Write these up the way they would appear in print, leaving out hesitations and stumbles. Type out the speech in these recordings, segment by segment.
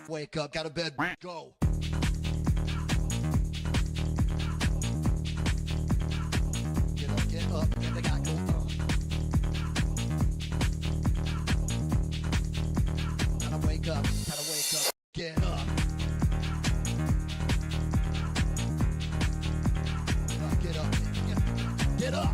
Wake up, got a bed, go. Get up, get the guy, go. Gotta wake up, get up. Get up, get up.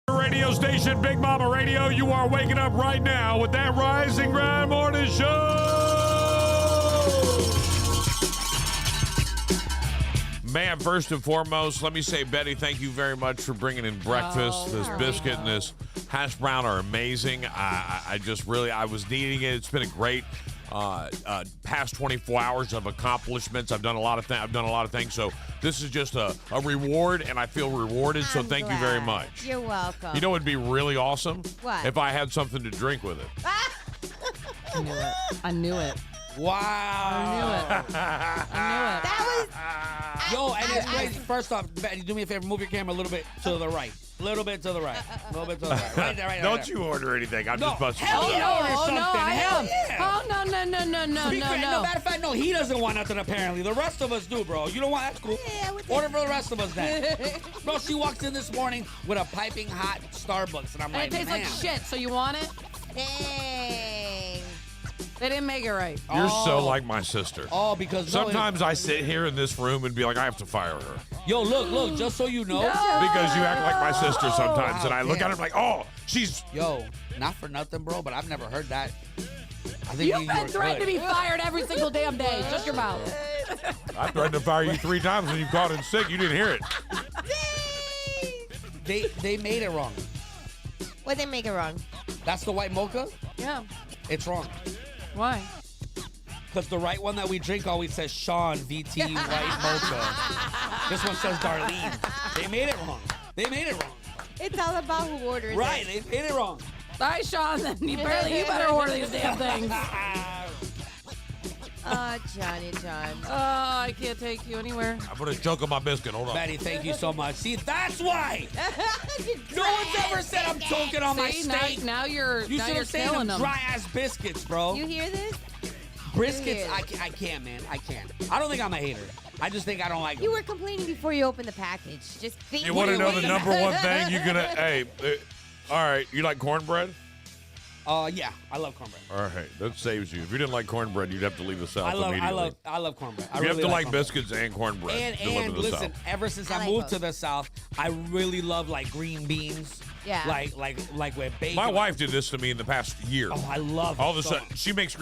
Radio station, Big Mama Radio. You are waking up right now with that Rising Grind Morning Show. Man, first and foremost, let me say, Betty, thank you very much for bringing in breakfast. This biscuit and this hash brown are amazing. I was needing it. It's been a great past 24 hours of accomplishments. I've done a lot of things. So this is just a reward, and I feel rewarded. So thank you very much. You're welcome. You know, it'd be really awesome What? if I had something to drink with it. I knew it. Wow. I knew it. That was. Yo, and it's crazy. First off, Betty, do me a favor. Move your camera a little bit to the right. A little bit to the right. A little bit to the right. Right there, right there. Don't you order anything. I'm just busting. Hell yeah. Oh, no, I Hell am. yeah. Oh, no. No matter of fact, no, he doesn't want nothing apparently. The rest of us do, bro. You know what? That's cool. Yeah, Order for the rest of us then. Bro, she walks in this morning with a piping hot Starbucks, and I'm And like, it tastes like shit, so you want it? Dang. They didn't make it right. You're so like my sister. Oh, because sometimes I sit here in this room and be like, I have to fire her. Yo, look, just so you know. Because you act like my sister sometimes, and I look at her like, oh, she's... Yo, not for nothing, bro, but I've never heard that. I think You've been threatened to be fired every single damn day. Shut your mouth. I threatened to fire you 3 times when you called in sick. You didn't hear it. They made it wrong. What they make it wrong? That's the white mocha? Yeah. It's wrong. Why? Because the right one that we drink always says Sean VT white mocha. This one says Darlene. They made it wrong. It's all about who orders Right, it. they made it wrong. All right, Sean, then you better order these damn things. Oh, Johnny John. Oh, I can't take you anywhere. I'm going to choke on my biscuit. Hold on. Maddie, thank you so much. See, that's why. No one's ever said I'm choking on my steak. Now you're You should have said killing them them. dry-ass biscuits, bro. You hear this? Briskets, I can't, man. I can't. I don't think I'm a hater. I just think I don't like them. You were complaining before you opened the package. Just think. You want to know the number one thing you're going to... Hey, all right, you like cornbread? Yeah, I love cornbread. All right, that saves you. If you didn't like cornbread, you'd have to leave the South immediately. I love cornbread. You have to like biscuits and cornbread to live in the listen, South. ever since I like moved both. to the South, I really love like green beans. Yeah. Like with bacon. My wife did this to me in the past year. Oh, I love All of it a so sudden, she makes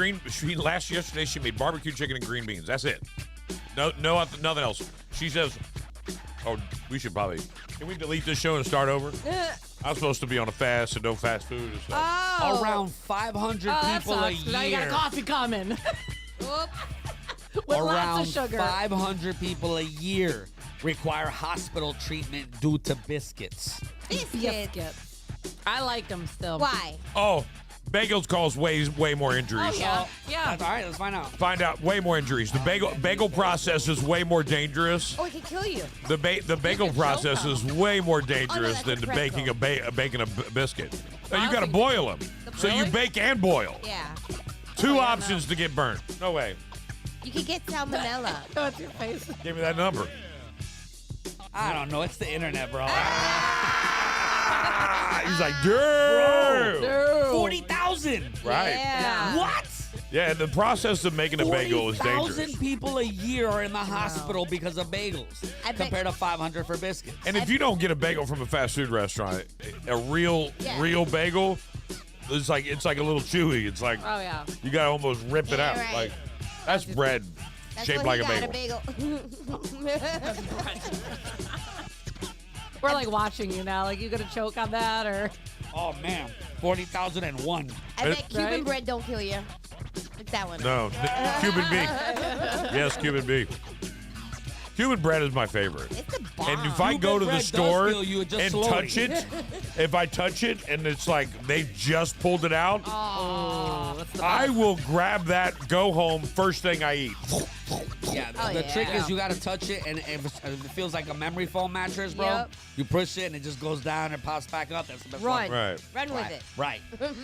yesterday she made barbecue chicken and green beans. That's it. Nothing else. She says, oh, we should probably, can we delete this show and start over? I'm supposed to be on a fast and no fast food and stuff. Oh. Around 500 that people a sucks, 'cause now you got year. coffee coming. Oop. With Around lots of sugar. 500 people a year require hospital treatment due to biscuits. Biscuits. I like them still. Why? Oh, bagels cause way more injuries. Oh, yeah. Yeah. That's all right. Let's find out. Find out way more injuries. The bagel process is way more dangerous. Oh, it can kill you. The bagel process is way more dangerous that's than a the pretzel. baking a biscuit. Now, you got to boil them. So you Really? bake and boil. Yeah. Two options to get burnt. No way. You can get salmonella. What's your face? Give me that number. I don't know. It's the internet, bro. He's like, dude. 40,000. Right. Yeah. What? Yeah, the process of making a bagel is 40,000 dangerous. people a year are in the hospital because of bagels, I bet- compared to 500 for biscuits. And if you don't get a bagel from a fast food restaurant, a real bagel, it's like a little chewy. It's like, Oh, yeah. you gotta almost rip it Yeah, out. right. Like, that's bread That's shaped what like he a got, bagel. We're like watching you now. Like, you gonna choke on that or? Oh man, 40,001. I bet Cuban Right? bread don't kill you. It's that one. No, Cuban beef. Yes, Cuban beef. Cuban bread is my favorite. It's the bomb. And if I Cuban go to the bread does store kill you, just and slowly. touch it, if I touch it and it's like they just pulled it out, Oh, that's the I best. will grab that, go home, first thing I eat. Yeah, Oh, the trick yeah. is you gotta touch it, and if it feels like a memory foam mattress, bro, Yep. you push it and it just goes down and pops back up. That's the best Run. one. Right. Run with it. Right.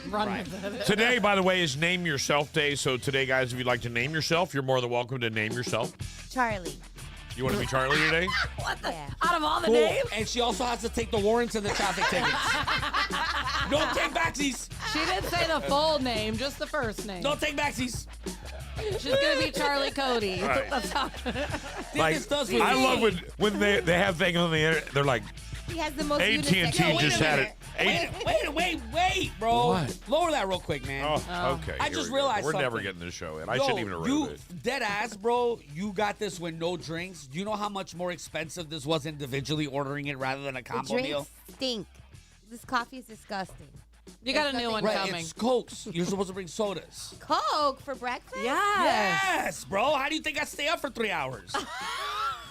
Run Right. with it. Today, by the way, is Name Yourself Day. So today, guys, if you'd like to name yourself, you're more than welcome to name yourself. Charlie. You want to be Charlie today? Yeah. Out of all the Cool. names, And she also has to take the warrants and the traffic tickets. Don't take backsies. she didn't say the full name, just the first name. Don't take backsies. She's gonna be Charlie Cody. Right. That's how. Like, This does with I me. love when they have things on the internet. They're like, He has the most AT&T unisex. Yo, wait just a had minute. it. Wait, bro. What? Lower that real quick, man. Oh, okay. I here just we go. realized we're never something. getting this show in. I Yo, shouldn't even have you read it. dead ass, bro. You got this with no drinks. Do you know how much more expensive this was individually ordering it rather than a The combo drinks meal? stink. This coffee is disgusting. You got a There's new one nothing- Right, coming. it's Cokes. You're supposed to bring sodas. Coke for breakfast? Yes. Yes, bro. How do you think I stay up for 3 hours?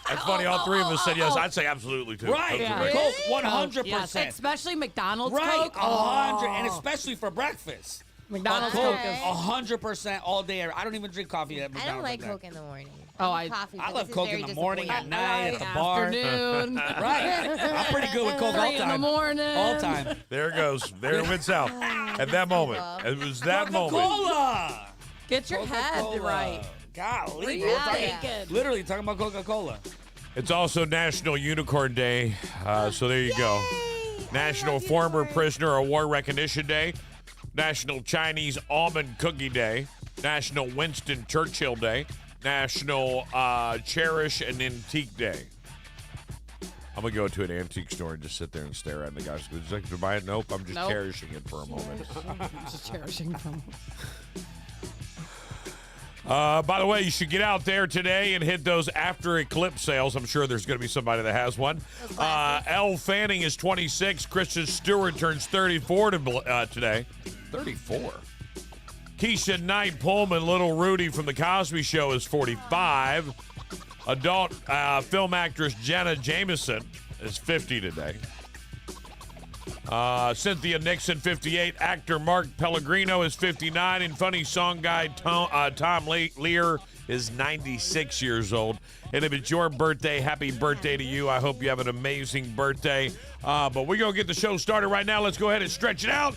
That's funny. All three of us said yes. I'd say absolutely too. Right. Those are Yeah. great. Coke, Really? 100%. Yes, especially McDonald's Right, Coke. 100, and Oh. especially for breakfast. McDonald's Coke, Coke is. 100% all day. I don't even drink coffee at I McDonald's. don't like that. Coke in the morning. Oh, like I- coffee, I but love this is Coke very in the morning, at disappointing. night, at the bar. Afternoon. Right. I'm pretty good with Coke all 3 in the time. morning. All time. There it goes. There it went south. At that moment. It was that moment. Coca-Cola. Get your head Coca-Cola. right. Golly, Yeah, bro. yeah. Thinking. Literally talking about Coca-Cola. It's also National Unicorn Day. So there you go. Yay! I National love Former unicorns. Prisoner of War Recognition Day. National Chinese Almond Cookie Day. National Winston Churchill Day. National Cherish an Antique Day. I'm going to go to an antique store and just sit there and stare at it. And the guy's going, "Would you like to buy it?" Nope, I'm just Nope. cherishing it for a moment. Just cherishing them. By the way, you should get out there today and hit those after Eclipse sales. I'm sure there's going to be somebody that has one. Elle Fanning is 26. Kristen Stewart turns 34 today. 34. Keisha Knight Pullman, Little Rudy from The Cosby Show is 45. Adult film actress Jenna Jameson is 50 today. Cynthia Nixon, 58. Actor Mark Pellegrino is 59. And funny song guy Tom Lear is 96 years old. And if it's your birthday, happy birthday to you. I hope you have an amazing birthday. But we're going to get the show started right now. Let's go ahead and stretch it out.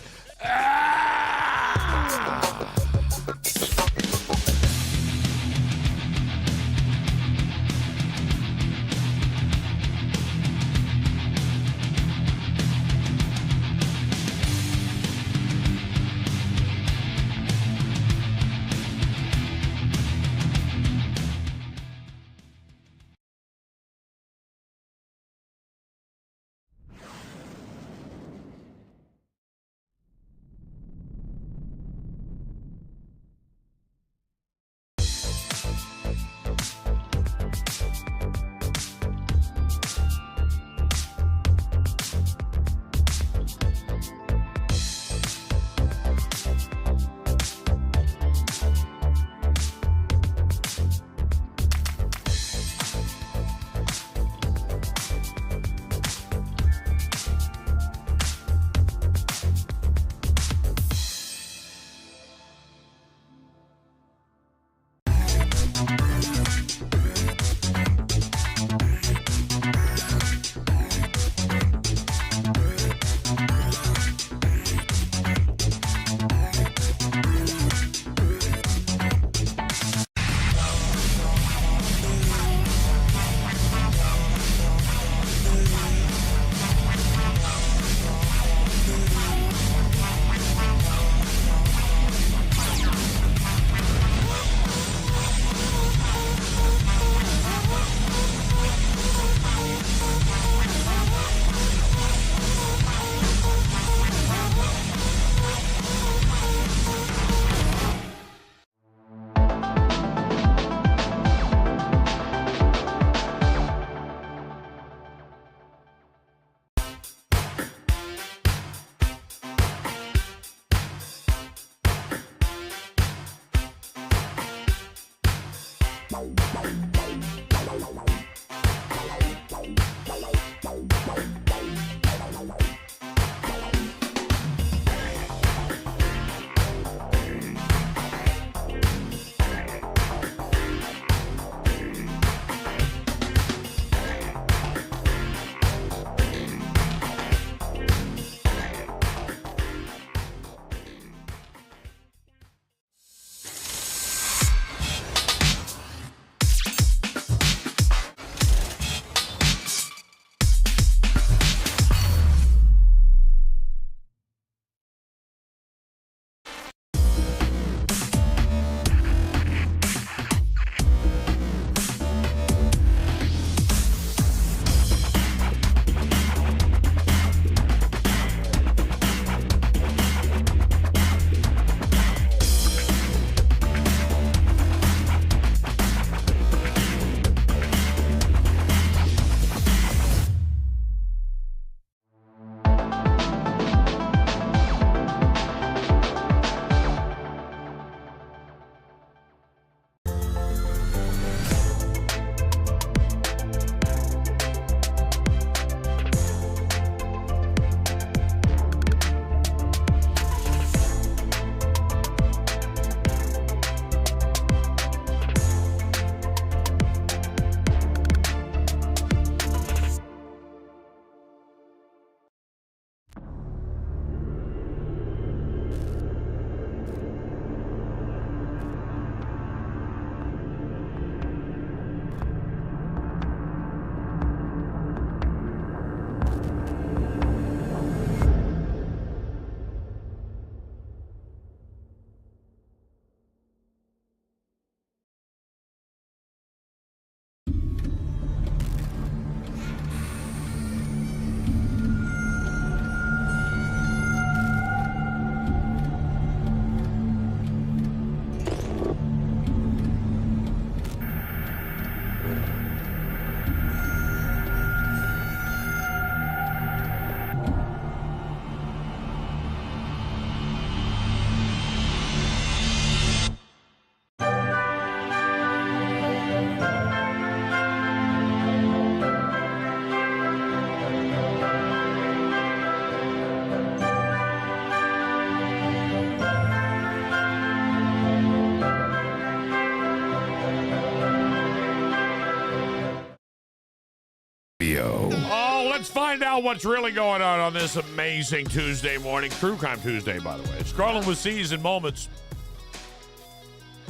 radio. Oh, let's find out what's really going on this amazing Tuesday morning. True Crime Tuesday, by the way. Scrolling with C's and moments.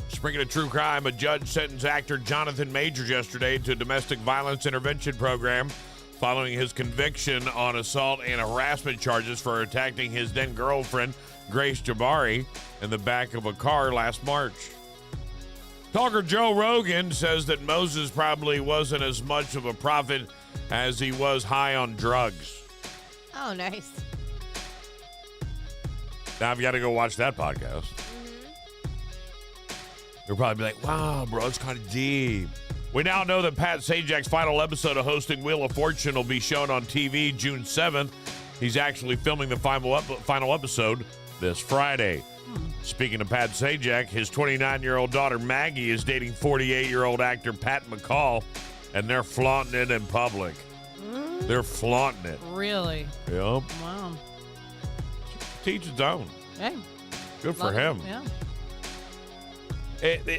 Speaking of true crime, a judge sentenced actor Jonathan Majors yesterday to a domestic violence intervention program following his conviction on assault and harassment charges for attacking his then-girlfriend, Grace Jabari, in the back of a car last March. Talker Joe Rogan says that Moses probably wasn't as much of a prophet as he was high on drugs. Oh, nice. Now I've got to go watch that podcast. They'll probably be like, wow, bro, it's kind of deep. We now know that Pat Sajak's final episode of hosting Wheel of Fortune will be shown on TV June 7th. He's actually filming the final episode this Friday. Speaking of Pat Sajak, his 29-year-old daughter Maggie is dating 48-year-old actor Pat McCall, and they're flaunting it in public. They're flaunting it. Really? Yep. Wow. Teach his own. Hey. Good for him. Yeah.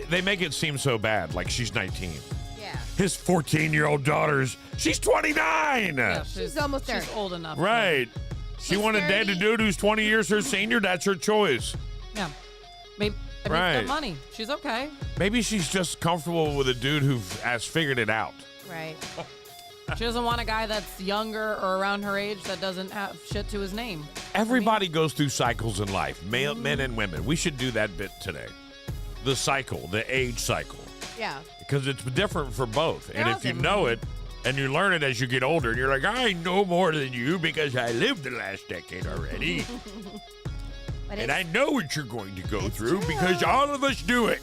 They make it seem so bad, like she's 19. Yeah. His 14-year-old she's 29. Yeah, She's almost 30. She's old enough. Right. She She's wanted dad to 30. do it who's 20 years her senior. That's her choice. Yeah. Maybe Right. it's got money. She's okay. Maybe she's just comfortable with a dude who has figured it out. Right. She doesn't want a guy that's younger or around her age that doesn't have shit to his name. Everybody goes through cycles in life, men and women. We should do that bit today. The cycle, the age cycle. Yeah. Because it's different for both. They're And all if you different. know it and you learn it as you get older, and you're like, I know more than you because I lived the last decade already. But And I it's, know what you're going to go It's through true. because all of us do it.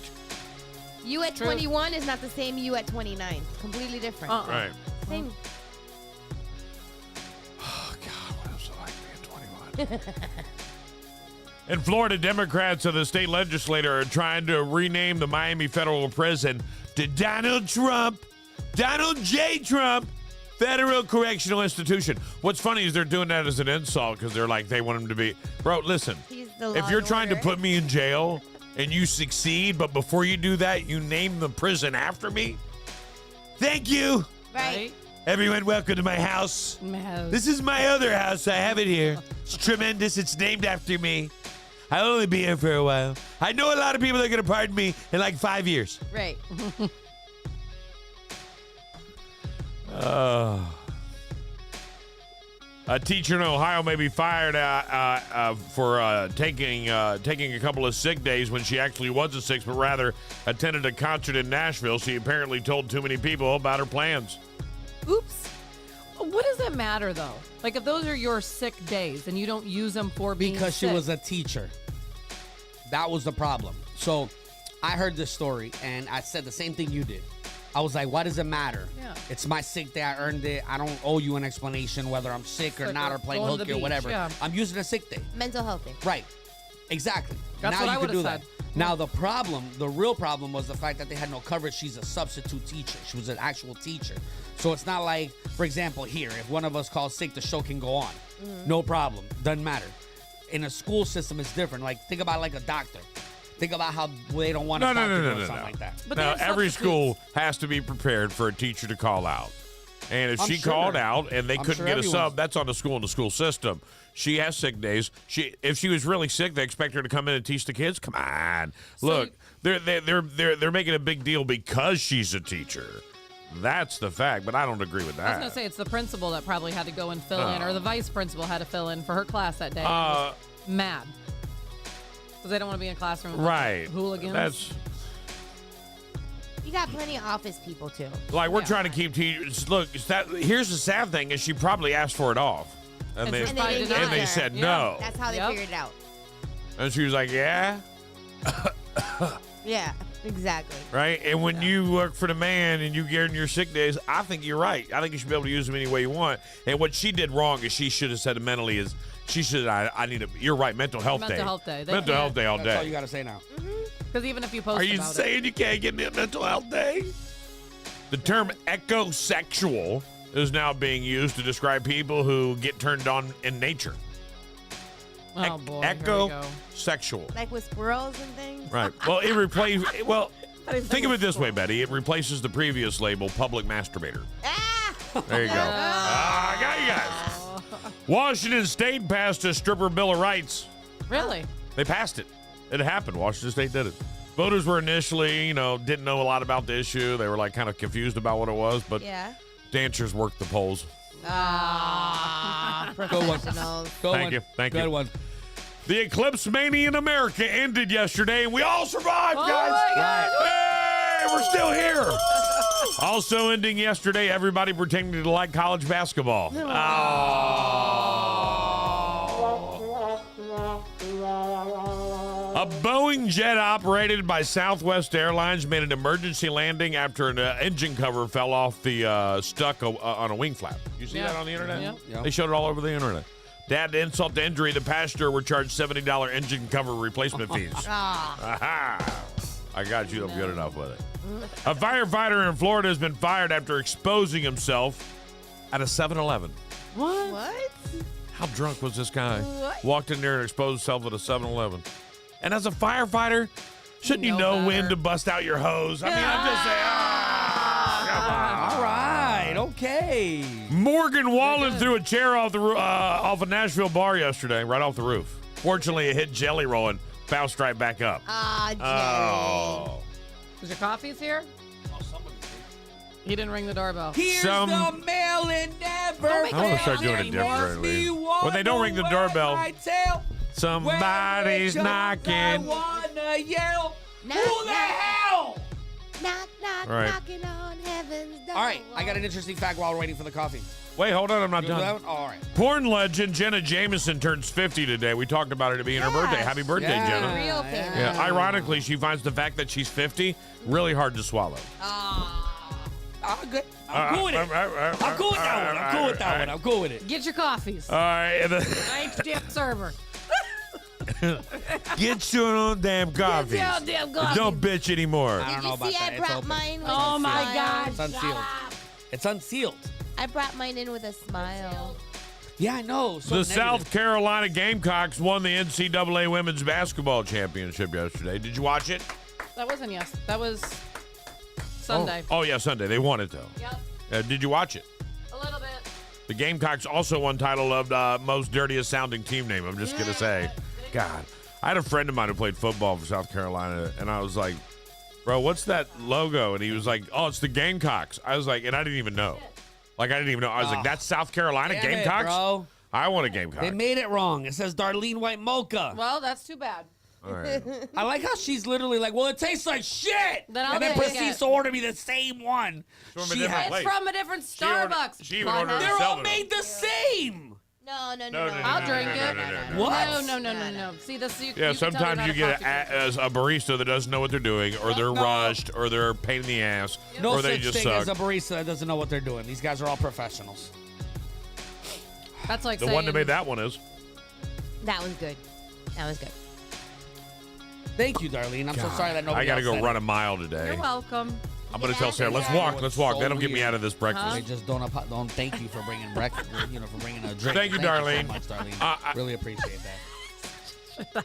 you at True. 21 is not the same you at 29. Completely different. Right. Same. Oh, God, what else I like being 21? And Florida Democrats of the state legislature are trying to rename the Miami federal prison to Donald J. Trump Federal Correctional Institution. What's funny is they're doing that as an insult because they're like, they want him to be, bro, listen, He's the law if you're and trying to order. put me in jail and you succeed, but before you do that, you name the prison after me, thank you. Right. Everyone, welcome to my house. Right? This is my other house. I have it here. It's tremendous. It's named after me. I'll only be here for a while. I know a lot of people that are going to pardon me in like 5 years. Right. A teacher in Ohio may be fired for taking a couple of sick days when she actually wasn't sick, but rather attended a concert in Nashville. She apparently told too many people about her plans. Oops. What does it matter, though? Like, if those are your sick days and you don't use them for being Because she sick. was a teacher. That was the problem. So I heard this story and I said the same thing you did. I was like, why does it matter? Yeah. It's my sick day. I earned it. I don't owe you an explanation whether I'm sick or Sick not or or playing going to the hooky or beach, whatever. yeah. I'm using a sick day. Mental health day. Right. Exactly. That's now what you I can do would've that. said. Now the real problem was the fact that they had no coverage. She's a substitute teacher. She was an actual teacher. So it's not like, for example, here, if one of us calls sick, the show can go on. No problem. Doesn't matter. In a school system, it's different. Like, think about like a doctor. Think about how they don't want a doctor or something like that. But Now, they're every substitutes. school has to be prepared for a teacher to call out. And if I'm she sure. called out and they I'm couldn't sure get a everyone's- sub, that's on the school and the school system. She has sick days. If she was really sick, they expect her to come in and teach the kids. Come on, look, they're making a big deal because she's a teacher. That's the fact, but I don't agree with I was that. going to say it's the principal that probably had to go and fill in, or the vice principal had to fill in for her class that day. and was mad. Because they don't want to be in a classroom with Right. hooligans. That's You got plenty of office people, too. like we're Yeah. trying to keep teachers. Look, here's the sad thing: is she probably asked for it off, and And they she And they probably didn't denied get and they her. said Yeah. no, That's how they Yep. figured it out. and she was like, yeah. Yeah, exactly. Right? And when you work for the man and you get in your sick days, I think you're right. I think you should be able to use them any way you want. And what she did wrong is she should have said mentally is she should I need a you're right, mental health day. Mental health day. They Mental can't- health day all That's all you day. got to say now. Because even if you post Are you about it. saying you can't give me a mental health day? The term ecosexual is now being used to describe people who get turned on in nature. Oh, boy. Here we go. Ecosexual. Like with squirrels and things. Right. Well, it replaces. Well, I didn't think of know it this way, squirrel. Betty. It replaces the previous label, public masturbator. Ah! There you go. I got you guys. Washington State passed a stripper bill of rights. Really? They passed it. It happened. Washington State did it. Voters were initially, didn't know a lot about the issue. They were like kind of confused about what it was, but dancers worked the polls. Professionals. Thank you. Good one. The Eclipse Mania in America ended yesterday, and we all survived, guys. Hey, we're still here. Also ending yesterday, everybody pretending to like college basketball. A Boeing jet operated by Southwest Airlines made an emergency landing after an engine cover fell off the stuck on a wing flap. You see that on the internet? Yeah. They showed it all over the internet. To add insult to injury, the passenger were charged $70 engine cover replacement fees. Aha! I got you. I'm good enough with it. A firefighter in Florida has been fired after exposing himself at a 7-Eleven. What? How drunk was this guy? What? Walked in there and exposed himself at a 7-Eleven. And as a firefighter, shouldn't you know when to bust out your hose? I mean, I'm just saying, come on. All right. Okay. Morgan Wallen threw a chair off off a Nashville bar yesterday, right off the roof. Fortunately, it hit Jelly Roll and bounced right back up. Jelly. Is your coffee's here? He didn't ring the doorbell. Here's the mail and never. I want to start doing it differently. When they don't ring the doorbell, somebody's knocking. I wanna yell. Knock, Who the hell? Knock, knock, Right. knocking on heaven's door. All right, I got an interesting fact while we're waiting for the coffee. Wait, hold on, I'm not You do done. that one? All right. Porn legend Jenna Jameson turns 50 today. We talked about it being her birthday. Happy birthday, Yeah. Jenna. Real famous. Yeah, ironically, she finds the fact that she's 50 really hard to swallow. Good. I'm cool with it. I'm cool with that one. I'm cool with that one. I'm cool with it. Get your coffees. All right. I ain't the damn server. Get your own damn coffee. Get your damn coffees. Don't bitch anymore. I don't Did know you about see that. I It's brought open. mine with Oh a my smile? God. It's unsealed. It's unsealed. I brought mine in with a smile. Yeah, I know. So The negative. South Carolina Gamecocks won the NCAA Women's Basketball Championship yesterday. Did you watch it? That wasn't That was Sunday. Oh, yeah, Sunday. They won it, though. Yep. Did you watch it? A little bit. The Gamecocks also won title of most dirtiest sounding team name. I'm just going to say. God. I had a friend of mine who played football for South Carolina, and I was like, bro, what's that logo? And he was like, oh, it's the Gamecocks. I was like, and I didn't even know. I didn't even know. I was like, that's South Carolina Damn it, Gamecocks? bro. I want a Gamecock. They made it wrong. It says Darlene White Mocha. Well, that's too bad. All right. I like how she's literally like, well, it tastes like shit. Then I'll and then take proceeds it. to order me the same one. From a She different had- place. It's from a different Starbucks. She even ordered They're all Seven. made the same. No. I'll drink it. What? No. See, this. Yeah, you can tell sometimes they're you not get coffee as a barista that doesn't know what they're doing, or they're No. rushed, or they're a pain in the ass, No or they such just thing suck. as a barista that doesn't know what they're doing. These guys are all professionals. drinkers. That's like The saying, one that made that one is. That was good. Thank you, Darlene. I'm so sorry that nobody I got to else go said run it. a mile today. You're welcome. I'm going to tell Sarah, let's Yeah. walk. Let's walk. So That'll get me weird. out of this breakfast. They just don't thank you for bringing breakfast, for bringing a drink. Thank you, Darlene. so much, Darlene. I- really appreciate that.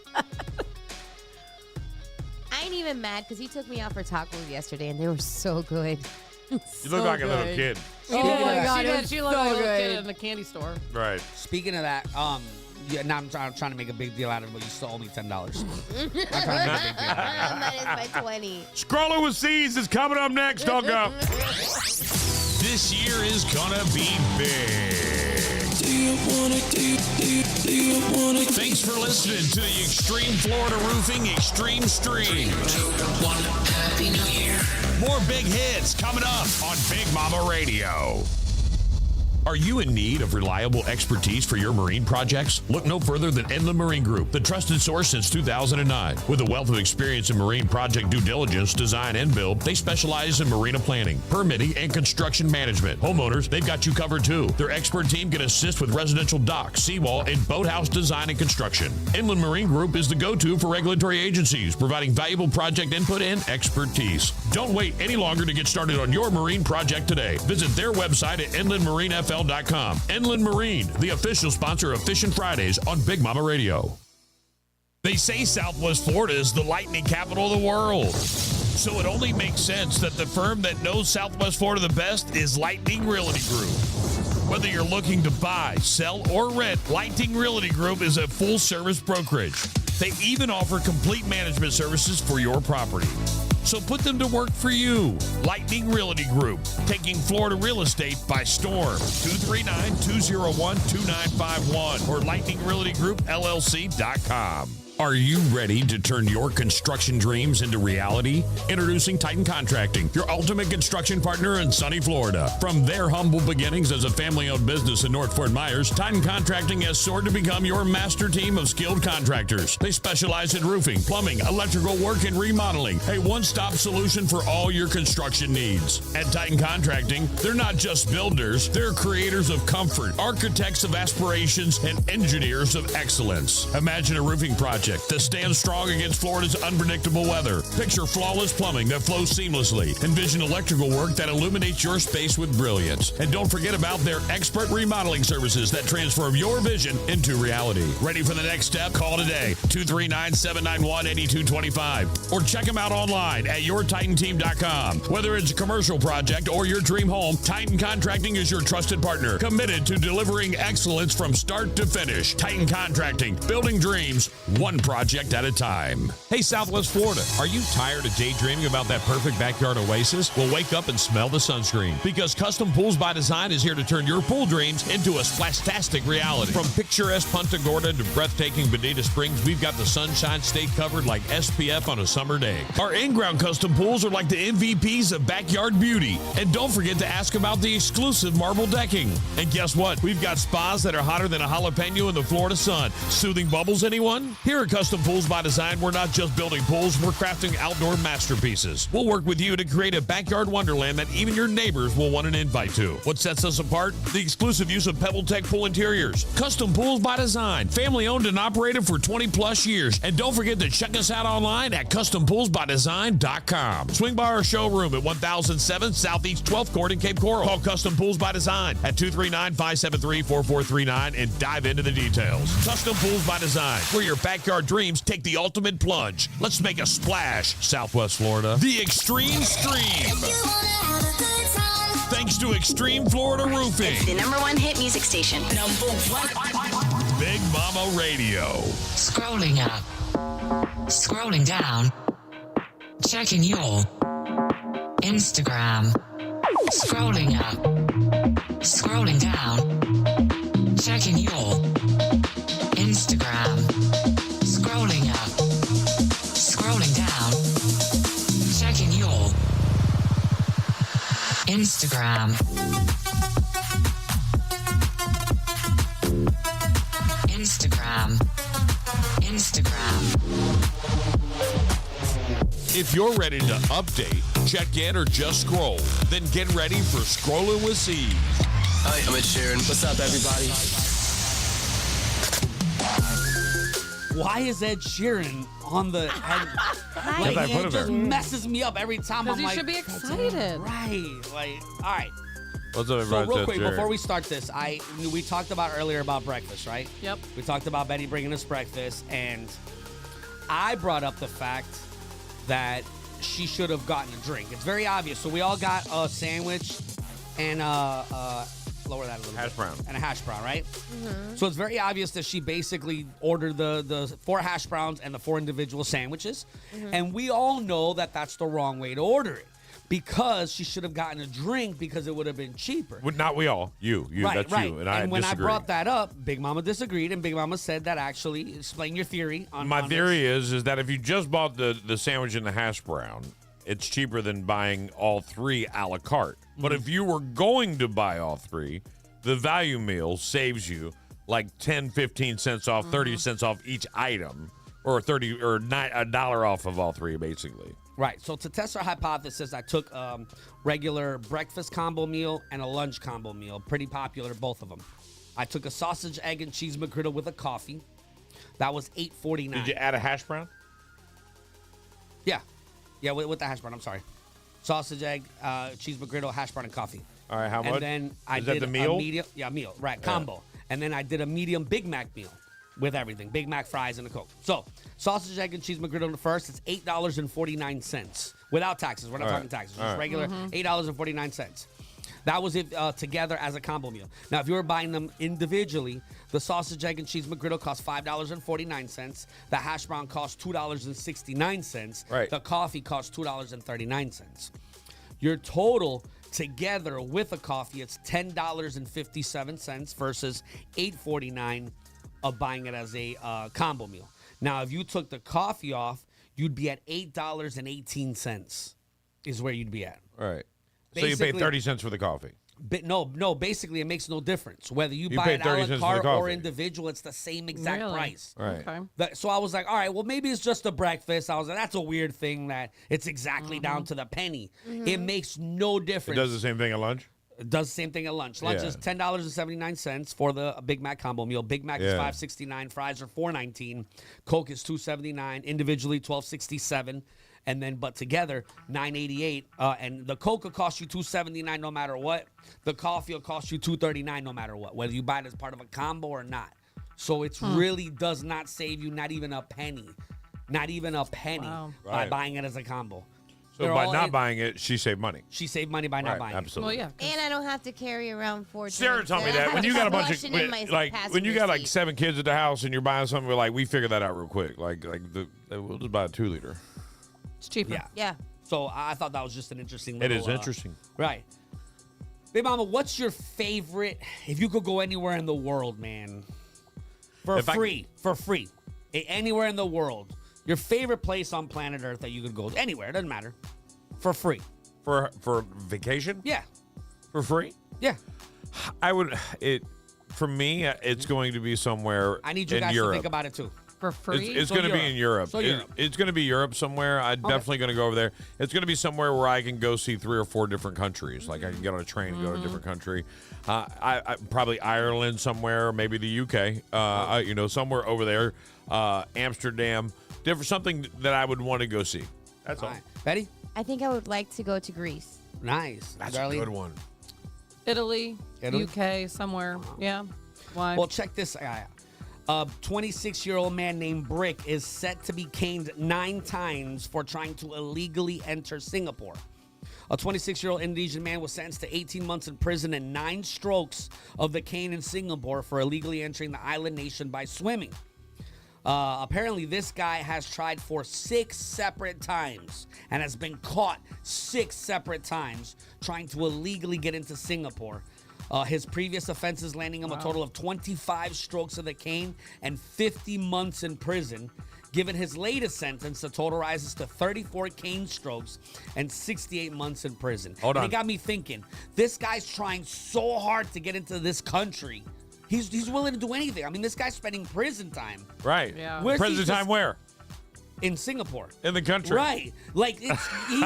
I ain't even mad because he took me out for tacos yesterday and they were so good. You look like a little kid. Oh my that. God, She did she looked so like a little kid good. in the candy store. Right. Speaking of that, yeah, now I'm trying to make a big deal out of it, but you still owe me $10. I'm trying to make a big deal out of it. That is my 20. Scroller with C's is coming up next. Don't go. This year is gonna be big. Thanks for listening to the Extreme Florida Roofing Extreme Stream. Happy New Year. More big hits coming up on Big Mama Radio. Are you in need of reliable expertise for your marine projects? Look no further than Inland Marine Group, the trusted source since 2009. With a wealth of experience in marine project due diligence, design, and build, they specialize in marina planning, permitting, and construction management. Homeowners, they've got you covered too. Their expert team can assist with residential dock, seawall, and boathouse design and construction. Inland Marine Group is the go-to for regulatory agencies, providing valuable project input and expertise. Don't wait any longer to get started on your marine project today. Visit their website at inlandmarinefl.com. Inland Marine, the official sponsor of Fishin' Fridays on Big Mama Radio. They say Southwest Florida is the lightning capital of the world. So it only makes sense that the firm that knows Southwest Florida the best is Lightning Realty Group. Whether you're looking to buy, sell, or rent, Lightning Realty Group is a full-service brokerage. They even offer complete management services for your property. So put them to work for you. Lightning Realty Group, taking Florida real estate by storm. 239-201-2951 or lightningrealtygroup.llc.com. Are you ready to turn your construction dreams into reality? Introducing Titan Contracting, your ultimate construction partner in sunny Florida. From their humble beginnings as a family-owned business in North Fort Myers, Titan Contracting has soared to become your master team of skilled contractors. They specialize in roofing, plumbing, electrical work, and remodeling. A one-stop solution for all your construction needs. At Titan Contracting, they're not just builders, they're creators of comfort, architects of aspirations, and engineers of excellence. Imagine a roofing project that stands strong against Florida's unpredictable weather. Picture flawless plumbing that flows seamlessly. Envision electrical work that illuminates your space with brilliance. And don't forget about their expert remodeling services that transform your vision into reality. Ready for the next step? Call today, 239-791-8225. Or check them out online at yourtitanteam.com. Whether it's a commercial project or your dream home, Titan Contracting is your trusted partner, committed to delivering excellence from start to finish. Titan Contracting, building dreams, one project at a time. Hey, Southwest Florida, are you tired of daydreaming about that perfect backyard oasis? Well, wake up and smell the sunscreen, because Custom Pools by Design is here to turn your pool dreams into a splastastic reality. From picturesque Punta Gorda to breathtaking Bonita Springs, we've got the Sunshine State covered like SPF on a summer day. Our in-ground custom pools are like the MVPs of backyard beauty. And don't forget to ask about the exclusive marble decking. And guess what? We've got spas that are hotter than a jalapeno in the Florida sun. Soothing bubbles, anyone? Here at Custom Pools by Design, we're not just building pools, we're crafting outdoor masterpieces. We'll work with you to create a backyard wonderland that even your neighbors will want an invite to. What sets us apart? The exclusive use of PebbleTech pool interiors. Custom Pools by Design, family owned and operated for 20 plus years. And don't forget to check us out online at custompoolsbydesign.com. Swing by our showroom at 1007 Southeast 12th Court in Cape Coral. Call Custom Pools by Design at 239-573-4439 and dive into the details. Custom Pools by Design, where your backyard dreams take the ultimate plunge. Let's make a splash, Southwest Florida. The Extreme Stream. Thanks to Extreme Florida Roofing. It's the #1 hit music station. #1. Big Mama Radio. Scrolling up. Scrolling down. Checking your Instagram. Scrolling up. Scrolling down. Checking your Instagram. Scrolling up, scrolling down, checking your Instagram. Instagram. If you're ready to update, check in, or just scroll, then get ready for Scrolling with Steve. Hi, I'm Ed Sheeran. What's up, everybody? Why is Ed Sheeran on the like, I put it him just there. messes me up every time. Because I'm you like, should be excited. right, like, all right. What's up, So everybody? real quick, before we start this, we talked about earlier about breakfast, right? Yep. We talked about Betty bringing us breakfast, and I brought up the fact that she should have gotten a drink. It's very obvious. So we all got a sandwich and lower that a little Hash bit. brown. And a hash brown, right? Mm-hmm. So it's very obvious that she basically ordered the 4 hash browns and the 4 individual sandwiches. Mm-hmm. And we all know that that's the wrong way to order it, because she should have gotten a drink because it would have been cheaper. Well, not we all. You. Right, That's right. you. And I when disagree. I brought that up, Big Mama disagreed, and Big Mama said that actually, explain your theory on My on theory this. is that if you just bought the sandwich and the hash brown, it's cheaper than buying all 3 a la carte. But if you were going to buy all 3, the value meal saves you like 10, 15 cents off, 30 cents off each item, or $1 off of all 3, basically. Right. So to test our hypothesis, I took regular breakfast combo meal and a lunch combo meal. Pretty popular, both of them. I took a sausage, egg, and cheese McGriddle with a coffee. That was $8.49. Did you add a hash brown? Yeah. Yeah, with the hash brown. I'm sorry. Sausage, egg, cheese McGriddle, hash brown, and coffee. All right, how much? And then I Is did that the meal? a medium. Yeah, meal. Right, combo. And then I did a medium Big Mac meal with everything. Big Mac, fries, and a Coke. So, sausage, egg, and cheese McGriddle first. It's $8.49 Without taxes. We're not talking taxes. Just regular $8.49. That was it together as a combo meal. Now, if you were buying them individually, the sausage, egg, and cheese McGriddle cost $5.49. The hash brown cost $2.69. Right. The coffee cost $2.39. Your total together with a coffee, it's $10.57 versus $8.49 of buying it as a combo meal. Now, if you took the coffee off, you'd be at $8.18 is where you'd be at. All right. So you pay 30 cents for the coffee. No, basically it makes no difference. Whether you buy pay it 30 a la cents for the carte or coffee. individual, it's the same exact Really? price. Right. Okay. So I was like, all right, well, maybe it's just a breakfast. I was like, that's a weird thing that it's exactly down to the penny. It makes no It difference. does the same thing at lunch? It does the same thing at lunch. Lunch Yeah. is $10.79 for the Big Mac combo meal. Big Mac is Yeah. $5.69. Fries are $4.19. Coke is $2.79. Individually, $12.67. And then, but together, $9.88. And the Coke will cost you $2.79 no matter what. The coffee will cost you $2.39 no matter what, whether you buy it as part of a combo or not. So it really does not save you not even a penny. Not even a penny Wow. by Right. buying it as a combo. So They're by all not in- buying it, she saved money. She saved money by not Right, buying absolutely. Well, yeah. 'cause And I don't have to carry around 4 Sarah drinks. told me I that have when to you got a just bunch wash of it in my like when you passenger got like seat. 7 kids at the house and you're buying something, we're like, we figured that out real quick. We'll just buy a 2-liter. it's cheaper. Yeah. Yeah. So I thought that was just an interesting It little, is interesting. Right. Big Mama, what's your favorite, if you could go anywhere in the world, man, for free, anywhere in the world, your favorite place on planet Earth that you could go, anywhere, it doesn't matter, for free. For vacation? Yeah. For free? Yeah. I would for me it's going to be somewhere I need you in guys Europe. to think about it too. For free? It's So going to be Europe. in Europe. So Europe. It's going to be Europe somewhere. I'm definitely going to go over there. It's going to be somewhere where I can go see 3 or 4 different countries. Like I can get on a train and go to a different country. I probably Ireland somewhere, maybe the UK. Somewhere over there. Amsterdam, something that I would want to go see. That's all. All right. Betty? I think I would like to go to Greece. Nice. That's Darlene? a good one. Italy, Italy? UK, somewhere. Yeah. Why? Well, check this guy out. A 26-year-old man named Brick is set to be caned 9 times for trying to illegally enter Singapore. A 26-year-old Indonesian man was sentenced to 18 months in prison and 9 strokes of the cane in Singapore for illegally entering the island nation by swimming. Apparently, this guy has tried for 6 separate times and has been caught 6 separate times trying to illegally get into Singapore. His previous offenses landing him a total of 25 strokes of the cane and 50 months in prison. Given his latest sentence, the total rises to 34 cane strokes and 68 months in prison. Hold on. And it got me thinking, this guy's trying so hard to get into this country. He's willing to do anything. I mean, this guy's spending prison time Right. Yeah. Where's he Prison just- time where? in Singapore. In the country. Right. Like, he's literally... he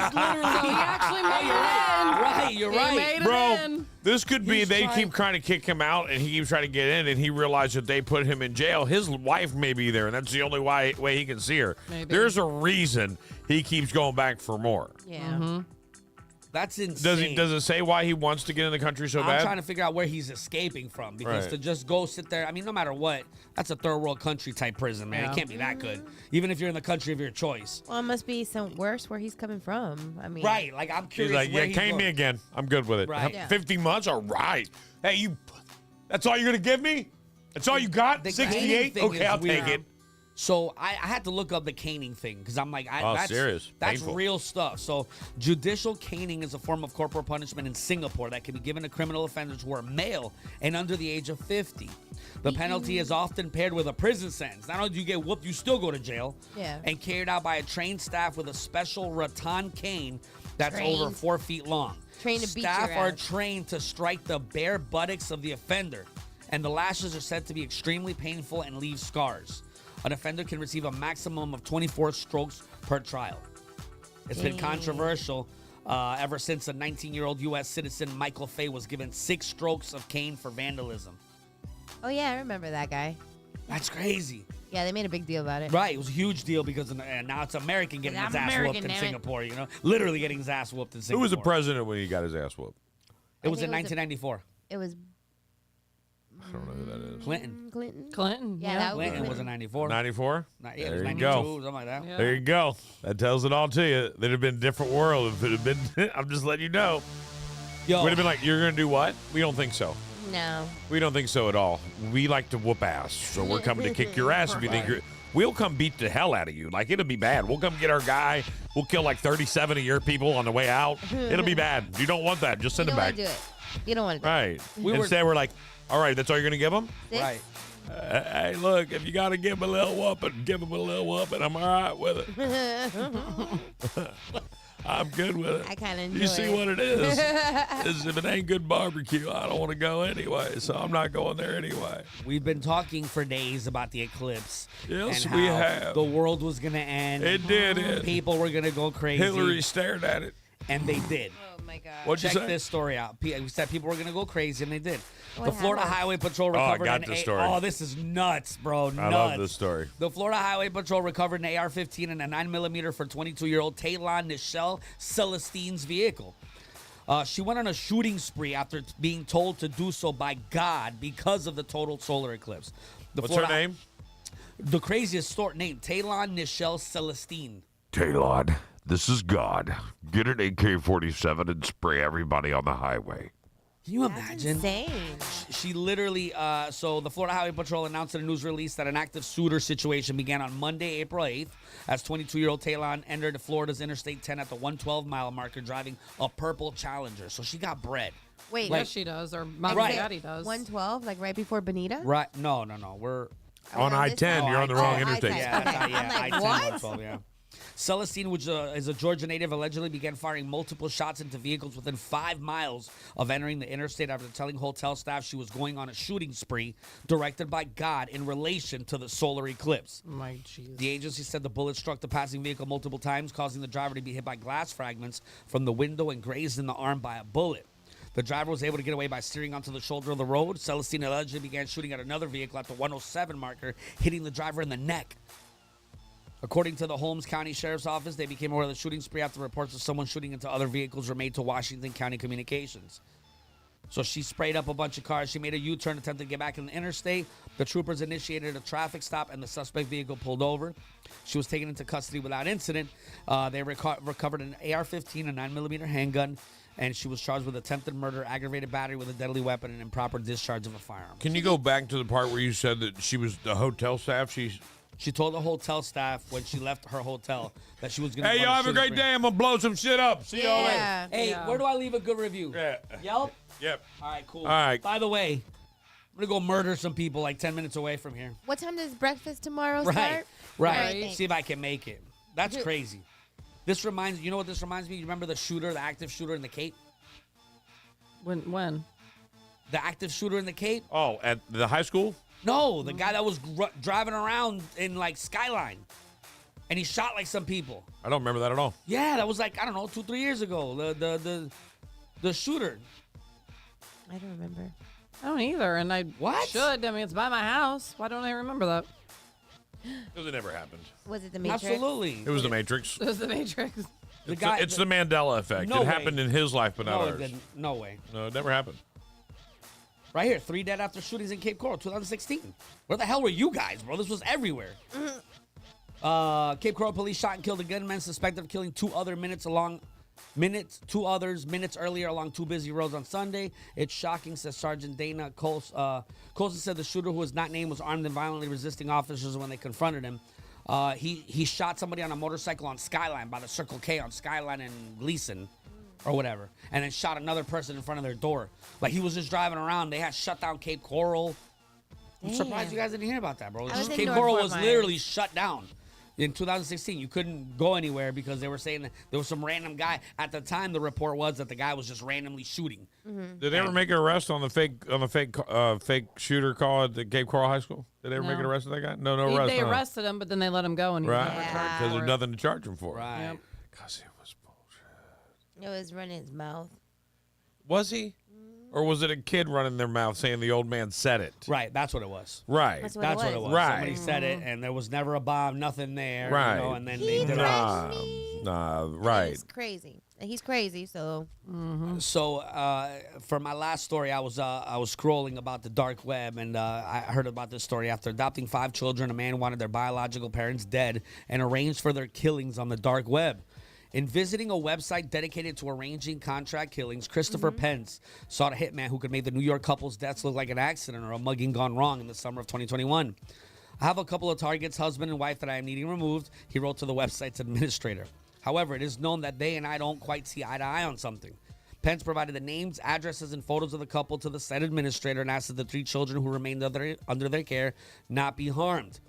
actually made it in. Right, you're He right. made it Bro, in. this could be He's they trying- keep trying to kick him out and he keeps trying to get in and he realized that they put him in jail. His wife may be there and that's the only way he can see her. Maybe. There's a reason he keeps going back for more. Yeah. That's insane. Does it say why he wants to get in the country so I'm bad? trying to figure out where he's escaping from because Right. to just go sit there, I mean, no matter what, that's a third world country type prison, man. Yeah. It can't be that good, even if you're in the country of your choice. Well, it must be some worse where he's coming from. I mean, Right. Like, I'm He's curious like, where yeah, he's cane going. me again. I'm good with it. Right. Yeah. 50 months? All right. Hey, that's all you're going to give me? That's all you got? The 68? caning thing Okay, is I'll weird. take it. So I had to look up the caning thing because I'm like, Oh, that's serious. That's Painful. real stuff. So judicial caning is a form of corporal punishment in Singapore that can be given to criminal offenders who are male and under the age of 50. The penalty is often paired with a prison sentence. Not only do you get whooped, you still go to jail. Yeah. And carried out by a trained staff with a special rattan cane that's over Trained. 4 feet long. Trained to beat Staff your are ass. trained to strike the bare buttocks of the offender, and the lashes are said to be extremely painful and leave scars. An offender can receive a maximum of 24 strokes per trial. It's been controversial ever since a 19-year-old U.S. citizen, Michael Fay, was given 6 strokes of cane for vandalism. Oh, yeah, I remember that guy. That's crazy. Yeah, they made a big deal about it. Right, it was a huge deal because and now it's American getting I'm his ass American, whooped in damn it. Singapore, you know? Literally getting his ass whooped in Who Singapore. was the president when he got his ass whooped? It was I in think it was 1994. It was I don't know who that is. Clinton. Yeah, that was Clinton was in 94. 94? Yeah, it There was you 92, go. something like that. Yeah. There you go. That tells it all to you. There'd have been a different world if it had been. I'm just letting you know. Yo, Would have been like, you're going to do what? We don't think so. No. We don't think so at all. We like to whoop ass. So we're coming to kick your ass if you think you're. We'll come beat the hell out of you. Like, it'll be bad. We'll come get our guy. We'll kill like 37 of your people on the way out. It'll be bad. You don't want that. Just send You him don't back. want to do it. You don't want to do Right. Instead, we're like, all right, that's all you're going to give him? it. right. Hey, look, if you got to give him a little whooping, give him a little whooping. I'm all right with it. I'm good with it. I kind of enjoy You see it. what it is? Is if it ain't good barbecue, I don't want to go anyway, so I'm not going there anyway. We've been talking for days about the eclipse. Yes, and we how have. The world was going to end. It did. People were going to go crazy. Hillary stared at it. And they did. Oh, my God. What'd you Check say? this story out. We said people were going to go crazy, and they did. What The Florida happened? Highway Patrol I recovered got an the story. Oh, this is nuts, bro. Nuts. I love this story. The Florida Highway Patrol recovered an AR-15 and a 9mm for 22-year-old Taylon Nichelle Celestine's vehicle. She went on a shooting spree after being told to do so by God because of the total solar eclipse. What's her name? The craziest name, Taylon Nichelle Celestine. Taylon, this is God. Get an AK-47 and spray everybody on the highway. Can you That's imagine? insane. She literally, so the Florida Highway Patrol announced in a news release that an active shooter situation began on Monday, April 8th, as 22-year-old Taylon entered Florida's Interstate 10 at the 112-mile marker driving a purple Challenger. So she got bread. Wait, Like- Yes, she does, or Mom Right. and Daddy does. 112, like right before Bonita? Right? No. We're On Oh, this I-10, one. you're on the Oh, wrong I-10. interstate. yeah, Okay. yeah. I'm like, I-10, what? 112, yeah. Celestine, which is a Georgia native, allegedly began firing multiple shots into vehicles within 5 miles of entering the interstate after telling hotel staff she was going on a shooting spree directed by God in relation to the solar eclipse. My jeez. The agency said the bullet struck the passing vehicle multiple times, causing the driver to be hit by glass fragments from the window and grazed in the arm by a bullet. The driver was able to get away by steering onto the shoulder of the road. Celestine allegedly began shooting at another vehicle at the 107 marker, hitting the driver in the neck. According to the Holmes County Sheriff's Office, they became aware of the shooting spree after reports of someone shooting into other vehicles were made to Washington County Communications. So she sprayed up a bunch of cars. She made a U-turn, attempted to get back in the interstate. The troopers initiated a traffic stop, and the suspect vehicle pulled over. She was taken into custody without incident. They recovered an AR-15, a 9mm handgun, and she was charged with attempted murder, aggravated battery with a deadly weapon, and improper discharge of a firearm. Can you go back to the part where you said that she was the hotel staff? She told the hotel staff when she left her hotel that she was going to Hey, y'all have a great day. I'm going to blow some shit up. See y'all later. Yeah. Hey, Yeah. where do I leave a good review? Yeah. Yelp? Yep. All right, cool. All right. By the way, I'm going to go murder some people like 10 minutes away from here. What time does breakfast tomorrow Right. start? Right. thanks. See if I can make it. That's crazy. You know what this reminds me? You remember the shooter, the active shooter in the Cape? When? The active shooter in the Cape? Oh, at the high school? No, the guy that was driving around in like Skyline. And he shot like some people. I don't remember that at all. Yeah, that was like, I don't know, 2-3 years ago. The shooter. I don't remember. I don't either, and I What? should. I mean, it's by my house. Why don't I remember that? Because it never happened. Was it the Matrix? Absolutely. It was the Matrix. It was the Matrix. It's the Mandela effect. No It way. happened in his life, but not No, it ours. didn't. No way. No, it never happened. Right here, 3 dead after shootings in Cape Coral, 2016. Where the hell were you guys, bro? This was everywhere. Cape Coral police shot and killed a gunman suspected of killing two others minutes earlier along 2 busy roads on Sunday. It's shocking, says Sergeant Dana Colson. Colson said the shooter, who was not named, was armed and violently resisting officers when they confronted him. He shot somebody on a motorcycle on Skyline by the Circle K on Skyline and Gleason or whatever, and then shot another person in front of their door. Like, he was just driving around. They had shut down Cape Coral. I'm surprised you guys didn't hear about that, bro. I was in Cape North Coral Fort was Myers. literally shut down. In 2016, you couldn't go anywhere because they were saying that there was some random guy. At the time, the report was that the guy was just randomly shooting. Did they ever make an arrest on the fake shooter call at the Cape Coral High School? Did they ever make an No. arrest of that guy? No arrest. They huh? arrested him, but then they let him go, and he was Right. never Yeah. charged Because for there's it. nothing to charge him for. Right. Yep. Because it was bullshit. It was running his mouth. Was he? Or was it a kid running their mouth saying the old man said it? Right, that's what it was. Right. That's That's what it was. Right. Somebody said it, and there was never a bomb, nothing there. Right. You know, and then He they did it. threatened Right. He's crazy. He's crazy. So So for my last story, I was scrolling about the dark web, and I heard about this story. After adopting 5 children, a man wanted their biological parents dead and arranged for their killings on the dark web. In visiting a website dedicated to arranging contract killings, Christopher Pence sought a hitman who could make the New York couple's deaths look like an accident or a mugging gone wrong in the summer of 2021. I have a couple of targets, husband and wife, that I am needing removed, he wrote to the website's administrator. However, it is known that they and I don't quite see eye to eye on something. Pence provided the names, addresses, and photos of the couple to the site administrator and asked that the 3 children who remained under their care not be harmed.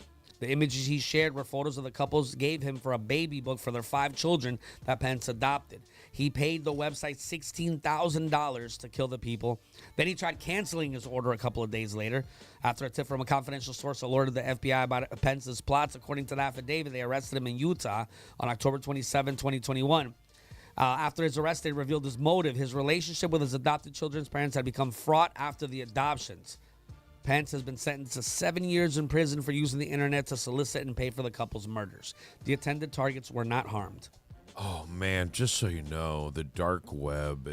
The images he shared were photos of the couples gave him for a baby book for their 5 children that Pence adopted. He paid the website $16,000 to kill the people. Then he tried canceling his order a couple of days later. After a tip from a confidential source alerted the FBI about Pence's plots, according to the affidavit, they arrested him in Utah on October 27, 2021. After his arrest, they revealed his motive. His relationship with his adopted children's parents had become fraught after the adoptions. Pence has been sentenced to 7 years in prison for using the internet to solicit and pay for the couple's murders. The intended targets were not harmed. Oh man, just so you know, the dark web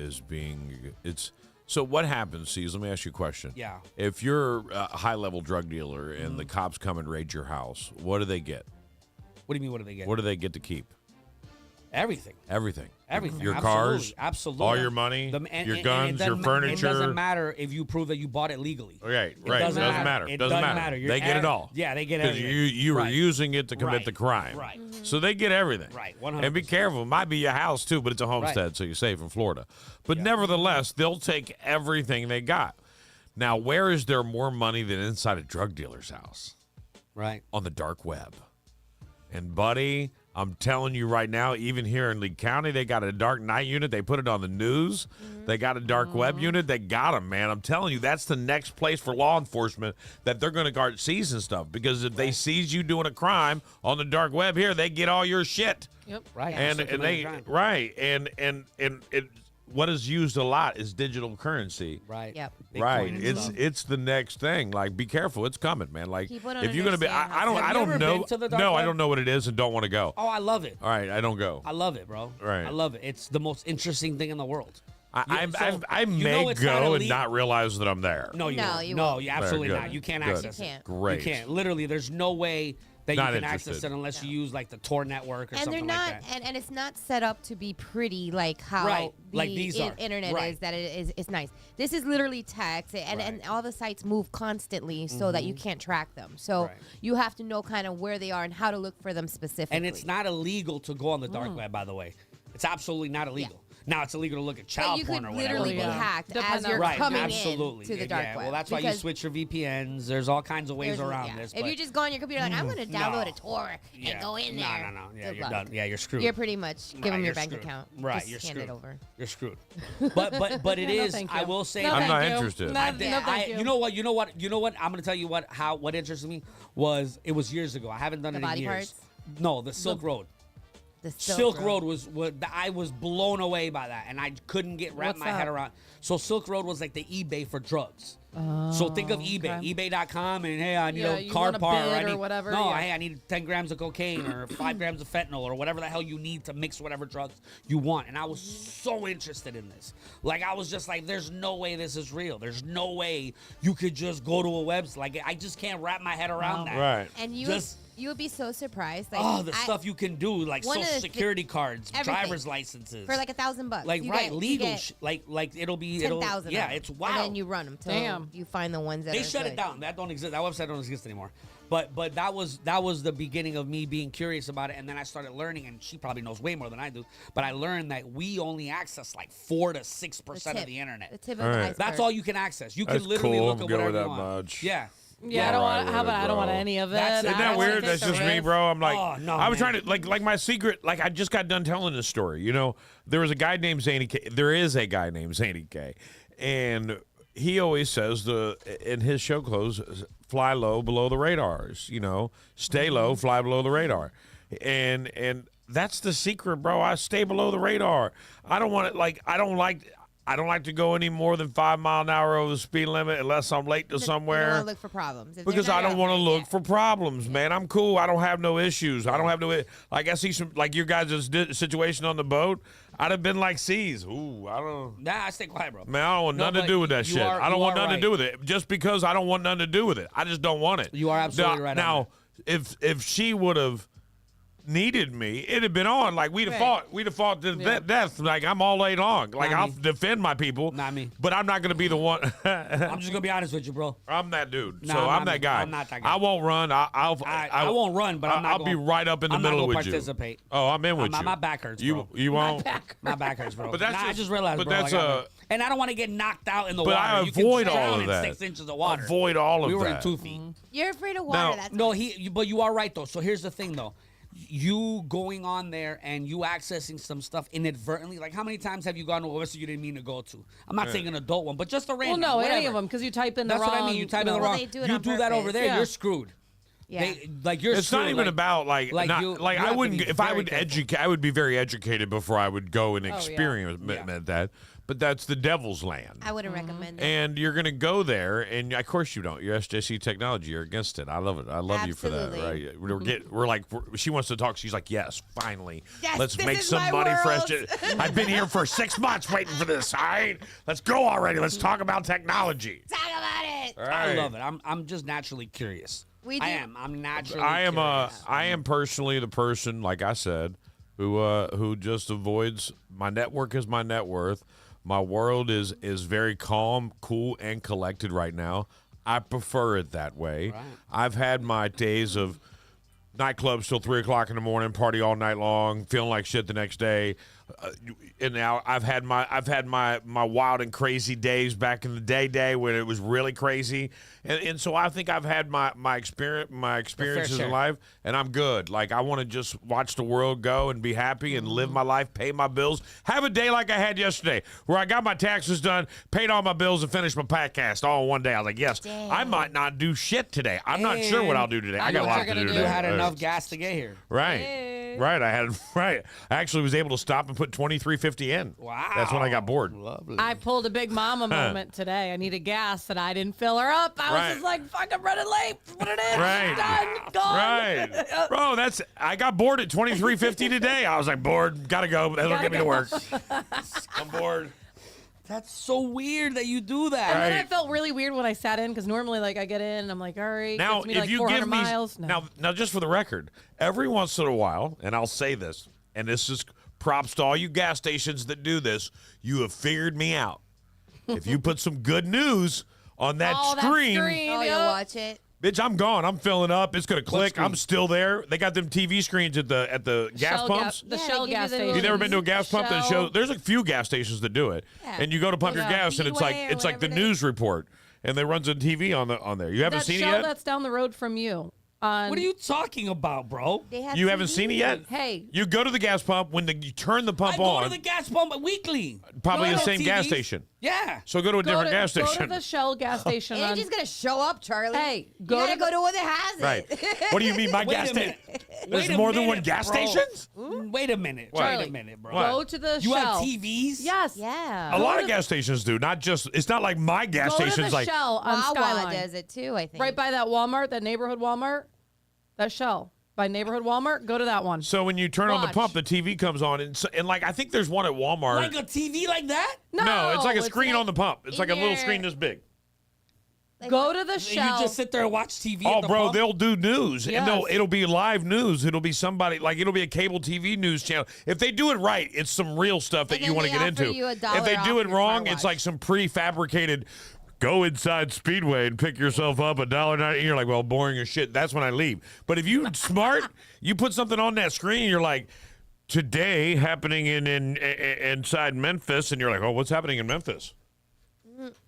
so what happens, C's? Let me ask you a question. Yeah. If you're a high-level drug dealer and the cops come and raid your house, what do they get? What do you mean, what do they get? What do they get to keep? Everything. Everything. Everything. Your Absolutely. cars, Absolutely. all your money, your guns, it your furniture. It doesn't matter if you prove that you bought it legally. Right, It right. doesn't matter. It doesn't doesn't matter. matter. They get it all. Yeah, they get Because everything. you were Right. using it to commit Right. the crime. Right. So they get everything. Right, And be 100%. careful. It might be your house, too, but it's a homestead, so you're safe in Florida. But nevertheless, they'll take everything they got. Now, where is there more money than inside a drug dealer's house? Right. On the dark web. And, buddy, I'm telling you right now, even here in Lee County, they got a dark night unit. They put it on the news. They got a dark web unit. They got them, man. I'm telling you, that's the next place for law enforcement that they're going to start seizing stuff. Because if they seize you doing a crime on the dark web here, they get all your shit. Yep. Right. And they right and it what is used a lot is digital currency. Right. Yep. Bitcoin Right, and it's stuff. it's the next thing. Like, be careful, it's coming, man. Like, People don't if you're gonna be, understand I don't, Have I you don't ever know. been to the dark No, I web? don't know what it is and don't want to go. Oh, I love it. All right, I don't go. I love it, bro. Right. I love it. It's the most interesting thing in the world. I You know may it's not go and elite. not realize that I'm there. No, you No, won't. you No, won't. you absolutely Good. not. You can't Good. access You it. can't. Great. You can't. Literally, there's no way that Not you can interested. access it unless you use like the Tor network or And they're something not, like that. and it's not set up to be pretty like how Right, the like these are. internet Right. is. That it is, it's nice. This is literally text, and all the sites move constantly so that you can't track them. So Right. you have to know kind of where they are and how to look for them specifically. And it's not illegal to go on the dark web, by the way. It's absolutely not illegal. Now it's illegal to look at But child you porn could or whatever. literally be Yeah. hacked Depending as on- you're Right, coming absolutely. in to the dark yeah, web. well, that's why you because switch your VPNs. There's all kinds of ways there's- around yeah. this. If but you just go on your computer like I'm going to download a Tor yeah. and go in No, there. no. Yeah, Good you're luck. done. Yeah, you're screwed. You're pretty much give them you're your bank screwed. account. Right, Just you're hand screwed. it over. You're screwed. But it No, is. thank I you. will say. No, I'm thank not you. interested. No, I- thank you. You know what? I'm gonna tell you what interested me was it was years ago. I haven't done The it in body years. parts? No, the Silk Road. The Silk Road was I was blown away by that, and I couldn't wrap What's my head that? around. So Silk Road was like the eBay for drugs. So think of eBay, okay. eBay.com, and hey, I need Yeah, a you car want a part, bid I or need whatever, No, yeah. hey, I need 10 grams of cocaine or 5 grams of fentanyl or whatever the hell you need to mix whatever drugs you want. And I was so interested in this. Like I was just like, there's no way this is real. There's no way you could just go to a website. Like I just can't wrap my head around that. Right. And you Just- you would be so surprised. Like, Oh, the stuff you can do, like one of social the security cards, everything. driver's licenses. for like $1,000. Like You right, get- you legal, get like it'll be 10,000. Yeah, of them. it's wild. And then you run them till Damn. you find the ones that They are shut it good. down. That don't exist. That website don't exist anymore. But that was the beginning of me being curious about it, and then I started learning. And she probably knows way more than I do. But I learned that we only access like 4 to 6% of the internet. The tip of All the right. iceberg. That's all you can access. You can That's literally cool. look I'm at good whatever with you that want. much. Yeah. Yeah, I don't Alright want. with How it, about I don't want bro. any of it. That's it. Isn't I that don't wanna weird? take That's the just me, risk. bro. I'm like, Oh, no, I was man. trying to like my secret. Like I just got done telling this story. You know, there was a guy named Zany K. There is a guy named Zany K, and he always says in his show clothes, fly low below the radars. You know, stay low, fly below the radar, and that's the secret, bro. I stay below the radar. I don't want it. Like I don't like. I don't like to go any more than 5 mile an hour over the speed limit unless I'm late to You don't somewhere. want to look for problems. If they're Because not I don't out want to there, look for problems, man. I'm cool. I don't have no issues. I don't have no. Like I see some, like your guys' situation on the boat. I'd have been like, "C's, ooh, I don't." Nah, I stay quiet, bro. Man, I don't want nothing to do with that shit. I don't want nothing to do with it. Just because I don't want nothing to do with it, I just don't want it. You are absolutely right on Now, if she would have needed me, it'd have been on. Like we'd have fought. We'd have fought to death. Like I'm all day long. Like I'll defend my people. Not me. But I'm not gonna be the one. I'm just gonna be honest with you, bro. I'm that dude. Nah, So I'm not that me. guy. I'm not that guy. I won't run. I won't run, but I'm not. I'll be right up in the middle with you. Participate. Oh, I'm in with you. My back hurts, bro. You won't. My back hurts, bro. But that's I just- just realized, but bro. that's and I don't want to get knocked out in the But water. I You can avoid drown all of in that. 6 inches of water. Avoid all of we were that. in 2 feet. You're afraid of water. Now- That's No, but you are right though. So here's the thing though. You going on there and you accessing some stuff inadvertently. Like how many times have you gone to a website you didn't mean to go to? I'm not saying an adult one, but just a Well, random. no, whatever. any of them, because you type in the That's wrong. what I mean. You type in the Well, wrong. they do it You on do that over purpose. there, Yeah. you're screwed. Yeah. You're. It's screwed. not even about like you I have wouldn't to be if I very would careful. educate. I would be very educated before I would go and yeah. experience that. But that's the devil's land. I wouldn't recommend it. And you're going to go there, and of course you don't. You're SJC Technology. You're against it. I love it. I love you for that. Absolutely. Right? We're like, she wants to talk. She's like, yes, finally. Yes, Let's this make is some my money for world. SJC. I've been here for 6 months waiting for this. All right, let's go already. Let's talk about technology. Talk about it. All I right. love it. I'm just naturally curious. We I do- am. I'm naturally. I am curious. I am personally the person, like I said, who just avoids. My network is my net worth. My world is very calm, cool, and collected right now. I prefer it that way. Right. I've had my days of nightclubs till 3 o'clock in the morning, party all night long, feeling like shit the next day. And now I've had my wild and crazy days back in the day when it was really crazy, and so I think I've had my experiences share. in life, and I'm good. Like I want to just watch the world go and be happy and live my life, pay my bills, have a day like I had yesterday, where I got my taxes done, paid all my bills, and finished my podcast all in one day. I was like, yes, I might not do shit today. I'm not sure what I'll do today. I got a know what lot you're to gonna do do. today. You had enough gas to get here. Right. Right. I actually was able to stop and put $23.50 in. Wow. That's when I got bored. Lovely. I pulled a big mama moment today. I needed gas and I didn't fill her up. I was Right. just like, fuck, I'm running late. Put it in. Right. Done. Gone. Right. Bro, I got bored at $23.50 today. I was like, bored, gotta go. That'll get me to work. I'm bored. That's so weird that you do that. And then I Right. felt really weird when I sat in because normally, like, I get in and I'm like, all right, Now, gets me if like you 400 give me miles. No. now, just for the record, every once in a while, and I'll say this, and this is props to all you gas stations that do this, you have figured me out. If you put some good news on that Oh, that screen, screen. Oh, Yep. you'll watch it. bitch, I'm gone. I'm filling up. It's gonna click. screen? I'm still there. They got them TV screens at the gas Shell pumps. The Yeah, Shell they give you gas the station. little- You've never been to a gas pump that Shell. shows? There's a few gas stations that do it, Yeah. and you go to pump your Yeah. gas, and it's like Speedway or it's like the whatever it news report, and they runs a TV on there. You haven't That seen Shell it yet. that's down the road from you. What are you talking about, bro? They have You haven't TV. seen it yet. Hey. You go to the gas pump when you turn the I pump go on. to the gas pump weekly. Probably No, the no same gas TVs. station. Yeah. So go to a different gas Go station. to the Shell gas station. It ain't on- just gonna show up, Charlie. Hey, you go gotta to go the- to one that has Right. it. What do you mean, my Wait gas a station? minute. There's Wait a more than one minute, gas bro. stations? Wait a minute. What? Wait a minute, bro. What? Go to the You Shell. have TVs? Yes. Yeah. A lot of gas stations do. Not just. It's not like my gas Go to station's the like. Shell on Wawa Skyline. does it too, I think. Right by that Walmart, that neighborhood Walmart. That Shell. By neighborhood Walmart, go to that one. So when you turn on the Watch. pump, the TV comes on, and like I think there's one at Walmart. Like a TV like that? No, it's like a screen like on the pump. It's like a in little your- screen this big. Like Go what? to the And Shell. you just sit there and watch TV Oh, at the bro, pump? they'll do news, and Yes. it'll be live news. It'll be somebody like it'll be a cable TV news channel. If they do it right, it's some real stuff that And you then want to they get offer into. you $1 If they do off it your wrong, smartwatch. it's like some prefabricated. Go inside Speedway and pick yourself up $1.90. And you're like, well, boring as shit. That's when I leave. But if you smart, you put something on that screen. You're like, today happening inside Memphis, and you're like, oh, what's happening in Memphis?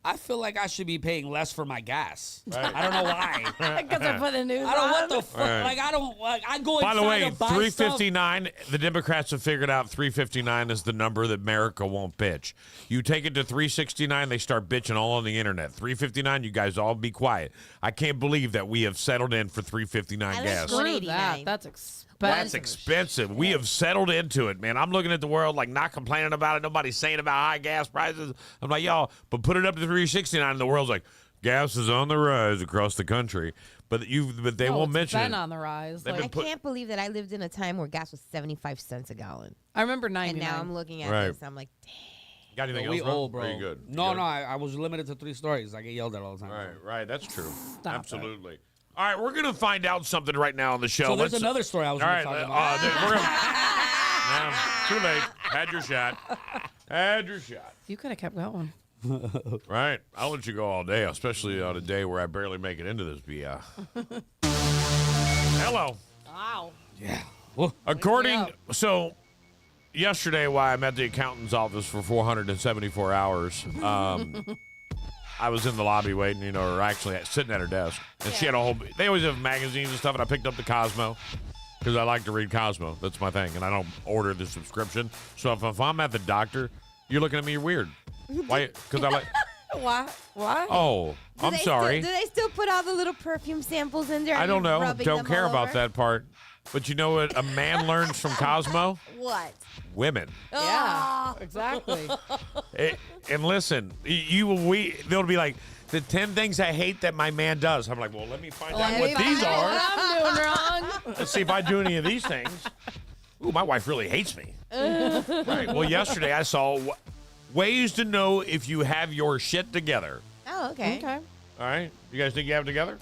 I feel like I should be paying less for my gas. I don't know why. Because I put the news I don't on. what the fuck. Right. Like I don't. Like I go By inside the way, to buy 359, the Democrats have figured out 359 is the number that America won't bitch. You take it to 369, they start bitching all on the internet. 359, you guys all be quiet. I can't believe that we have settled in for 359 I like gas. Goood. Screw that. $1.89. That's expensive. That's expensive. We have settled into it, man. I'm looking at the world like not complaining about it. Nobody's saying about high gas prices. I'm like, y'all, but put it up to $3.69, and the world's like, gas is on the rise across the country. But they won't mention it. It's been on the rise. I can't believe that I lived in a time where gas was 75 cents a gallon. I remember 99. And now I'm looking at this, I'm like, dang. Got anything else, we old, bro. Are you good? No, good? no, I was limited to 3 stories. I get yelled at all the time. Right, that's true. Stop Absolutely. All right, we're going to find out something right now on the show. So there's another story I was going to talk about. Too late. Had your shot. You could have kept going. Right. I'll let you go all day, especially on a day where I barely make it into this BS. Hello. Wow. Yeah. So yesterday, while I'm at the accountant's office for 474 hours, I was in the lobby waiting, or actually sitting at her desk. And she had they always have magazines and stuff, and I picked up the Cosmo because I like to read Cosmo. That's my thing, and I don't order the subscription. So if I'm at the doctor, you're looking at me weird. Why? Because I like... Why? Oh, I'm sorry. Do they still put all the little perfume samples in there? I don't know. Rubbing Don't them care all about over? that part. But you know what a man learns from Cosmo? What? Women. Yeah, exactly. And listen, they'll be like, the 10 things I hate that my man does. I'm like, well, let me find out what these are. What I'm doing wrong. Let's see if I do any of these things. Ooh, my wife really hates me. Right. Well, yesterday I saw ways to know if you have your shit together. Oh, okay. Okay. All right. You guys think you have it together?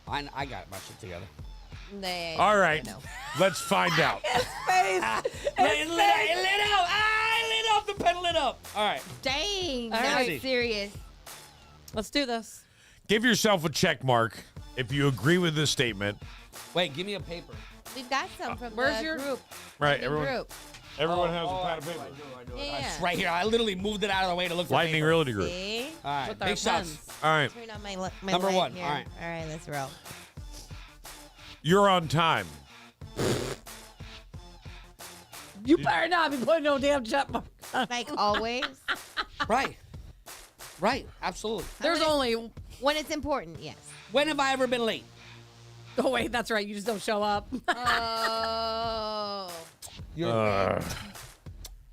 I got my shit together. All right. Let's find out. It lit up. It lit up. The pen lit up. All right. Dang. All That's right. serious. Let's do this. Give yourself a check mark if you agree with this statement. Wait, give me a paper. We've got some from Where's the your group. Right. The Everyone group. has a pad of paper. I do. Yeah. It's right here. I literally moved it out of the way to look for Lightning paper. Realty Group. See? All right. With our Big shots. pens. All right. Turn on my Number light 1. here. All right. All right, let's roll. You're on time. You better not be putting no damn check mark. Like always. Right. Right. Absolutely. There's only. When it's important, yes. When have I ever been late? Oh wait, that's right. You just don't show up. Oh.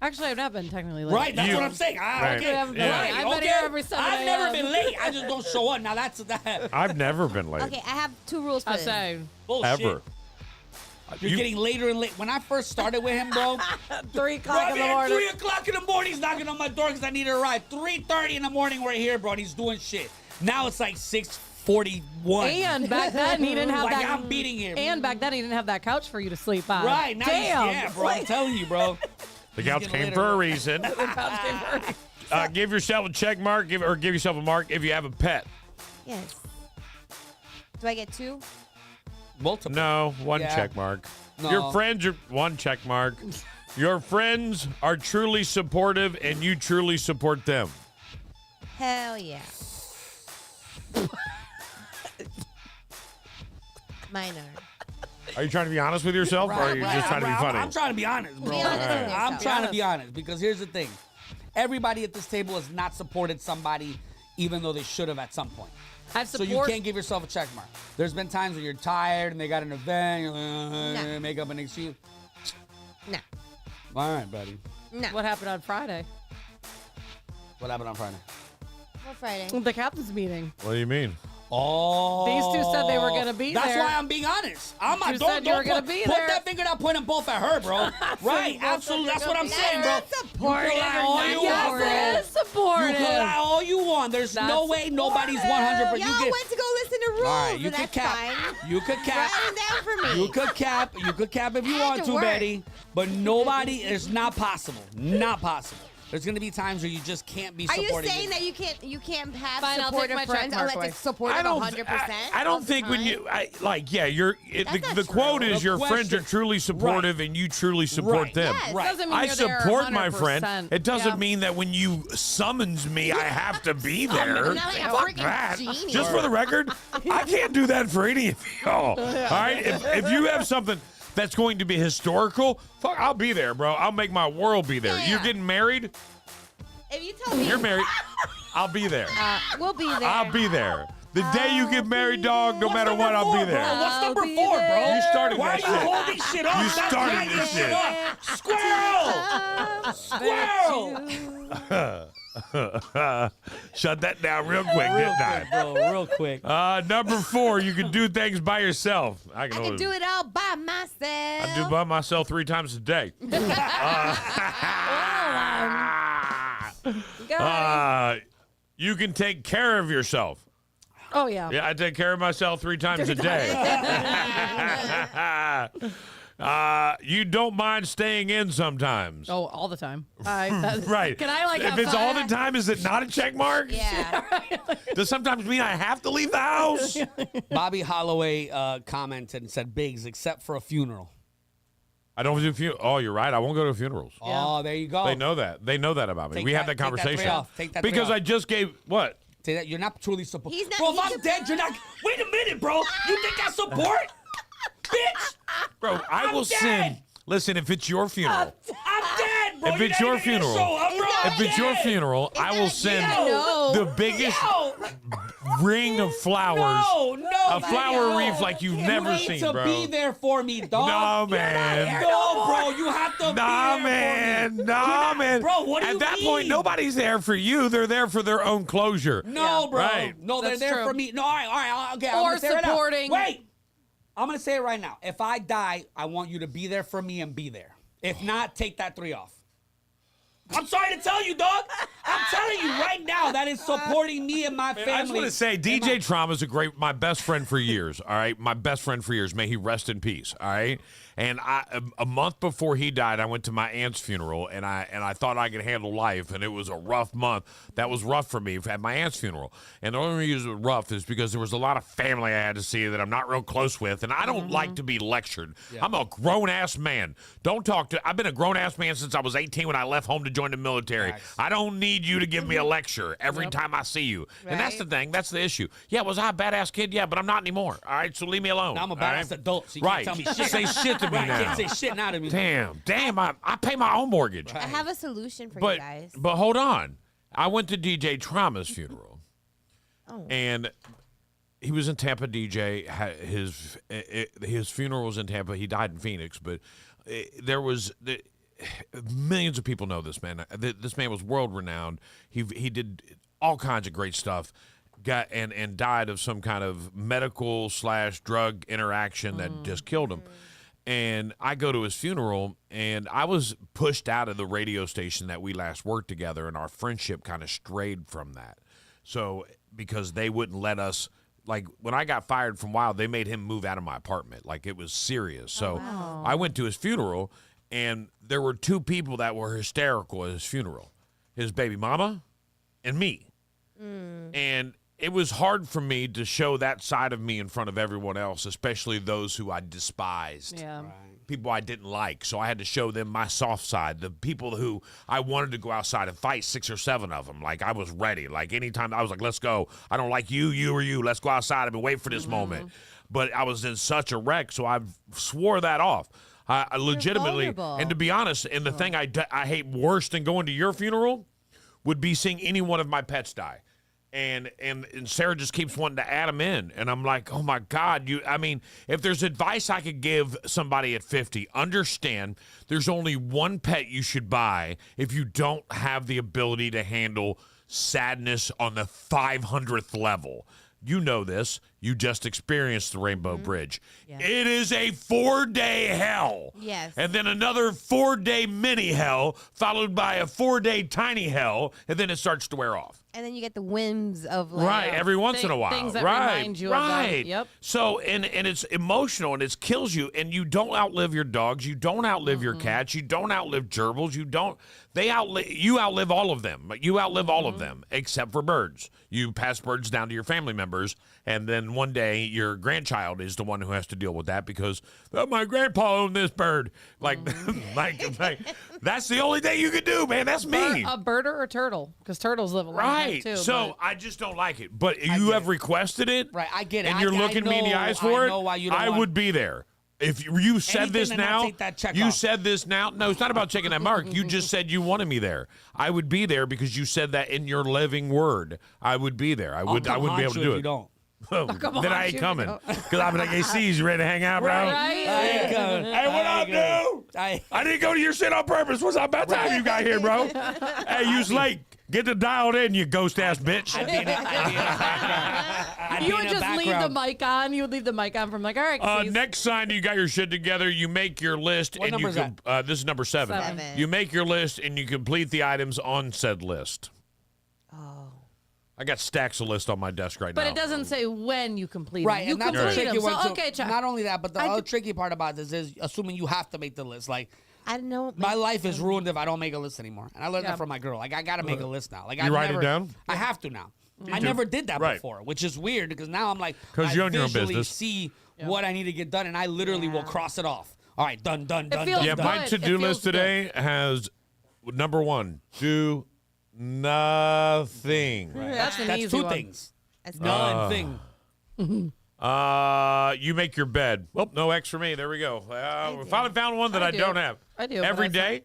Actually, I've not been technically late. Right. That's what I'm saying. Right. Okay. I've been Yeah. late. I've been here every 7 I've never a.m. been late. I just don't show up. Now that's that. I've never been late. Okay, I have 2 rules for I this. say Bullshit. Ever. You're getting later and late. When I first started with him, bro, 3 o'clock in the at morning. 3 o'clock in the morning, he's knocking on my door because I need a ride. 3:30 in the morning, we're here, bro, and he's doing shit. Now it's like 6:41. And back then he didn't have like that. I'm beating him. And back then he didn't have that couch for you to sleep on. Right. Now Damn. yeah, bro, I'm telling you, bro. The couch getting came later. for a reason. The couch came for you. Give yourself a check mark, or give yourself a mark if you have a pet. Yes. Do I get 2? Multiple. No, 1 Yeah. check mark. No. Your friends are 1 check mark. Your friends are truly supportive, and you truly support them. Hell yeah. Mine are. Are you trying to be honest with yourself, or are you just trying to be funny? I'm trying to be honest, bro. Be honest with I'm yourself. trying to be honest because here's the thing. Everybody at this table has not supported somebody even though they should have at some point. I've So you can't give yourself a check mark. There's been times where you're tired and they got an event, you're like, No. make up an excuse. No. All right, buddy. No. What happened on Friday? What happened on Friday? What Friday? The captain's meeting. What do you mean? Oh. These 2 said they were gonna be That's there. why I'm being honest. I'm not. You Don't, said you were don't gonna put, be put there. that finger down, point them both at her, bro. Right, absolutely. That's what I'm saying, bro. That's supportive. You can lie all you want, bro. Yes, it is supportive. You can lie all you want. There's no That's way nobody's 100%. Y'all You get. went to go listen to rules, All right, you and could that's cap. fine. You could cap. Write them down for me. You could cap. You could cap if you I had want to to, work. Betty. But nobody. It's not possible. Not possible. There's gonna be times where you just can't be Are you supporting. saying that you can't have Fine, I'll take supportive my check friends mark unless away. it's supportive 100%? I don't think when you the That's not quote true. is The your friends are question- truly supportive and you truly support Right. them. Yes. Right. Doesn't mean I you're there support my 100%. friend. It doesn't Yeah. mean that when you summons me, I have to be there. Not like a Fuck freaking that. genius. Just for the record, I can't do that for any of y'all. All right? If you have something that's going to be historical, fuck, I'll be there, bro. I'll make my world be there. Yeah. You're getting married? If you tell me You're married. I'll be there. we'll be there. I'll be there. The day you get married, dog, no matter what, I'll be there. Bro? What's number 4, bro? You started Why that are you shit. holding shit up? You Stop started dragging this shit. Squirrel! Shut that down real quick, didn't I? Bro, real quick. Number 4, you can do things by yourself. I I can do it all by myself. I do by myself 3 times a day. You can take care of yourself. Oh, yeah. Yeah, I take care of myself 3 times a day. You don't mind staying in sometimes. Oh, all the time. Right. Can I If have it's fun? all the time, is it not a check mark? Yeah. Does sometimes mean I have to leave the house? Bobby Holloway commented and said, Biggs, except for a funeral. I don't do funerals. Oh, you're right. I won't go to funerals. Oh, there you go. They know that. They know that about me. Take We had that- that take that conversation. three off. Take that three because off. I just gave what? Say that you're not truly support. He's not- Bro, if he I'm can- dead, you're not. Wait a minute, bro. You think I support? Bitch, Bro, I will dead. send. Listen, if it's your funeral, I'm dead, bro. If You're it's not your even gonna funeral, show up, bro. I'm if it's your dead. funeral, I will send No. the biggest Yo, ring of flowers, no, a flower wreath like you've never you need seen, to bro. be there for me, dog. No, man. No, bro. You have to Nah, be there man. for me. Nah, man. Bro, what do At you that mean? point, nobody's there for you. They're there for their own closure. No, bro. Right. No, they're That's there true. for me. No, all right. Okay, I'm Or gonna say it right now. supporting- Wait. I'm going to say it right now. If I die, I want you to be there for me and be there. If not, take that 3 off. I'm sorry to tell you, dog. I'm telling you right now, that is supporting me and my family. I just want to say, DJ Trauma is my best friend for years. All right, my best friend for years. May he rest in peace. All right, and a month before he died, I went to my aunt's funeral, and I thought I could handle life, and it was a rough month. That was rough for me at my aunt's funeral, and the only reason it was rough is because there was a lot of family I had to see that I'm not real close with, and I don't like to be lectured. Yeah. I'm a grown ass man. Don't talk to. I've been a grown ass man since I was 18 when I left home to join the military. Nice. I don't need you to give me a lecture every time I see you. Right. And that's the thing. That's the issue. Yeah, was I a badass kid? Yeah, but I'm not anymore. All right, so leave me alone. Now I'm a badass adult, so you right. can't tell me shit. Say shit to me right, now. Can't say shit now to me. Damn, I pay my own mortgage. I have a solution for you guys. But hold on. I went to DJ Trauma's funeral. And he was in Tampa. DJ, his funeral was in Tampa. He died in Phoenix, but there was millions of people know this man. This man was world renowned. He did all kinds of great stuff. Got and died of some kind of medical / drug interaction that just killed him. And I go to his funeral, and I was pushed out of the radio station that we last worked together, and our friendship kind of strayed from that. So because they wouldn't let us, like when I got fired from Wild, they made him move out of my apartment. Like it was serious. So I went to his funeral, and there were 2 people that were hysterical at his funeral, his baby mama and me. And it was hard for me to show that side of me in front of everyone else, especially those who I despised. Yeah. People I didn't like. So I had to show them my soft side, the people who I wanted to go outside and fight, 6 or 7 of them. Like I was ready. Like anytime I was like, let's go. I don't like you, you or you. Let's go outside. I've been waiting for this moment. But I was in such a wreck, so I swore that off. I legitimately, vulnerable. and to be honest, and the thing I hate worse than going to your funeral would be seeing any one of my pets die. And Sarah just keeps wanting to add them in. And I'm like, oh, my God. I mean, if there's advice I could give somebody at 50, understand there's only one pet you should buy if you don't have the ability to handle sadness on the 500th level. You know this. You just experienced the Rainbow Bridge. Yeah. It is a 4-day hell. Yes. And then another 4-day mini hell, followed by a 4-day tiny hell, and then it starts to wear off. And then you get the whims of like, Right, every once in a while. Things that right, remind you of right. that. Yep. So, and it's emotional, and it kills you, and you don't outlive your dogs. You don't outlive your cats. You don't outlive gerbils. You outlive all of them. You outlive all of them, except for birds. You pass birds down to your family members, and then one day your grandchild is the one who has to deal with that because my grandpa owned this bird. Like, like that's the only thing you can do, man. That's me. A bird or a turtle, because turtles live a long time too. So I just don't like it. But you have requested it. Right, I get it. And you're looking me in the eyes for I it. know why you don't I want- would be there. If you said Anything this to not now, take that check you off. said this now. No, it's not about checking that mark. You just said you wanted me there. I would be there because you said that in your living word. I would be there. I wouldn't be able to do if it. You don't. come on, then I ain't Junior, coming. don't. Because I'm like, hey, C's, you ready to hang out, bro? Right? Hey, what up, dude? I didn't go to your shit on purpose. What's about time you got here, bro? Hey, you's late. Get the dialed in, you ghost-ass bitch. You would just leave the mic on. You would leave the mic on from like, all right, C's. Next time you got your shit together, you make your list. What and number you is this is number 7. 7. You make your list and you complete the items on said list. Oh. I got stacks of lists on my desk right now. But it doesn't say when you complete Right, them. You and that's the complete tricky them. one. So, too. okay, check. Not only that, but the other tricky part about this is assuming you have to make the list. Like, I don't know. my life is ruined if I don't make a list anymore. And I learned Yeah. that from my girl. Like, I got to make a list now. Like, You write it down? I have to now. I do. never did that Right. before, which is weird because now I'm like, 'Cause you own your own visually business. see what I need to get done, and I literally will cross it off. All right, done, done. feels Yeah, good. my It to-do feels list today has number 1, do nothing. That's an That's easy two one. things. That's None thing. You make your bed. Well, no X for me. There we go. We finally found one that I do. don't have. I do, Every but I day?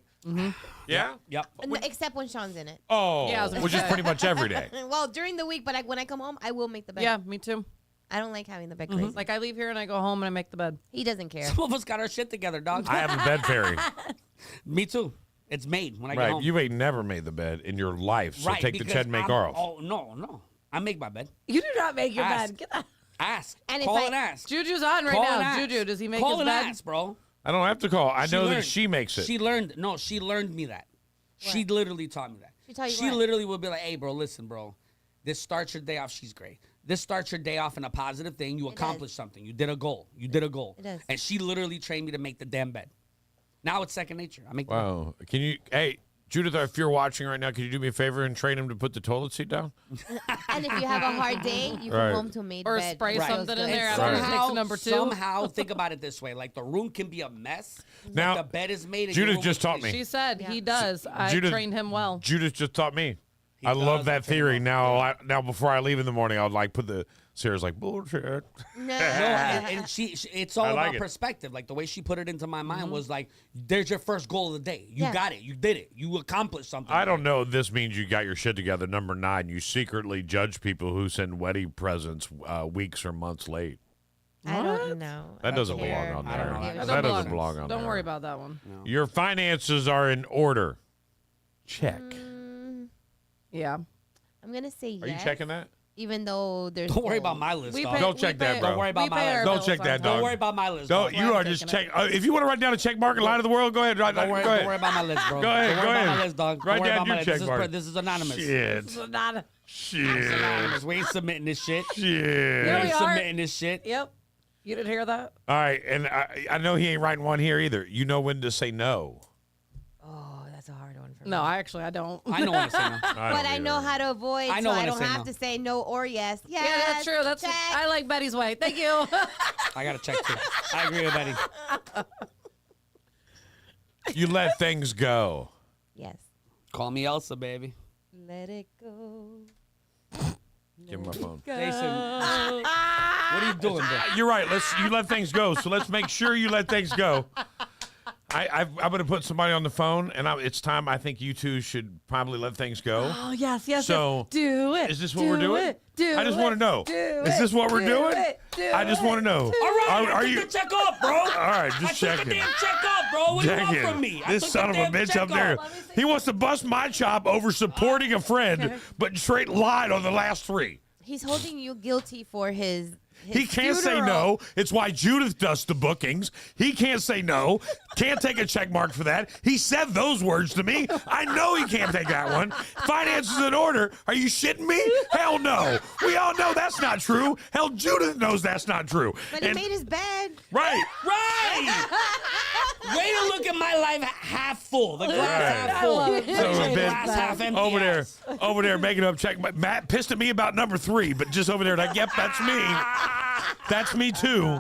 Yeah? Yep. No, except when Sean's in it. Oh, Yeah, I was gonna which is say. pretty much every day. Well, during the week, but when I come home, I will make the bed. Yeah, me too. I don't like having the bed crazy. Like I leave here and I go home and I make the bed. He doesn't care. Some of us got our shit together, dog. I have a bed fairy. Me too. It's made when I get Right. home. You ain't never made the bed in your life, so right, take the because Ched make I'm- off. Oh, no. I make my bed. You do not make your Ask. bed. Get out. Ask. And if Call I- and ask. Juju's on right Call now. and ask. Juju, does he make Call his and bed? ask, bro. I don't have to call. I know that learned. she makes it. She learned me that. She literally taught me that. She taught you She what? literally would be like, hey, bro, listen, bro. This starts your day off. She's great. This starts your day off in a positive thing. You accomplished something. You did a goal. You did a goal. It does. And she literally trained me to make the damn bed. Now it's second nature. I make the Wow. Can you, hey, Judith, if you're watching right now, can you do me a favor and train him to put the toilet seat down? And if you have a hard day, you Right. come home to a made Or bed. spray It feels something in good. there And after Right. it takes a number 2. somehow, think about it this way. Like, the room can be a mess. Now, but the bed is made. And Judith your room just is taught clean. me. She said he does. I Judith- trained him well. Judith just taught me. I does, love I that train theory. him Now before I leave in the morning, I'll like put the Sarah's like bullshit. No. No, and she it's all I like about it. perspective. Like, the way she put it into my mind was like, there's your first goal of the day. You Yeah. got it. You did it. You accomplished something. I don't know if this means you got your shit together. Number 9, you secretly judge people who send wedding presents weeks or months late. I don't know. That I doesn't don't belong care. on I don't there. know. That That doesn't belong on there. Don't worry about that one. Your finances are in order. Check. Yeah. I'm gonna say Are yes. you checking that? Even though there's Don't worry about goals. my list, We dog. pay- Don't check we that, pay- bro. Don't worry about we my pay list. our Don't bills check that, ourselves. dog. Don't worry about my list. Don't dog. you are taking just it. check. If you want to write down a check mark and lie to the world, go ahead. Don't worry, Go don't ahead. worry about my list, bro. Go ahead, Don't go worry about ahead. my list, dog. Write Don't worry down about your my check list. mark. This is anonymous. Shit. It's not a- Shit. Anonymous. We ain't submitting this shit. Shit. Here we ain't are. submitting this shit. Yep. You didn't hear that? All right, and I know he ain't writing one here either. You know when to say no. Oh, that's a hard one for me. No, I don't. I know what I'm saying. But I know how to avoid, I know so when I to don't say have no. to say no or yes. Yes, Yeah, that's true. That's check. I like Betty's way. Thank you. I got to check too. I agree with Betty. You let things go. Yes. Call me Elsa, baby. Let it go. Give him my phone. Jason, what are you doing, bro? You're right. You let things go. So let's make sure you let things go. I'm going to put somebody on the phone, and it's time. I think you two should probably let things go. Oh, yes. So, do it. Is this what we're doing? Do I just want to know. Is this what we're doing? I just want to know. All right, Are I you? took the check off, bro. All right, I just took the checking. damn check off, bro. What do you want Checking. from me? I This took son the of a damn bitch check up there. off. He wants to bust my chop over supporting a friend, but straight lied on the last 3. He's holding you guilty for his He can't say funeral. no. It's why Judith does the bookings. He can't say no. Can't take a check mark for that. He said those words to me. I know he can't take that one. Finances in order. Are you shitting me? Hell no. We all know that's not true. Hell, Judith knows that's not true. But he made his bed. Right. Right. Way to look at my life half full. The glass Right. half full. I love it. Son of a The bitch. glass half empty. Over there making up check. Matt pissed at me about number 3, but just over there like, yep, that's me. That's me too.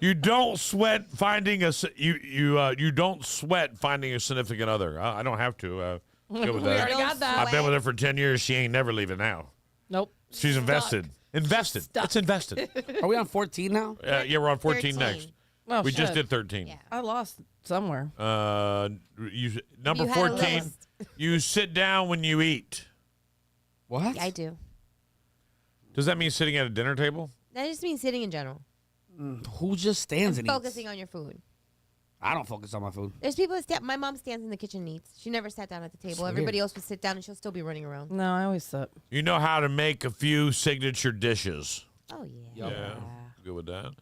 You don't sweat finding you don't sweat finding a significant other. I don't have to. Good with We that. already got that. I've been with her for 10 years. She ain't never leaving now. Nope. She's invested. Invested. Stuck. It's invested. Are we on 14 now? Yeah, we're on 14 13. next. Oh, We just shit. did 13. Yeah. I lost somewhere. Number You had a 14. list. You sit down when you eat. What? Yeah, I do. Does that mean sitting at a dinner table? That just means sitting in general. Who just stands and Focusing eats? on your food. I don't focus on my food. There's people that stand. My mom stands in the kitchen and eats. She never sat down at the table. Weird. Everybody else would sit down and she'll still be running around. No, I always sit. You know how to make a few signature dishes. Oh, yeah. Yeah. Good with that.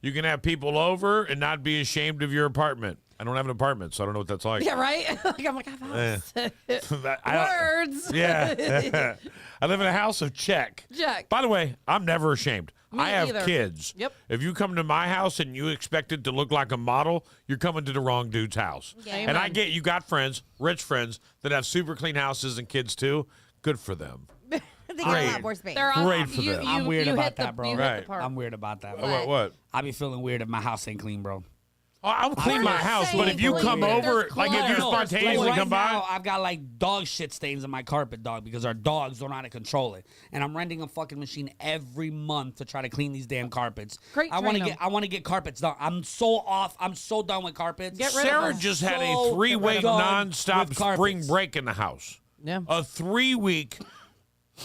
You can have people over and not be ashamed of your apartment. I don't have an apartment, so I don't know what that's like. Yeah, right? I'm like, Words. Yeah. I live in a house of check. Check. By the way, I'm never ashamed. Me I have either. kids. Yep. If you come to my house and you expect it to look like a model, you're coming to the wrong dude's house. Yeah. And I Amen. get you got friends, rich friends, that have super clean houses and kids too. Good for them. They got a Great. lot more space. They're on, Great for them. I'm weird you about hit the- that, bro. you hit Right. the part. I'm weird about that. What? I be feeling weird if my house ain't clean, bro. Oh, I'll clean We're my not house, but saying if you clean. come There's over, like if you clutter. spontaneously Like right come now, by, I've got like dog shit stains on my carpet, dog, because our dogs don't know how to control it. And I'm renting a fucking machine every month to try to clean these damn carpets. Great, I want to train 'em. get I want to get carpets done. I'm so off. I'm so done with carpets. Get rid of Sarah them. just had a So 3-week done nonstop with carpets. spring break in the house. Yeah. A 3-week.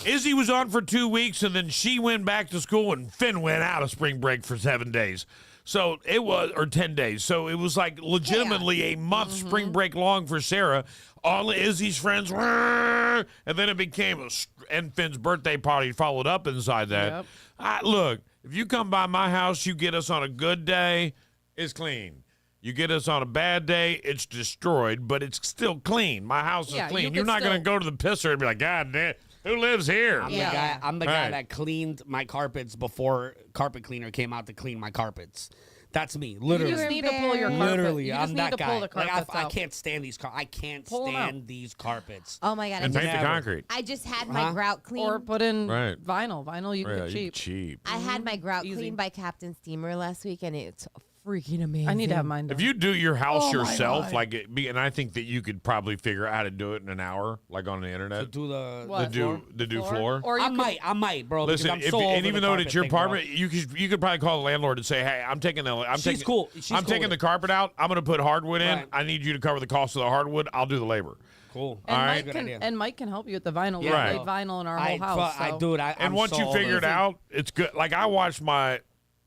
Izzy was on for 2 weeks, and then she went back to school, and Finn went out of spring break for 7 days. So it was, or 10 days. So it was like legitimately a month spring break long for Sarah. All of Izzy's friends, and then it became and Finn's birthday party followed up inside that. Yep. Look, if you come by my house, you get us on a good day, it's clean. You get us on a bad day, it's destroyed, but it's still clean. My house is Yeah, clean. you You're can not going to still- go to the pisser and be like, God damn, who lives here? I'm the guy Right. that cleaned my carpets before carpet cleaner came out to clean my carpets. That's me, literally. You just need to pull your carpet. Literally, You just I'm need that to guy. pull the carpets I out. can't stand these I can't Pull 'em out. stand these carpets. Oh, my God. And paint the Never. concrete. I just had my grout cleaned. Or put in Right. vinyl. Vinyl you can Yeah, get you cheap. cheap. I had my grout Easy. cleaned by Captain Steamer last week, and it's freaking amazing. I need to have mine done. If you do your house Oh, my yourself, God. and I think that you could probably figure out how to do it in an hour, like on the To internet. do the What? The do floor. Or you I could- might, bro. Listen, because I'm so and over even the though carpet it's your thing, bro. apartment, you could probably call the landlord and say, "Hey, I'm taking She's cool. She's I'm cool taking with the it. carpet out. I'm going to put hardwood in. Right. I need you to cover the cost of the hardwood. I'll do the labor." Cool. And, All right. Mike Good can, idea. and Mike can help you with the vinyl. Yeah, We Right. laid vinyl in our whole house. I so- do it. And once you figure it out, it's good. Like I watched my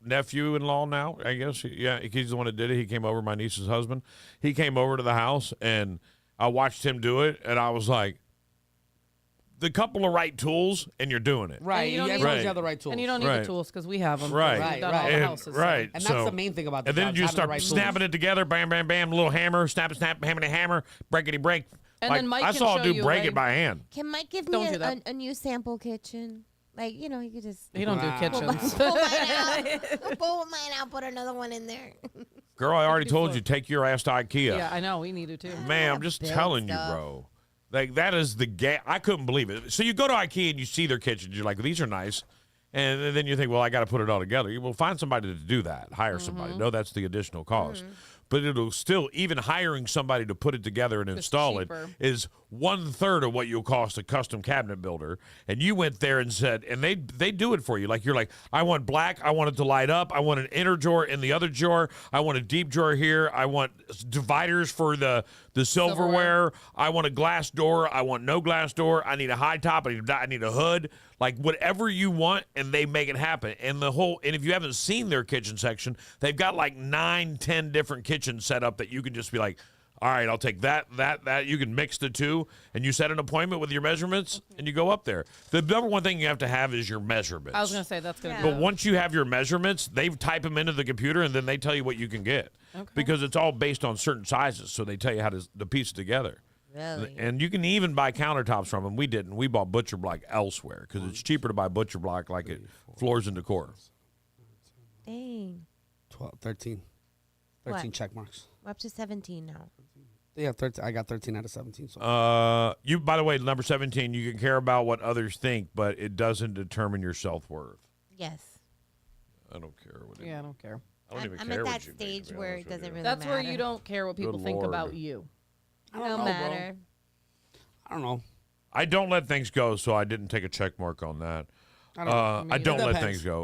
nephew-in-law now, I guess. Yeah, he's the one that did it. He came over, my niece's husband. He came over to the house, and I watched him do it, and I was like, the couple of right tools, and you're doing it. Right. And you don't As need- long as Right. you have the right tools. And you don't need Right. the tools because we have them. Right. We've done all Right. the And, houses. so- right. And so, that's the main thing about the And then jobs, you having the start right snapping tools. it together, bam, bam, bam, little hammer, snap, snap, hammer, hammer, breakity break. And like, then Mike I can saw a show dude you, break like- it by hand. Can Mike give Don't me do that. a new sample kitchen? Like, you know, he could just He don't do Wow. kitchens. pull mine out, pull mine out, put another one in there. Girl, I already do told floor. you, take your ass to IKEA. Yeah, I know. We need to too. Man, I'm just Build telling you, stuff. bro. Like, that is the I couldn't believe it. So you go to IKEA and you see their kitchens. You're like, well, these are nice. And then you think, well, I got to put it all together. You will find somebody to do that. Hire somebody. No, that's the additional cost. But it'll still, even hiring somebody to put it together and install cheaper. it is 1/3 of what you'll cost a custom cabinet builder. And you went there and said, and they do it for you. Like, you're like, I want black. I want it to light up. I want an inner drawer in the other drawer. I want a deep drawer here. I want dividers for the silverware. I want a glass door. I want no glass door. I need a high top. I need a hood. Like, whatever you want, and they make it happen. And if you haven't seen their kitchen section, they've got like 9-10 different kitchens set up that you can just be like, all right, I'll take that. You can mix the two, and you set an appointment with your measurements, and you go up there. The number one thing you have to have is your measurements. I was going to say that's going to Yeah. be. But once you have your measurements, they type them into the computer, and then they tell you what you can get. Because it's all based on certain sizes, so they tell you how to piece it together. Really? And you can even buy countertops from them. We didn't. We bought butcher block elsewhere because it's cheaper to buy butcher block like it floors and decor. Dang. 12, 13. 13 What? check marks. We're up to 17 now. Yeah, 13. I got 13 out of 17. So. You, by the way, number 17, you can care about what others think, but it doesn't determine your self-worth. Yes. I don't care what. Yeah, I don't care. I don't even I'm care at what that you think, stage to be where honest it with doesn't you. really That's matter. where you don't care what people Good think Lord. about you. I Don't don't know, matter. I don't know. I don't let things go, so I didn't take a check mark on that. I don't know. I don't let Depends. things go.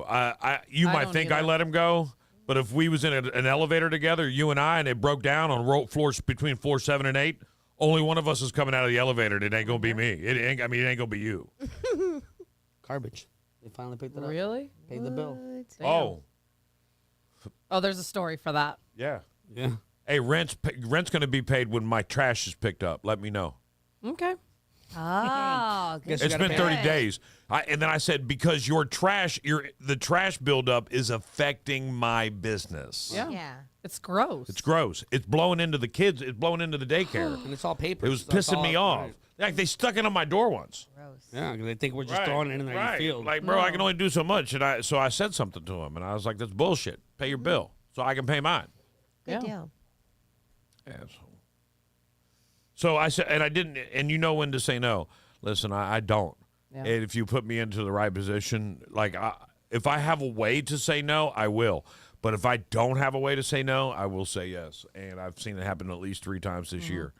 You I might don't think I either. let him go, but if we was in an elevator together, you and I, and it broke down on floors between floor 7 and 8, only one of us is coming out of the elevator, and it ain't gonna be me. It ain't gonna be you. Garbage. They finally picked it up. Really? Paid the bill. Damn. Oh, Oh, there's a story for that. yeah. Yeah. Hey, rent's going to be paid when my trash is picked up. Let me know. Okay. Oh, good. Guess you It's gotta been pay 30 it. days. And then I said, because the trash buildup is affecting my business. Yeah. Yeah. It's gross. It's gross. It's blowing into the kids. It's blowing into the daycare. And it's all paper. It was pissing me off. Like, they stuck it on my door once. Gross. Yeah, because they think we're just throwing it in there in the field. Like, bro, I can only do so much. And so I said something to him, and I was like, that's bullshit. Pay your bill so I can pay mine. Good Yeah. deal. Asshole. So I said, and I didn't, and you know when to say no. Listen, I don't. Yeah. And if you put me into the right position, like, if I have a way to say no, I will. But if I don't have a way to say no, I will say yes. And I've seen it happen at least 3 times this year.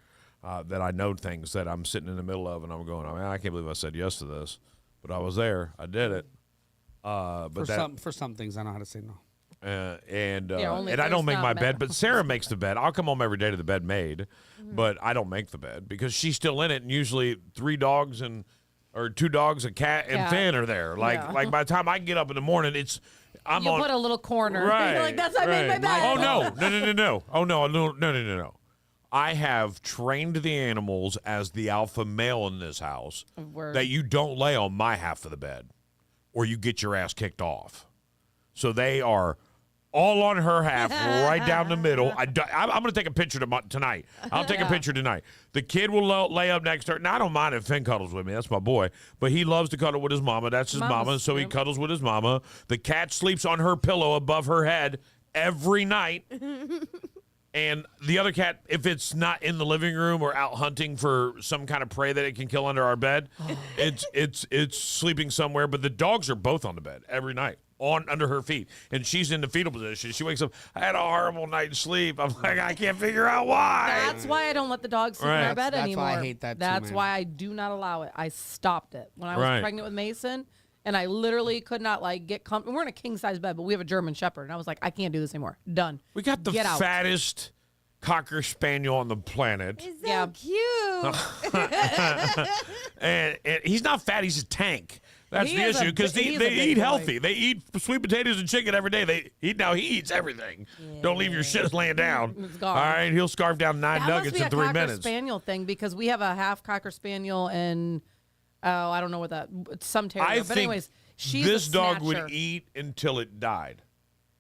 That I know things that I'm sitting in the middle of, and I'm going, I can't believe I said yes to this, but I was there, I did it. But For some things, I know how to say no. And only I if don't there's make not my men. bed, but Sarah makes the bed. I'll come home every day to the bed made, but I don't make the bed because she's still in it, and usually 3 dogs or 2 dogs, a cat, and Finn are there. Like by the time I get up in the morning, I'm You on. put a little corner. Right. You're like, that's I made my bed. Oh no. Oh no. I have trained the animals as the alpha male in this house Word. that you don't lay on my half of the bed or you get your ass kicked off. So they are all on her half, right down the middle. I'm going to take a picture tonight. I'll take a picture tonight. The kid will lay up next to her. Now, I don't mind if Finn cuddles with me. That's my boy. But he loves to cuddle with his mama. That's his mama, so he cuddles with his mama. The cat sleeps on her pillow above her head every night. And the other cat, if it's not in the living room or out hunting for some kind of prey that it can kill under our bed, it's sleeping somewhere. But the dogs are both on the bed every night, under her feet, and she's in the fetal position. She wakes up. I had a horrible night's sleep. I'm like, I can't figure out why. That's why I don't let the dogs sleep in our bed That's anymore. why I hate that too, That's man. why I do not allow it. I stopped it when I was pregnant with Mason, and I literally could not get comfortable. We're in a king size bed, but we have a German Shepherd, and I was like, I can't do this anymore. Done. We got the Get out. fattest Cocker Spaniel on the planet. It's so cute. And he's not fat, he's a tank. That's He the is issue because they he's a big eat boy. healthy. They eat sweet potatoes and chicken every day. He eats everything. Don't leave your shit laying down. It's gone. All right, he'll scarf down 9 That nuggets must be in a 3 Cocker minutes. Spaniel thing because we have a half Cocker Spaniel and I don't know what that some terrier. I but think anyways, she's this a dog snatcher. would eat until it died.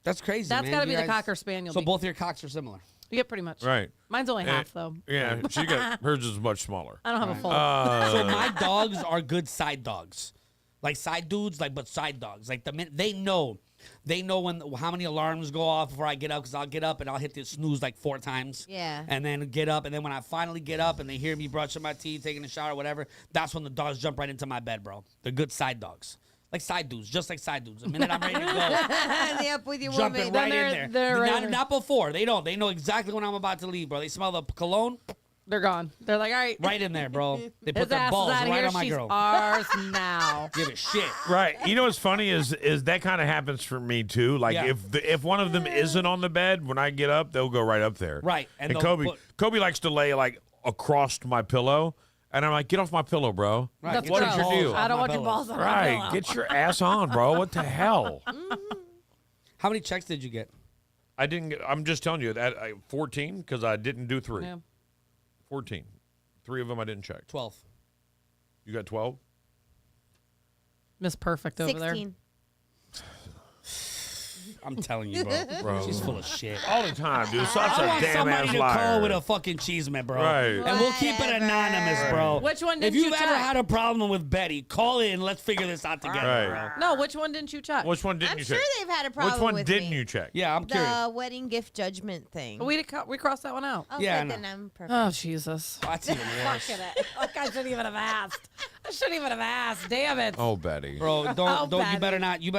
That's crazy. That's man. got to be You the guys- Cocker Spaniel. So both your cocks are similar. Yeah, pretty much. Right. Mine's only half though. Yeah, hers is much smaller. I don't have a full. So my dogs are good side dogs, like side dudes, but side dogs. Like the minute they know how many alarms go off before I get up, because I'll get up and I'll hit the snooze like 4 times. Yeah. And then get up, and then when I finally get up and they hear me brushing my teeth, taking a shower, whatever, that's when the dogs jump right into my bed, bro. They're good side dogs. Like side dudes, just like side dudes. The minute I'm ready to go, They up with you, jumping woman. right Then in there. they're right not, there. not before. They don't. They know exactly when I'm about to leave, bro. They smell the cologne, They're gone. They're like, all right. right in there, bro. They put His their ass balls is out of right here. on my She's girl. ours now. Give a shit. Right. You know what's funny is that kind of happens for me too. Like Yeah. if one of them isn't on the bed when I get up, they'll go right up there. Right. And And Kobe they'll Kobe likes to lay like across my pillow, and I'm like, get off my pillow, bro. Right. That's Get What your is your gross. deal? I don't off want my your pillows. balls on my Right. pillow. Get your ass on, bro. What the hell? How many checks did you get? I didn't get. I'm just telling you that 14 because I didn't do 3. Yeah. 14. 3 of them I didn't check. 12. You got 12? Miss Perfect over 16. I'm telling you, bro. She's full of shit. All the time, dude. Such I a want damn somebody ass to liar. call with a fucking cheese man, bro. Right. And we'll keep it Whatever. anonymous, bro. Which one If didn't you've you ever check? had a problem with Betty, call in. Let's figure this out together, Right. bro. No, which one didn't you check? Which one didn't I'm you sure check? they've had a problem Which one with didn't me. you check? Yeah, I'm curious. The wedding gift judgment thing. We crossed that one out. Oh, Yeah, I good, know. then I'm perfect. Oh, Jesus. That's even worse. Fucking it. Like, I shouldn't even have asked. I shouldn't even have asked. Damn it. Oh, Betty. Bro, don't you Betty. better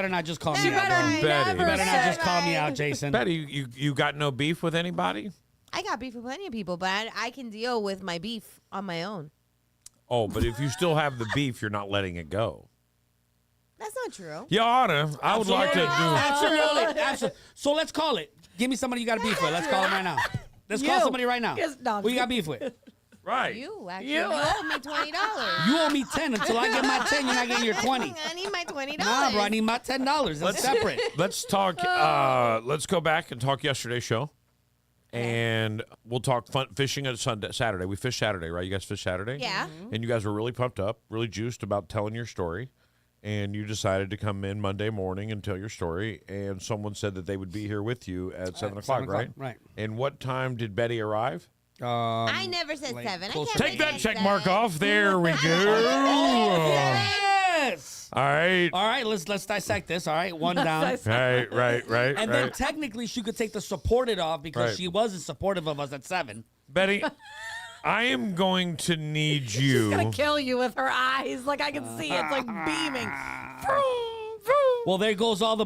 not just call me You out, better bro. Betty. You better not just call me say out, Jason. Betty, you got no beef with anybody? I got beef with plenty of people, but I can deal with my beef on my own. Oh, but if you still have the beef, you're not letting it go. That's not true. Your Honor, I would like to do. Absolutely. So let's call it. Give me somebody you got a beef with. Let's call him right now. Let's call You. somebody right now. Yes, no, Who you got beef with? Right. You actually you owe me $20. You owe me 10 until I get my 10. You're not getting your 20. I need my $20. Nah, bro, I need my $10. That's separate. Let's talk. Let's go back and talk yesterday's show, and we'll talk fishing on Saturday. We fished Saturday, right? You guys fished Saturday. Yeah. And you guys were really pumped up, really juiced about telling your story, and you decided to come in Monday morning and tell your story. And someone said that they would be here with you at 7 o'clock, right? Right. And what time did Betty arrive? I never said 7. I can't Take that check 7. mark off. There we go. Yes. All right. All right, let's dissect this. All right, one down. Right. And then technically she could take the supported off because she wasn't supportive of us at 7. Betty, I am going to need you. She's gonna kill you with her eyes. Like I can see it's like beaming. Well, there goes all the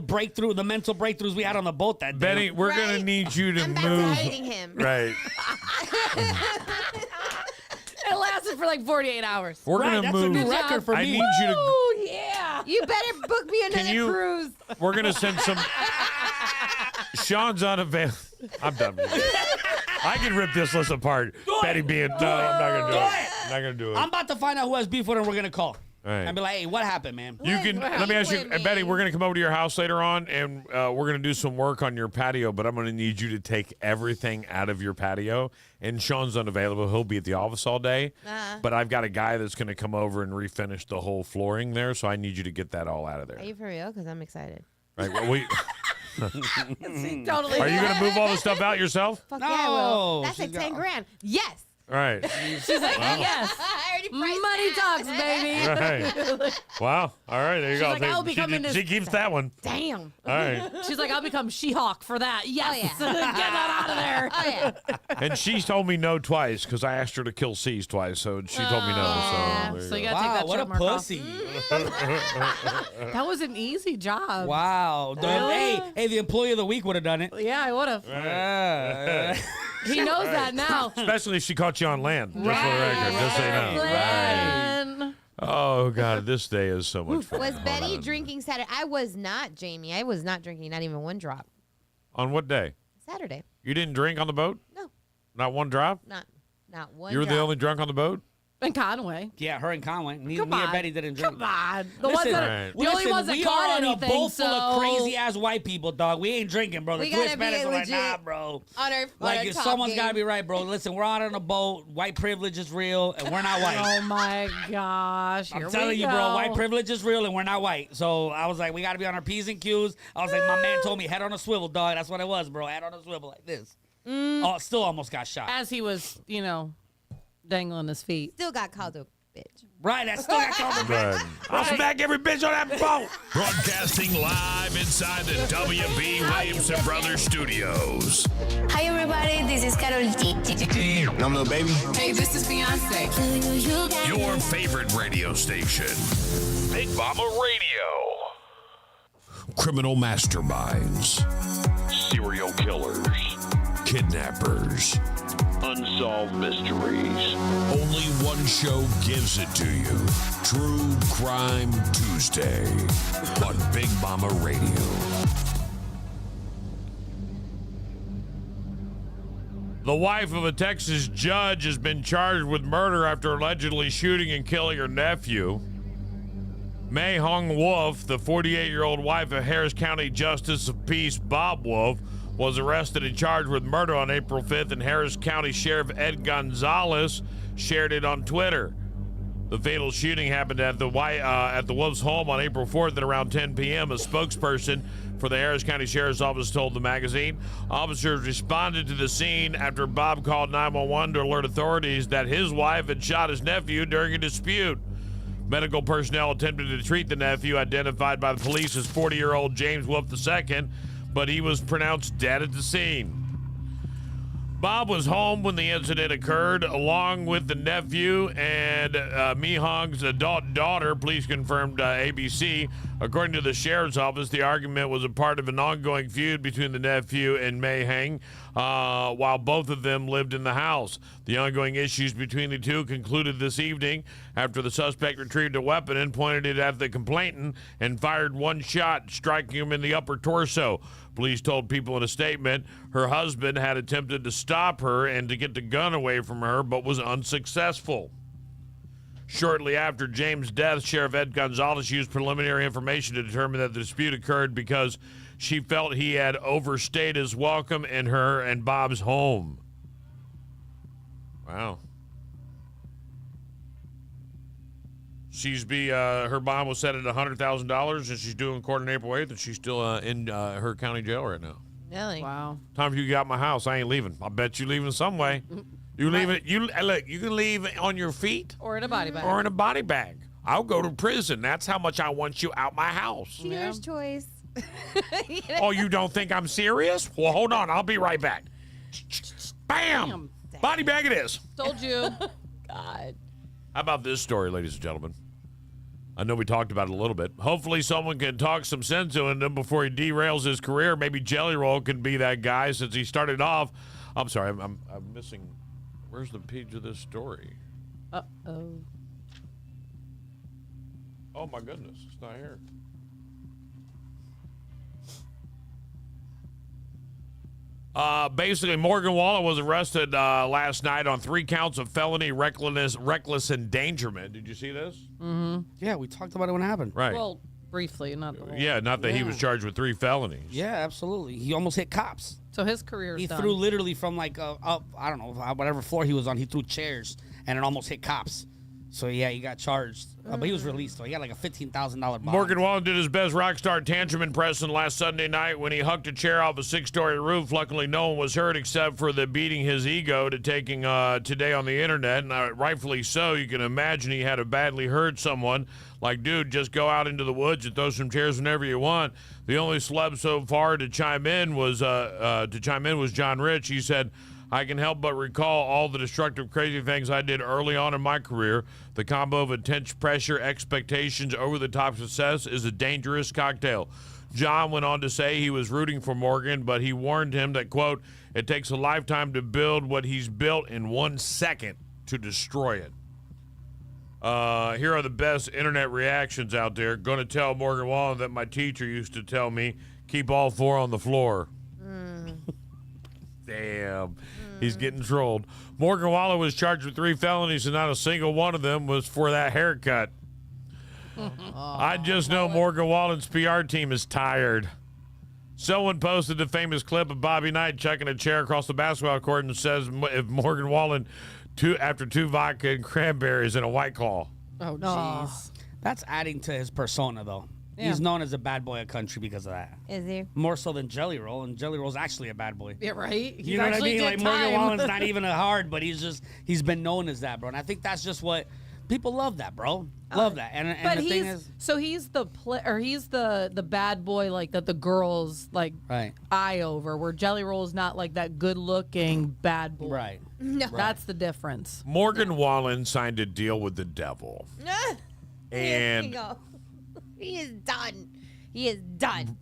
mental breakthroughs we had on the boat that day. Betty, we're going to need you to I'm back move. to hating him. Right. It lasted for like 48 hours. We're going to that's move. a new record for I me. need you to. Oh yeah. You better book me another cruise. We're going to send some. Sean's unavailable. I'm done with you. I can rip this list apart. Betty being. No, I'm not going to do it. I'm not going to do it. I'm about to find out who has beef with her and we're going to call. All right. And be like, hey, what happened, man? You can. Let me ask you, Betty. We're gonna come over to your house later on, and we're gonna do some work on your patio. But I'm gonna need you to take everything out of your patio. And Sean's unavailable; he'll be at the office all day. But I've got a guy that's gonna come over and refinish the whole flooring there. So I need you to get that all out of there. Are you for real? Because I'm excited. Right? Well, Totally. Are you gonna move all the stuff out yourself? Fuck yeah, I will. That's she's like 10 grand. Yes. All right. She's like, yes. I already priced Money that. talks, baby. Right. Wow. All right. There you She's go. like, I'll be coming to- She keeps that one. Damn. All right. She's like, I'll become She-Hulk for that. Yes. yeah. Get that out of there. Oh, yeah. And she told me no twice because I asked her to kill C's twice. So she told me no. yeah. So, So you there gotta take Wow, that what a check mark off. pussy. That was an easy job. Wow. Hey, the employee of the week would have done it. Yeah, I would have. He knows that now. Especially if she caught you on land. Just for the record. Just so you know. Glenn. Oh, God. This day is so much fun. Was Betty drinking Saturday? I was not, Jamie. I was not drinking, not even one drop. On what day? Saturday. You didn't drink on the boat? No. Not one drop? Not one You were drop. the only drunk on the boat? And Conway. Yeah, her and Conway. Me Come and on. Betty didn't drink. Come on. The Listen, only ones that we caught are on anything, a boat full of so- crazy ass white people, dog. We ain't drinking, bro. The We two gotta be Hispanics are like, legit nah, bro. On our Like, top someone's game. got to be right, bro. Listen, we're out on a boat. White privilege is real, and we're not white. Oh my gosh. I'm Here telling we you, go. bro, white privilege is real, and we're not white. So I was like, we got to be on our P's and Q's. I was like, my man told me, head on a swivel, dog. That's what it was, bro. Head on a swivel like this. Oh, still almost got shot. As he was, dangling his feet. Still got called a bitch. Right, that still got covered. Right. I'll smack every bitch on that boat. Broadcasting live inside the W.B. Williamson Brothers Studios. Hi everybody, this is Carol G. I'm Lil Baby. Hey, this is Beyonce. Your favorite radio station. Big Mama Radio. Criminal masterminds. Serial killers. Kidnappers. Unsolved mysteries. Only one show gives it to you. True Crime Tuesday on Big Mama Radio. The wife of a Texas judge has been charged with murder after allegedly shooting and killing her nephew. May Hong Wolf, the 48-year-old wife of Harris County Justice of Peace Bob Wolf, was arrested and charged with murder on April 5th, and Harris County Sheriff Ed Gonzalez shared it on Twitter. The fatal shooting happened at the Wolf's home on April 4th at around 10 p.m. A spokesperson for the Harris County Sheriff's Office told the magazine. Officers responded to the scene after Bob called 911 to alert authorities that his wife had shot his nephew during a dispute. Medical personnel attempted to treat the nephew, identified by the police as 40-year-old James Wolf II, but he was pronounced dead at the scene. Bob was home when the incident occurred, along with the nephew and Mi Hong's adult daughter, police confirmed ABC. According to the sheriff's office, the argument was a part of an ongoing feud between the nephew and Mei Heng, while both of them lived in the house. The ongoing issues between the two concluded this evening after the suspect retrieved a weapon and pointed it at the complainant and fired one shot, striking him in the upper torso. Police told people in a statement her husband had attempted to stop her and to get the gun away from her, but was unsuccessful. Shortly after James' death, Sheriff Ed Gonzalez used preliminary information to determine that the dispute occurred because she felt he had overstayed his welcome in her and Bob's home. Wow. Her bond was set at $100,000, and she's due in court on April 8th, and she's still in her county jail right now. Really? Wow. Time for you to get out my house. I ain't leaving. I bet you leaving some way. You leave it. Look. You can leave on your feet Or in a body bag. or in a body bag. I'll go to prison. That's how much I want you out my house. Dealer's choice. Oh, you don't think I'm serious? Well, hold on. I'll be right back. Bam! Body bag it is. Told you. God. How about this story, ladies and gentlemen? I know we talked about it a little bit. Hopefully someone can talk some sense into him before he derails his career. Maybe Jelly Roll can be that guy since he started off. I'm sorry. I'm missing. Where's the page of this story? Uh-oh. Oh, my goodness. It's not here. Basically, Morgan Wallen was arrested last night on 3 counts of felony reckless endangerment. Did you see this? Mm-hmm. Yeah, we talked about it when it happened. Right. Well, briefly, not the whole. Yeah, not that he was charged with 3 felonies. Yeah, absolutely. He almost hit cops. So his career is He done. threw literally from like up, I don't know, whatever floor he was on. He threw chairs and it almost hit cops. So yeah, he got charged, but he was released. So he got like a $15,000 bond. Morgan Wallen did his best rock star tantrum impression last Sunday night when he hucked a chair off a 6-story roof. Luckily, no one was hurt except for the beating his ego to taking today on the internet, and rightfully so. You can imagine he had to badly hurt someone. Like, dude, just go out into the woods and throw some chairs whenever you want. The only celeb so far to chime in was John Rich. He said, I can help but recall all the destructive, crazy things I did early on in my career. The combo of intense pressure, expectations, over-the-top success is a dangerous cocktail. John went on to say he was rooting for Morgan, but he warned him that, quote, it takes a lifetime to build what he's built in 1 second to destroy it. Here are the best internet reactions out there. Gonna tell Morgan Wallen that my teacher used to tell me, keep all 4 on the floor. Damn. He's getting trolled. Morgan Wallen was charged with 3 felonies, and not a single one of them was for that haircut. I just know Morgan Wallen's PR team is tired. Someone posted the famous clip of Bobby Knight chucking a chair across the basketball court and says if Morgan Wallen after 2 vodka and cranberries and a White Claw. Oh, jeez. That's adding to his persona, though. Yeah. He's known as a bad boy of country because of that. Is he? More so than Jelly Roll, and Jelly Roll's actually a bad boy. Yeah, right? You know what I mean? Like, Morgan Wallen's not even a hard, but he's been known as that, bro. And I think that's just what people love, that, bro. Love that. And But the thing is, so he's the bad boy like that the girls like right. eye over, where Jelly Roll is not like that good looking bad boy. Right. No. That's the difference. Morgan Wallen signed a deal with the devil. And he is done. He is done.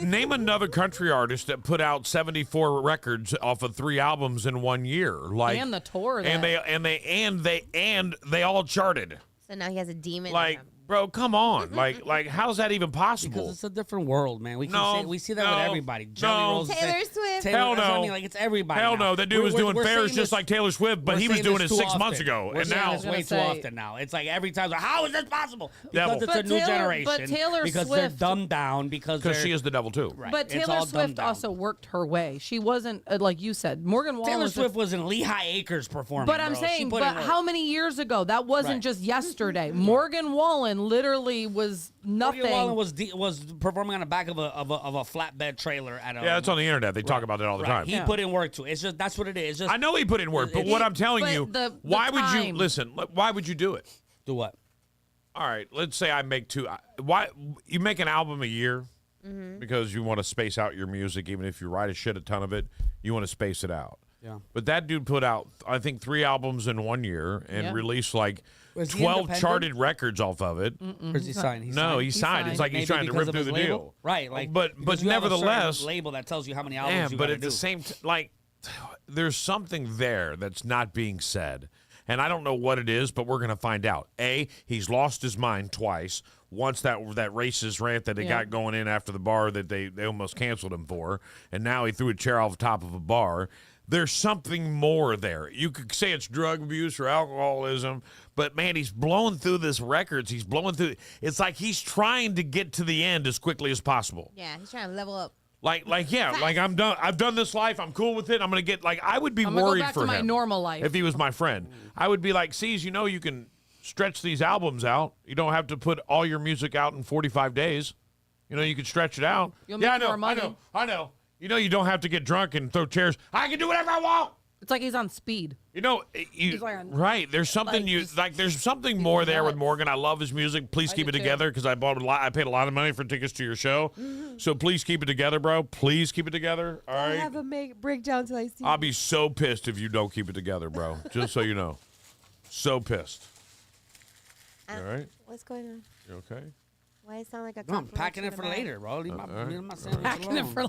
Name another country artist that put out 74 records off of 3 albums in 1 year. Like, And the tour. and they all charted. So now he has a demon. Like, bro, come on. Like, how's that even possible? Because it's a different world, man. We see that with everybody. No. Rolls, Taylor Swift. Hell that's what I no. mean. Like, it's everybody. Hell now. no, that dude was doing fairs just like Taylor Swift, but we're he was saying doing this it too 6 months often. ago. We're And saying now, this way too often now. It's like every time, like, how is this possible? Devil. Because it's a new generation. But Taylor because Swift, they're dumbed down because she is the devil too. Right. But It's Taylor all dumbed Swift down. also worked her way. She wasn't like you said. Morgan Wallen. Taylor was Swift was in Lehigh Acres performing. But I'm bro. She saying, put in but work. how many years ago? That wasn't Right. just yesterday. Morgan Wallen literally was nothing. Morgan Wallen was performing on the back of a flatbed trailer at a. Yeah, it's on the internet. They talk about it all the time. He put in work too. It's just that's what it is. It's just I know he put in work, but what I'm telling but you, the why would you time. listen? Why would you do it? do what? All right, let's say I make 2. Why you make an album a year because you want to space out your music, even if you write a ton of it, you want to space it out. Yeah. But that dude put out, I think, 3 albums in 1 year and released like Was he 12 independent? charted records off of it. Or is he signed? He's No, signed? he signed. It's like he's Maybe trying to because rip of through his the label? deal. Right. Like, but because you have a certain nevertheless, label that tells you how many albums yeah, you but gotta at do. the same like, there's something there that's not being said. And I don't know what it is, but we're going to find out. A, he's lost his mind twice. Once that racist rant that they got going in after the bar that they almost canceled him for, and now he threw a chair off the top of a bar. There's something more there. You could say it's drug abuse or alcoholism, but man, he's blowing through this records. He's blowing through. It's like he's trying to get to the end as quickly as possible. Yeah, he's trying to level up. Like I'm done. I've done this life. I'm cool with it. I'm gonna get I would be I'm worried gonna go back for to my him normal life. if he was my friend. I would be like, "Sees, you can stretch these albums out. You don't have to put all your music out in 45 days. You can stretch it out." You'll make more money. I know. You don't have to get drunk and throw chairs. I can do whatever I want. It's like he's on speed. He's like on- right. There's something there's something more there with Morgan. I love his music. Please keep it do too. together because I paid a lot of money for tickets to your show. So please keep it together, bro. Please keep it together. All right. I have a breakdown till I see. I'll be so pissed if you don't keep it together, bro. Just so you know. So pissed. All right? What's going on? You okay? Why it sound like a No, I'm packing it for later, bro. Leave my sandwich Packing it alone. for.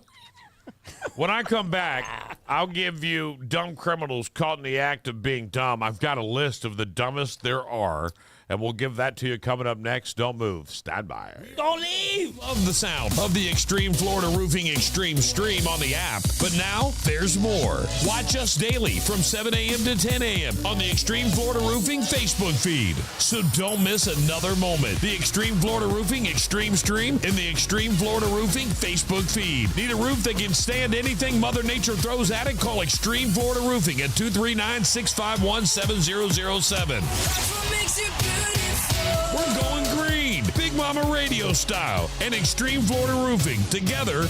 When I come back, I'll give you dumb criminals caught in the act of being dumb. I've got a list of the dumbest there are, and we'll give that to you coming up next. Don't move. Stand by. Don't leave! Love the sound of the Extreme Florida Roofing Extreme Stream on the app. But now there's more. Watch us daily from 7 a.m. to 10 a.m. on the Extreme Florida Roofing Facebook feed. So don't miss another moment. The Extreme Florida Roofing Extreme Stream in the Extreme Florida Roofing Facebook feed. Need a roof that can stand anything Mother Nature throws at it? Call Extreme Florida Roofing at 239-651-7007. We're going green, Big Mama Radio style, and Extreme Florida Roofing. Together,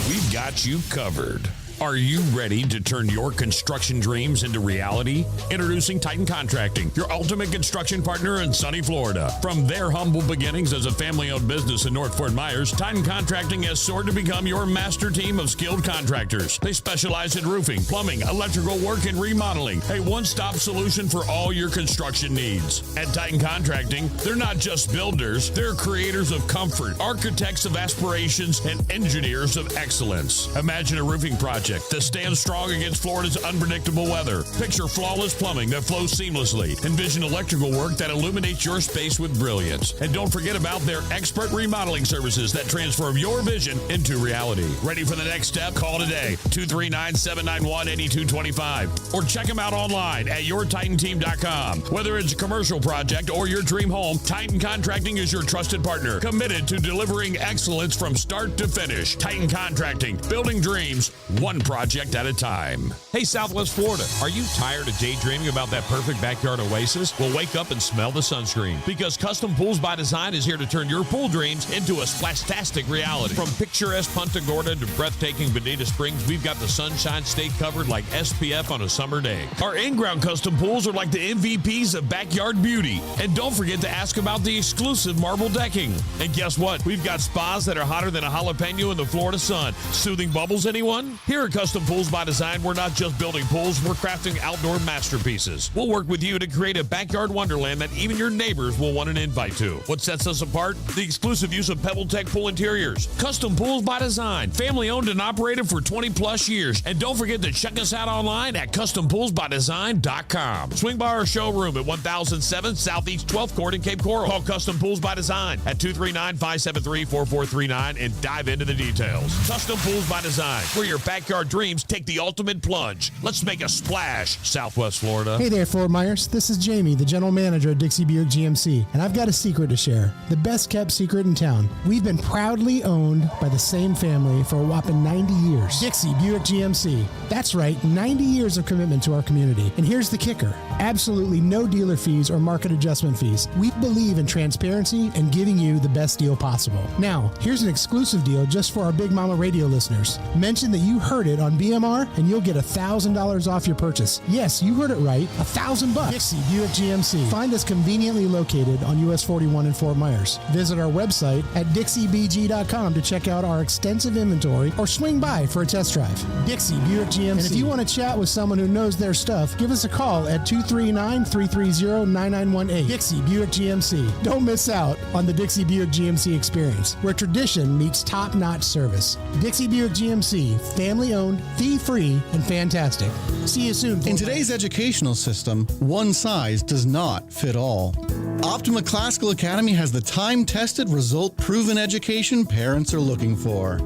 we've got you covered. Are you ready to turn your construction dreams into reality? Introducing Titan Contracting, your ultimate construction partner in sunny Florida. From their humble beginnings as a family-owned business in North Fort Myers, Titan Contracting has soared to become your master team of skilled contractors. They specialize in roofing, plumbing, electrical work, and remodeling. A one-stop solution for all your construction needs. At Titan Contracting, they're not just builders, they're creators of comfort, architects of aspirations, and engineers of excellence. Imagine a roofing project that stands strong against Florida's unpredictable weather. Picture flawless plumbing that flows seamlessly. Envision electrical work that illuminates your space with brilliance. And don't forget about their expert remodeling services that transform your vision into reality. Ready for the next step? Call today, 239-791-8225. Or check them out online at yourtitanteam.com. Whether it's a commercial project or your dream home, Titan Contracting is your trusted partner, committed to delivering excellence from start to finish. Titan Contracting, building dreams, one project at a time. Hey, Southwest Florida, are you tired of daydreaming about that perfect backyard oasis? Well, wake up and smell the sunscreen, because Custom Pools by Design is here to turn your pool dreams into a splastastic reality. From picturesque Punta Gorda to breathtaking Bonita Springs, we've got the sunshine state covered like SPF on a summer day. Our in-ground custom pools are like the MVPs of backyard beauty. And don't forget to ask about the exclusive marble decking. And guess what? We've got spas that are hotter than a jalapeno in the Florida sun. Soothing bubbles, anyone? Here at Custom Pools by Design, we're not just building pools, we're crafting outdoor masterpieces. We'll work with you to create a backyard wonderland that even your neighbors will want an invite to. What sets us apart? The exclusive use of PebbleTech pool interiors. Custom Pools by Design, family owned and operated for 20 plus years. And don't forget to check us out online at custompoolsbydesign.com. Swing by our showroom at 1007 Southeast 12th Court in Cape Coral. Call Custom Pools by Design at 239-573-4439 and dive into the details. Custom Pools by Design, where your backyard dreams take the ultimate plunge. Let's make a splash, Southwest Florida. Hey there, Fort Myers. This is Jamie, the general manager at Dixie Buick GMC, and I've got a secret to share. The best kept secret in town. We've been proudly owned by the same family for a whopping 90 years. Dixie Buick GMC. That's right, 90 years of commitment to our community. And here's the kicker. Absolutely no dealer fees or market adjustment fees. We believe in transparency and giving you the best deal possible. Now, here's an exclusive deal just for our Big Mama Radio listeners. Mention that you heard heard it on BMR, and you'll get $1,000 off your purchase. Yes, you heard it right, $1,000. Dixie Buick GMC. Find us conveniently located on US 41 in Fort Myers. Visit our website at dixiebg.com to check out our extensive inventory or swing by for a test drive. Dixie Buick GMC. And if you want to chat with someone who knows their stuff, give us a call at 239-330-9918. Dixie Buick GMC. Don't miss out on the Dixie Buick GMC experience, where tradition meets top-notch service. Dixie Buick GMC, family-owned, fee-free, and fantastic. See you soon. In today's educational system, one size does not fit all. Optima Classical Academy has the time-tested, result-proven education parents are looking for.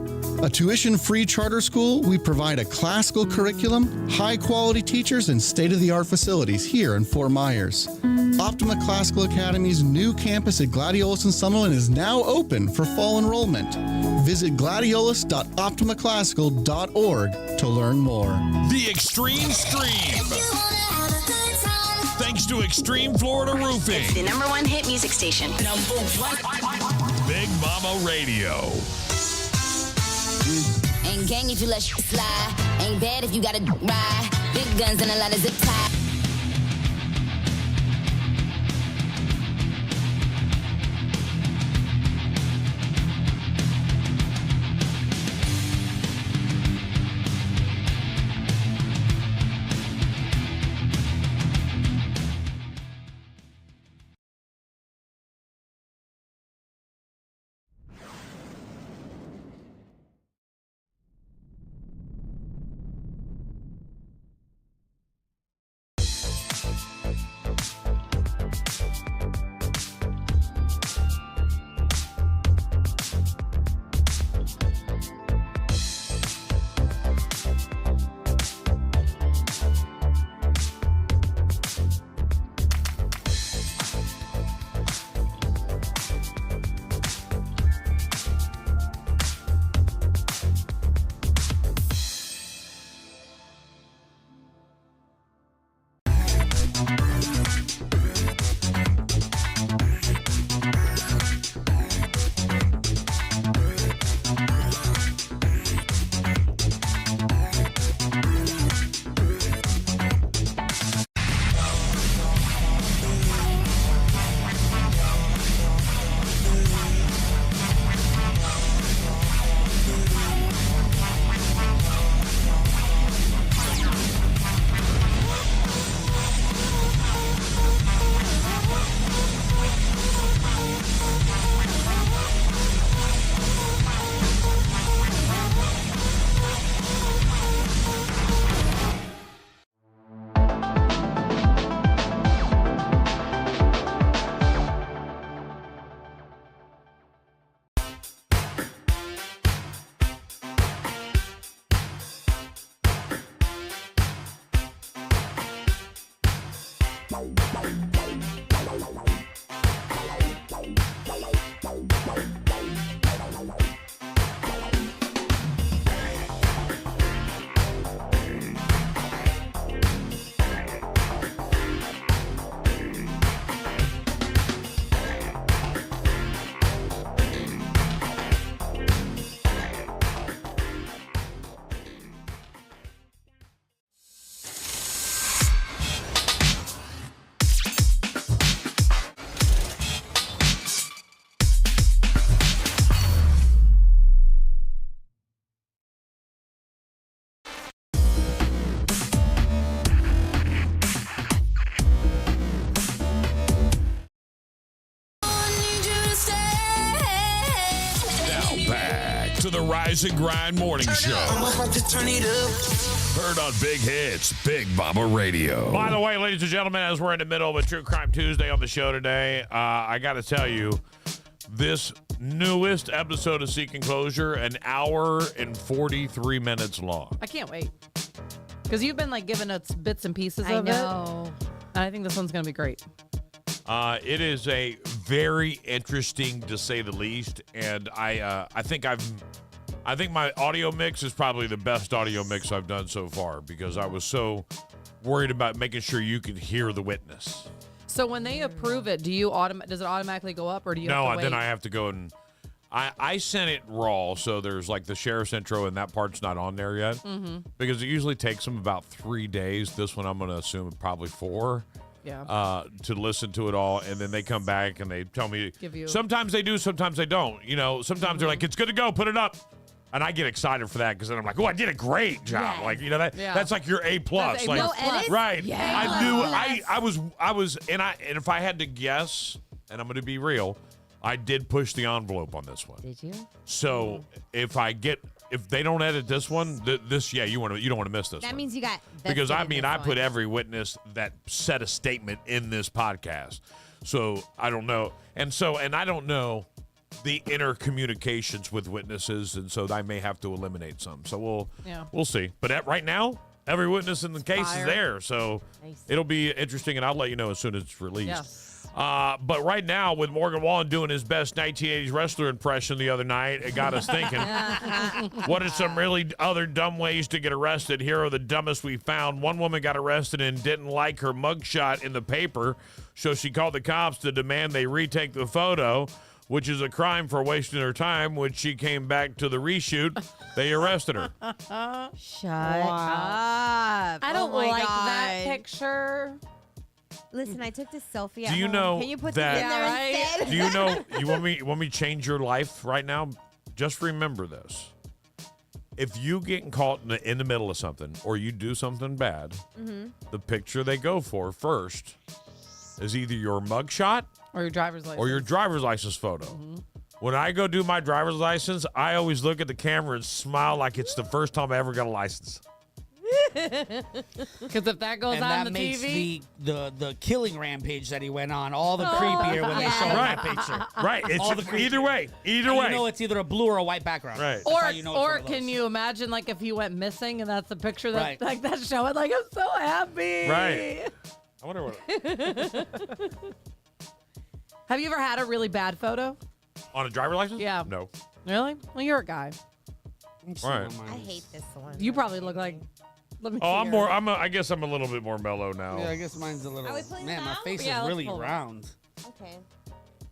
A tuition-free charter school, we provide a classical curriculum, high-quality teachers, and state-of-the-art facilities here in Fort Myers. Optima Classical Academy's new campus at Gladiolus and Summerlin is now open for fall enrollment. Visit gladiolus.optimaclassical.org to learn more. The Extreme Stream. Thanks to Extreme Florida Roofing. It's the #1 hit music station. #1. Big Mama Radio. Ain't gang if you let shit slide. Ain't bad if you gotta ride. Big guns and a lot of zip ties. To the Rise and Grind Morning Show. Heard on Big Hits, Big Mama Radio. By the way, ladies and gentlemen, as we're in the middle of a True Crime Tuesday on the show today, I got to tell you, this newest episode of Seeking Closure, an hour and 43 minutes long. I can't wait. Because you've been like giving us bits and pieces of it. And I think this one's going to be great. It is a very interesting, to say the least, and I think my audio mix is probably the best audio mix I've done so far, because I was so worried about making sure you could hear the witness. So when they approve it, does it automatically go up, or do you have to wait? Then I have to go and I sent it raw, so there's like the sheriff's intro, and that part's not on there yet. Because it usually takes them about 3 days. This one I'm going to assume probably 4. Yeah. To listen to it all, and then they come back and they tell me. Give you- Sometimes they do, sometimes they don't. You know, sometimes they're like, "It's good to go, put it up," and I get excited for that because then I'm like, "Oh, I did a great job!" Yes. Like, you know, that's like your A plus. That's A+. Like, No edits? right? Yes. I knew I was, and if I had to guess, and I'm going to be real, I did push the envelope on this one. Did you? So if they don't edit this one, you don't want to miss this. That one. means you got Because I vested in mean, this I one. put every witness that said a statement in this podcast. So I don't know. And I don't know the inner communications with witnesses. And so I may have to eliminate some. So we'll see. But right now, every witness in the case is there. So it'll be interesting. And I'll let you know as soon as it's released. Yes. But right now, with Morgan Wallen doing his best 1980s wrestler impression the other night, it got us thinking, what are some really other dumb ways to get arrested? Here are the dumbest we found. One woman got arrested and didn't like her mugshot in the paper, so she called the cops to demand they retake the photo, which is a crime for wasting her time. When she came back to the reshoot, they arrested her. Shut up. I don't Oh my like God. that picture. Listen, I took this selfie. Do you at home. know Can you put that- this in there Yeah, right? instead? Do you know, you want me to change your life right now? Just remember this. If you get caught in the middle of something or you do something bad, the picture they go for first is either your mugshot Or your driver's license. or your driver's license photo. When I go do my driver's license, I always look at the camera and smile like it's the first time I ever got a license. Because if that goes And on that the makes TV, the killing rampage that he went on all the creepier when they show Right. that picture. Right. It's All the either way. Either And way. you know it's either a blue or a white background. Right. That's how you know it's one of can those. you imagine like if he went missing and that's the picture that Right. like that's showing like I'm so happy. Right. I wonder what. Have you ever had a really bad photo? On a driver license? Yeah. No. Really? Well, you're a guy. Right. I hate this one. You probably look like. Let me Oh, see I'm your- more. I guess I'm a little bit more mellow now. Yeah, I guess mine's a little. Are we pulling Man, them my out? face Yeah, is let's really pull them. round. Okay.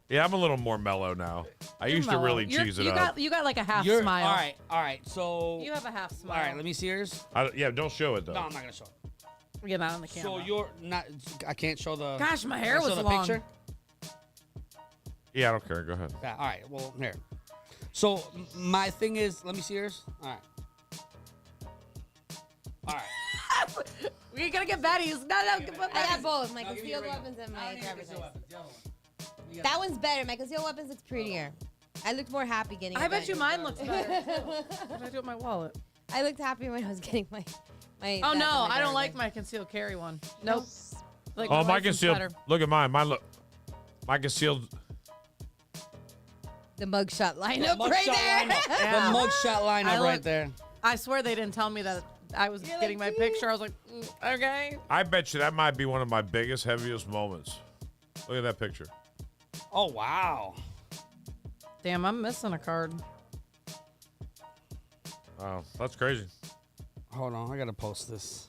Yeah, I'm a little more mellow now. I used to mellow. really cheese it up. You got like a half You're smile. all right. So You have a half smile. all right. Let me see yours. Yeah, don't show it though. No, I'm not gonna show it. Get that on the camera. So you're not. I can't show the. Gosh, my can I hair show was the long. picture. Yeah, I don't care. Go ahead. Yeah. All right. Well, here. So my thing is, let me see yours. All right. All right. We're gonna get Betty's. No, I got both. My I'll give you concealed your weapons and my driver's license. The other one. That one's better. My concealed weapons looks prettier. I looked more happy getting it. I bet you mine looks better. What did I do with my wallet? I looked happy when I was getting my. Oh no, I don't like my concealed carry one. Nope. Like Oh, my license concealed. better. Look at mine. My concealed. The mugshot lineup Mugshot right there. lineup. The mugshot lineup I right look- there. I swear they didn't tell me that I was getting my picture. I was like, okay. I bet you that might be one of my biggest, heaviest moments. Look at that picture. Oh wow. Damn, I'm missing a card. Wow, that's crazy. Hold on, I gotta post this.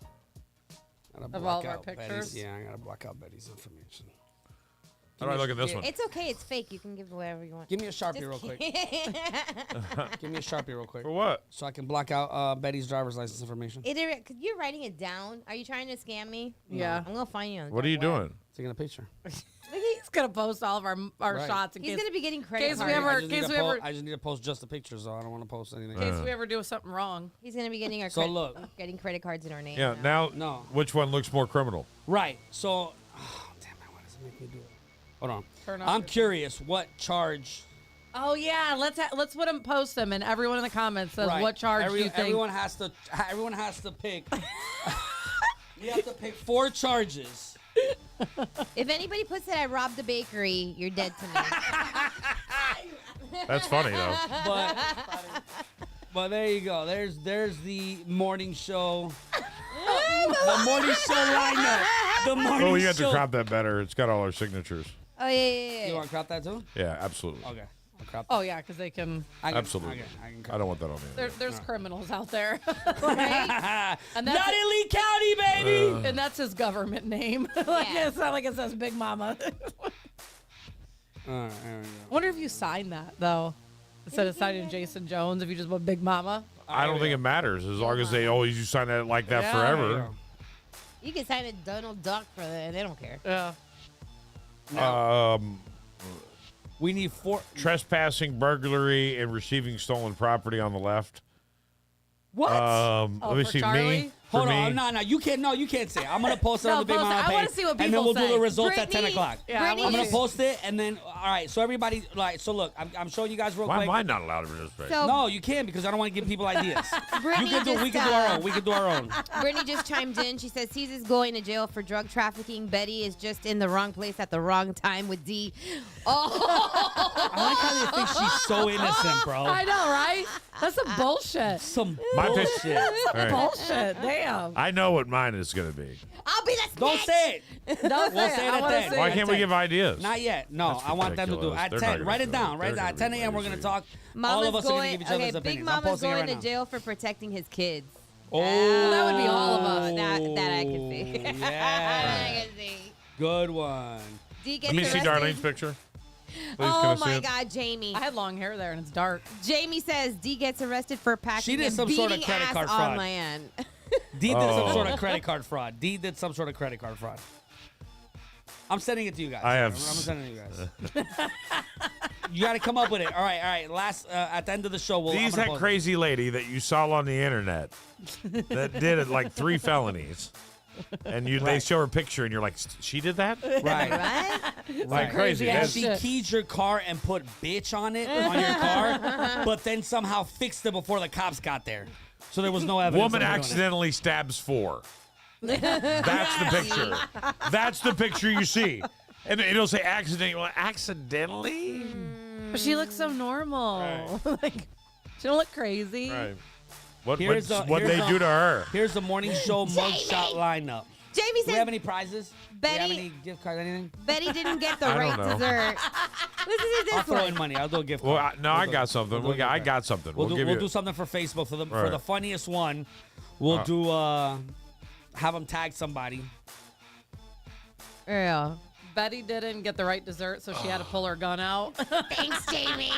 Gotta Of block all of our out Betty's- pictures? Yeah, I gotta block out Betty's information. How do I look at this one? It's okay. It's fake. You can give whatever you want. Give me a Sharpie Just real quick. kidding. Give me a Sharpie real quick. For what? So I can block out Betty's driver's license information. Cause you're writing it down. Are you trying to scam me? Yeah. I'm gonna find you. On the What are you dark web. doing? Taking a picture. He's gonna post all of our Right. shots in He's case, gonna be getting in credit case we cards. ever, I in just, case need we to ever, I just need to post just the pictures, so I don't want to post anything. in case we ever do something wrong. He's gonna be getting our So credit, look. getting credit cards in our name. Yeah. Now, No. which one looks more criminal? Right. So, damn it, why does it make me do it? Hold on. Turn off I'm your- curious. What charge? Oh yeah, let's put them, post them, and everyone in the comments says Right. what charge do you think. Everyone has to. Everyone has to pick. We have to pick 4 charges. If anybody puts that I robbed the bakery, you're dead to me. That's funny though. But there you go. There's the morning show. The morning show lineup. The morning Oh, you have show. to crop that better. It's got all our signatures. Oh yeah. You want to crop that too? Yeah, absolutely. Okay. I'll crop. Oh yeah, because they can. I can, Absolutely. Okay, I can crop. I don't want that on me. There's criminals out there, Right? and that's Not in Lee County, baby. and that's his government name. Like Yeah. it's not like it says Big Mama. All right, there we go. Wonder if you signed that though. Instead of signing Jason Jones, if you just put Big Mama. I don't think it matters as long as they always you sign that like that forever. You can sign a Donald Duck for that. They don't care. Yeah. We need 4 trespassing, burglary, and receiving stolen property on the left. What? Let me see. Charlie? Hold on, no, you can't. No, you can't say. I'm gonna post it on the Big Mama I page, wanna see what and then people we'll do say. the results at Brittany, 10 o'clock. Yeah, I'm gonna post it, and then all right. So everybody, like, so look, I'm showing you guys real Why quick. am I not allowed to participate? So- No, you can't because I don't want to give people ideas. Brittany We can do our own. We can do our own. Brittany just chimed in. She says Caesar's going to jail for drug trafficking. Betty is just in the wrong place at the wrong time with D. Oh, I like how they think she's so innocent, bro. I know, right? That's some bullshit. Some My bullshit. All right. Bullshit. Damn. I know what mine is going to be. I'll be the snitch. Don't say it. Don't We'll say say it. it I at wanna 10. see Why it. can't we give ideas? Not yet. No, That's I want them to do it ridiculous. at They're 10. not gonna Write it do it. down. They're Right at gonna 10 do a.m. it. We're gonna talk. Mama's all of us are gonna going. give each other Okay, his Big opinions. I'm Mama's posting it going right to now. jail for protecting his kids. Oh, that would be all of us. That I can see. Yeah. I can see. Good one. D gets Let me see arrested. Darlene's picture. Please, can Oh I see my it? God, Jamie. I had long hair there, and it's dark. Jamie says D gets arrested for packing She did and some sort of beating credit ass card on fraud. my aunt. D did some Oh. sort of credit card fraud. D did some sort of credit card fraud. I'm sending it to you guys. I have- I'm sending it to you guys. You got to come up with it. All right. Last at the end of the show, we'll. These I'm gonna that post it. crazy lady that you saw on the internet that did it like 3 felonies. And they show her picture, and you're like, she did that? Right. Right? Like crazy. And That's- she keyed your car and put bitch on it on your car, but then somehow fixed it before the cops got there. So there was no evidence. Woman of her doing it. accidentally stabs 4. That's the picture. That's the picture you see. And it'll say accidentally. Well, accidentally? But she looks so normal. Right. Like, she don't look crazy. Right. What Here's they do to her? Here's the morning show mugshot lineup. Jamie Do says we have any prizes? Betty- Do we have any gift cards, anything? Betty didn't get the I right don't know. dessert. Listen to I'll this throw in one. money. I'll do a gift Well, card. I got something. We'll do a I gift got card. something. We'll give do you. something for Facebook for Right. the funniest one. We'll do have them tag somebody. Yeah. Betty didn't get the right dessert, so she had to pull her gun out. Thanks, Jamie.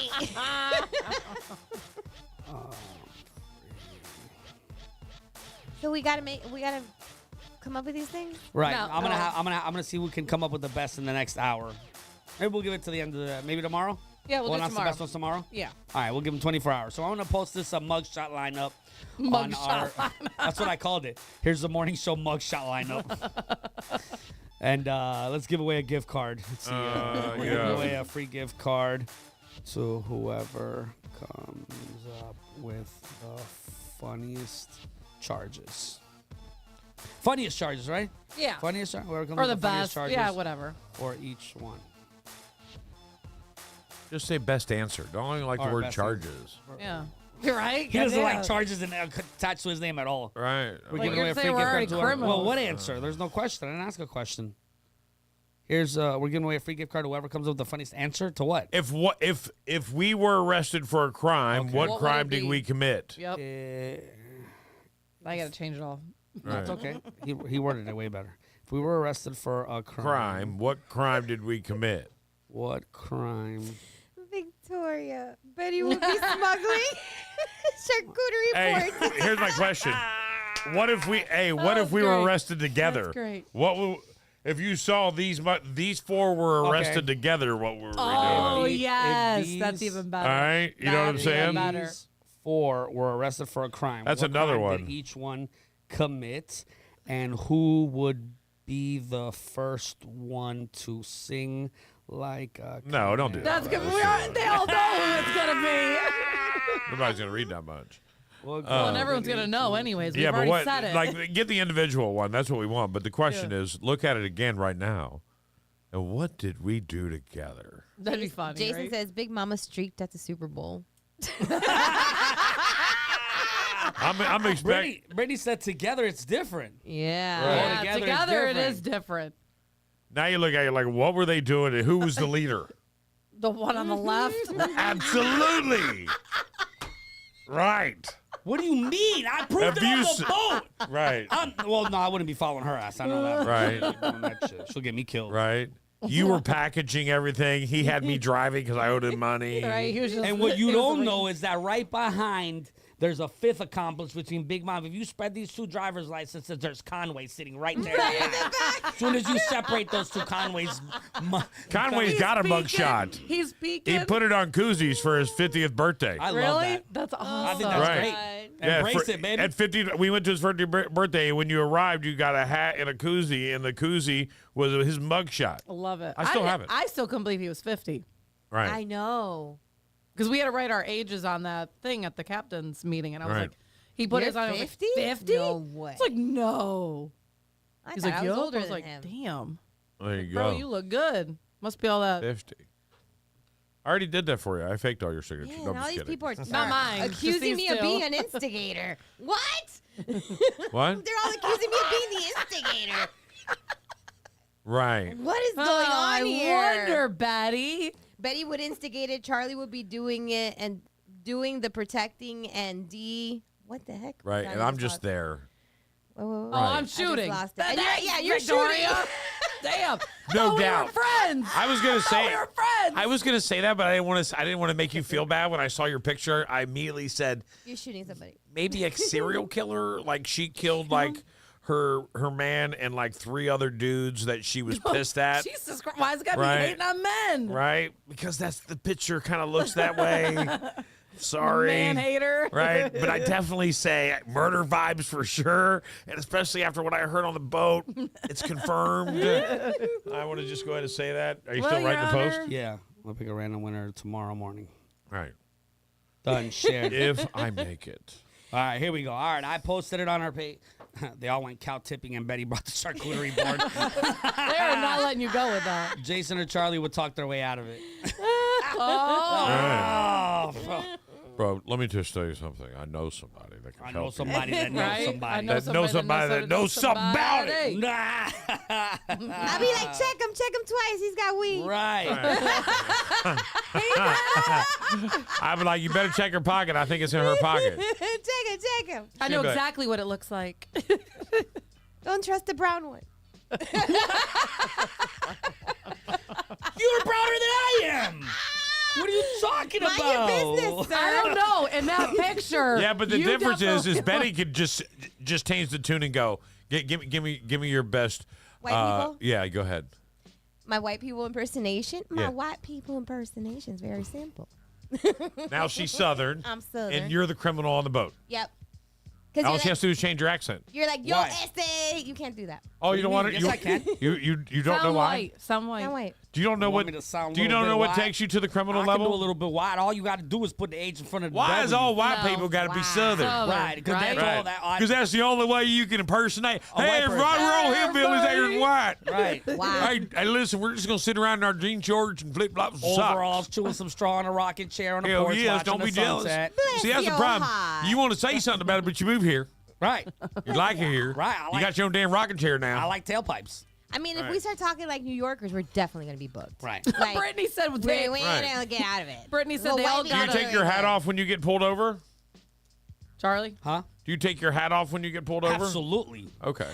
So we gotta come up with these things. Right. No, I'm no. gonna see who can come up with the best in the next hour. Maybe we'll give it to the end of maybe tomorrow. Yeah, we'll do announce tomorrow. the best ones tomorrow. Yeah. All right, we'll give them 24 hours. So I'm gonna post this mugshot lineup. on our, that's what I called it. Here's the morning show mugshot lineup. And let's give away a gift card. Let's see. We're giving away a free gift card to whoever comes up with the funniest charges. Funniest charges, right? Yeah. Funniest charges. Or the funniest best. charges Yeah, whatever. for each one. Just say best answer. Don't only like the Or word best charges. Yeah. You're right. He doesn't Goddamn. like charges attached to his name at all. Right. We're Like giving you're away a saying free we're gift already card to our, criminals. well, what answer? There's no question. I didn't ask a question. Here's we're giving away a free gift card to whoever comes up with the funniest answer to what? If we were arrested for a crime, Okay. what What would crime it did be? we commit? Yep. Uh, I got to change it all. That's okay. He worded it way better. If we were arrested for a crime, What crime did we commit? what crime? Victoria. Betty will be smuggling charcuterie Hey, boards. here's my question. What if we That's were great. arrested together? That's great. If you saw these 4 were arrested together, what were we doing? Oh, If yes. these- That's even better. All right, you know what I'm That's even saying? better. These 4 were arrested for a crime. That's What another crime one. Did each one commit, and who would be the first one to sing like a No, don't do that. That's good. They all know who it's going to be. Nobody's gonna read that much. Well, And everyone's going to know anyways. We've Yeah, but already what? said it. Like, get the individual one. That's what we want. But the question is, look at it again right now. And what did we do together? That'd be funny, Jason right? says Big Mama streaked at the Super Bowl. I'm expecting. Brittany said together it's different. Yeah. Right. Yeah, Together together it's it is different. Now you look at it like, what were they doing? And who was the leader? The one on the left. Absolutely. Right. What do you mean? I proved If it on you the boat. Right. Well, no, I wouldn't be following her ass. I know that. Right. Doing that shit. She'll get me killed. Right. You were packaging everything. He had me driving because I owed him money. Right, he was just, And what you don't know is that right behind, there's a fifth accomplice between Big Mom. If you spread these two driver's licenses, there's Conway sitting right there. Right in the back. As soon as you separate those two, Conway's got a mugshot. He's peeking. He put it on koozies for his 50th birthday. I love Really? that. That's awesome. I think that's Right. great. Yeah, Embrace it, baby. At 50, we went to his birthday. When you arrived, you got a hat and a koozie, and the koozie was his mugshot. I love it. I still have it. I still couldn't believe he was 50. Right. I know. Because we had to write our ages on that thing at the captain's meeting, and I was Right. like, he put You're his on 50? 50? No way. It's like, no. I He's thought like, I was yup. older I was than like, him. damn. There you Bro, go. you look good. Must be all that. 50. I already did that for you. I faked all your signatures. Yeah, No, and I'm all just these kidding. people are Not mine. accusing me of Still. being an instigator. What? What? They're all accusing me of being the instigator. Right. What is going I on here? wonder, Betty. Betty would instigate it. Charlie would be doing it and doing the protecting, and D. What the heck? Right. And I'm just there. Whoa. Oh, I'm I just shooting. lost it. And Thanks, you're Victoria. shooting. Damn. No Oh, doubt. We were friends. I was gonna say. We were friends. I was gonna say that, but I didn't want to make you feel bad. When I saw your picture, I immediately said You're shooting somebody. maybe a serial killer. Like she killed like her man and like 3 other dudes that she was pissed at. Jesus Christ. Why is it got to Right. be hating on men? Right? Because that's the picture kind of looks that way. Sorry. Man hater. Right? But I definitely say murder vibes for sure. And especially after what I heard on the boat, it's confirmed. I want to just go ahead and say that. Are you Well, still Your writing the post? Honor. Yeah. I'll pick a random winner tomorrow morning. Right. Done. Shared. If I make it. All right, here we go. All right, I posted it on our page. They all went cow tipping, and Betty brought the charcuterie board. They are not letting you go with that. Jason or Charlie would talk their way out of it. Oh. Oh, Bro, let me just tell you something. I know somebody that can I help know you. somebody that knows Right? I somebody. know That knows somebody that knows something about it. Nah. I'll be like, check him twice. He's got weed. Right. I'd be like, you better check her pocket. I think it's in her pocket. Check him. I know She'll be like- exactly what it looks like. Don't trust the brown one. You're prouder than I am. What are you talking Mind about? your business, sir. I don't know. In that picture. Yeah, but the you difference is definitely Betty could just change the tune and go, give me your best. White people? Yeah, go ahead. My white people impersonation? My Yeah. white people impersonation is very simple. Now she's Southern. I'm Southern. And you're the criminal on the boat. Yep. All Because she has to do is change your accent. you're like, yo, Why? essay. You can't do that. Oh, you don't want to? Yes, I can. You don't know Sound why? white. Sound white. No, wait. Do you don't know You want what? me to sound a Do you little don't bit know what wide? takes you to the criminal I can do a level? little bit wide. All you got to do is put the H in front of the Why is W. all white No. people got to be Wow. Southern? Southern. Right, because that's Right. all that. Because that's the only way you can impersonate. A white Hey, person. rock and roll hillbillies Everybody. ain't white. Right. Wow. Hey, listen, we're just gonna sit around in our jean shorts and flip flops and Overalls, socks. chewing some straw on a rocking chair on a Hell porch yes, watching don't the be jealous. sunset. See, that's the your problem. heart. You want to say something about it, but you move here. Right. You like it here. Right, I You like- got your own damn rocking chair now. I like tailpipes. I mean, if Right. we start talking like New Yorkers, we're definitely going to be booked. Right. Like, Brittany said we they. ain't Right. going to get out of it. Brittany said Well, they all white Do you people take your hat off when you get pulled over? Charlie? Huh? Do you take your hat off when you get pulled over? Absolutely. Okay.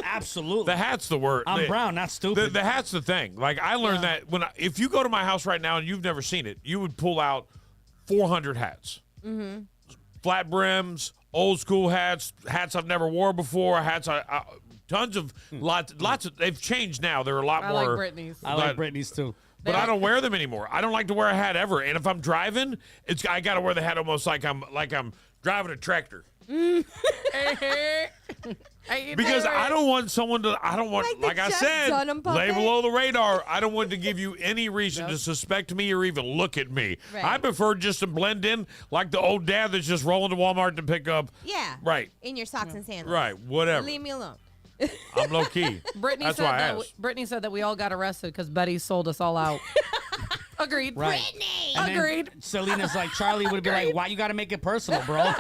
Absolutely. The hat's the word. I'm The- brown, not stupid. The hat's the thing. Like I learned that if you go to my house right now and you've never seen it, you would pull out 400 hats. Mm-hmm. Flat brims, old school hats, hats I've never wore before, hats tons of lots of. They've changed now. There are a lot I more. like Brittany's. I like Britney's too. But I don't wear them anymore. I don't like to wear a hat ever. And if I'm driving, I got to wear the hat almost like I'm driving a tractor. Because I don't want someone to. I don't want, Like the like I Jeff said, Dunham puppet? lay below the radar. I don't want to give you any reason to suspect me or even look at me. Right. I prefer just to blend in like the old dad that's just rolling to Walmart to pick up. Yeah. Right. In your socks and sandals. Right. Whatever. Leave me alone. I'm low key. Brittany That's said why I that. asked. Brittany said that we all got arrested because Betty sold us all out. Agreed. Right. Brittany! And then Agreed. Selena's like, Charlie would be like, why you got to make it personal, bro?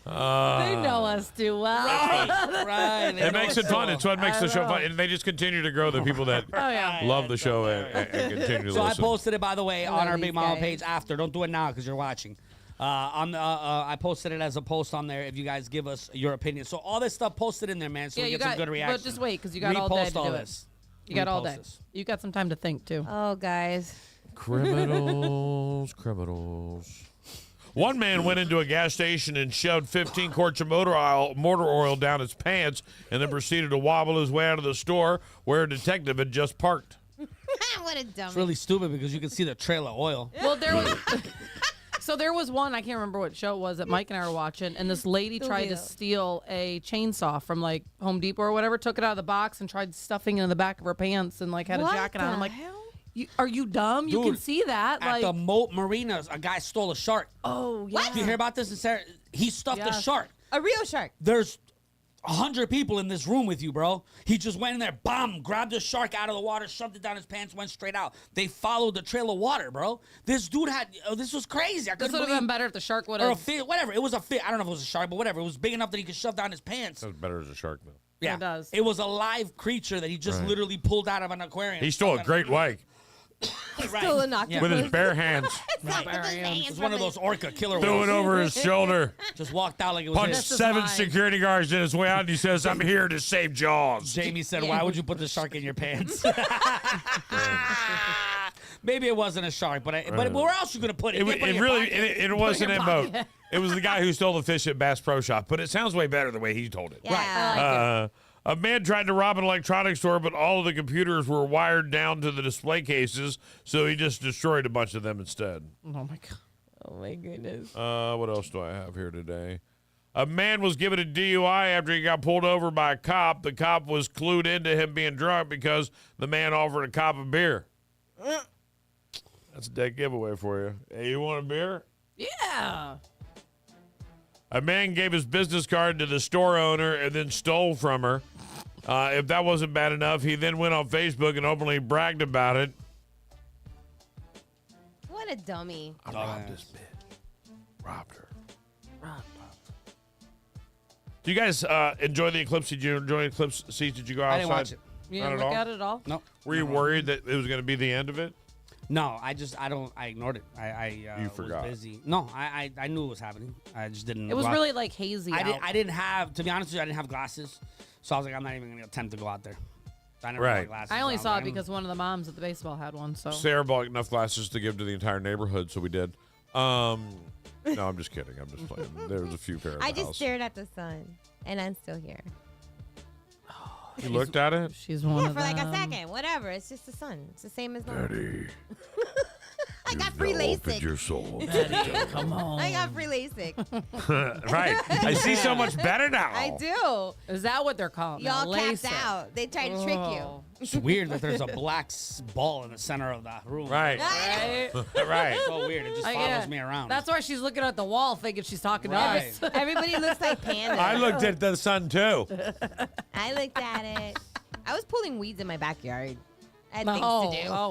They know us too well. Right. It makes it fun. It's what makes the show fun. And they just continue to grow the people that Oh, yeah. love the show and continue to So I listen. posted it, by the way, on love our these Big Mama guys. page after. Don't do it now because you're watching. I posted it as a post on there. If you guys give us your opinion, so all this stuff posted in there, man. So we get some good reactions. But just wait, because you got all day to do it. You got all day. This. You got some time to think too. Oh, guys. Criminals. One man went into a gas station and shoved 15 quarts of motor oil down his pants and then proceeded to wobble his way out of the store where a detective had just parked. What a dummy. It's really stupid because you can see the trail of oil. Well, there was... So there was one, I can't remember what show it was, that Mike and I were watching, and this lady tried to steal a chainsaw from, like, Home Depot or whatever, took it out of the box and tried stuffing it in the back of her pants and, like, had a jacket on. I'm like, are you dumb? Dude, you can see that. At like the marinas, a guy stole a shark. Oh, yeah. Did you hear about this? He stuffed a shark. A real shark. There's 100 people in this room with you, bro. He just went in there, grabbed the shark out of the water, shoved it down his pants, went straight out. They followed the trail of water, bro. This dude this was crazy. This would have been better if the shark would have. Or a fish, whatever. It was a fish. I don't know if it was a shark, but whatever. It was big enough that he could shove down his pants. Sounds better as a shark, though. Yeah, it does. It was a live creature that he just literally pulled out of an aquarium. He stole a great white. Stole an octopus. With his bare hands. It was one of those orca killer Threw it over his shoulder. Just walked out like it was Punched 7 security guards in his way out, and he says, "I'm here to save Jaws." Jamie said, "Why would you put the shark in your pants?" Maybe it wasn't a shark, but where else you gonna put it? It wasn't in boat. It was the guy who stole the fish at Bass Pro Shop, but it sounds way better the way he told it. Yeah, I like it. A man tried to rob an electronics store, but all of the computers were wired down to the display cases, so he just destroyed a bunch of them instead. Oh, my God. Oh, my goodness. What else do I have here today? A man was given a DUI after he got pulled over by a cop. The cop was clued into him being drunk because the man offered a cop a beer. That's a dead giveaway for you. Hey, you want a beer? Yeah. A man gave his business card to the store owner and then stole from her. If that wasn't bad enough, he then went on Facebook and openly bragged about it. What a dummy. I robbed this bitch. Robbed her. Do you guys enjoy the Eclipse? Did you enjoy Eclipse seats? Did you go outside? I didn't watch it. You didn't look at it at all? No. Were you worried that it was going to be the end of it? No, I ignored it. I forgot. was busy. No, I knew it was happening. I just didn't. It was really like hazy. I didn't have, to be honest with you, I didn't have glasses. So I was like, I'm not even going to attempt to go out there. I never had glasses. I only saw it because one of the moms at the baseball had one. So Sarah bought enough glasses to give to the entire neighborhood, so we did. No, I'm just kidding. I'm just playing. There was a few pair. I just stared at the sun, and I'm still here. You looked at it? She's one of for like a them. second. Whatever. It's just the sun. It's the same as normal. Betty. I got free LASIK. Your soul. Betty, come on. I got free LASIK. Right. I see so much better now. I do. Is that what they're called? Y'all capped out. They tried to trick you. It's weird that there's a black ball in the center of the room. Right. Right. It's so weird. It just follows me around. That's why she's looking at the wall thinking she's talking to us. Everybody looks like pandas. I looked at the sun, too. I looked at it. I was pulling weeds in my backyard. I had things to do. I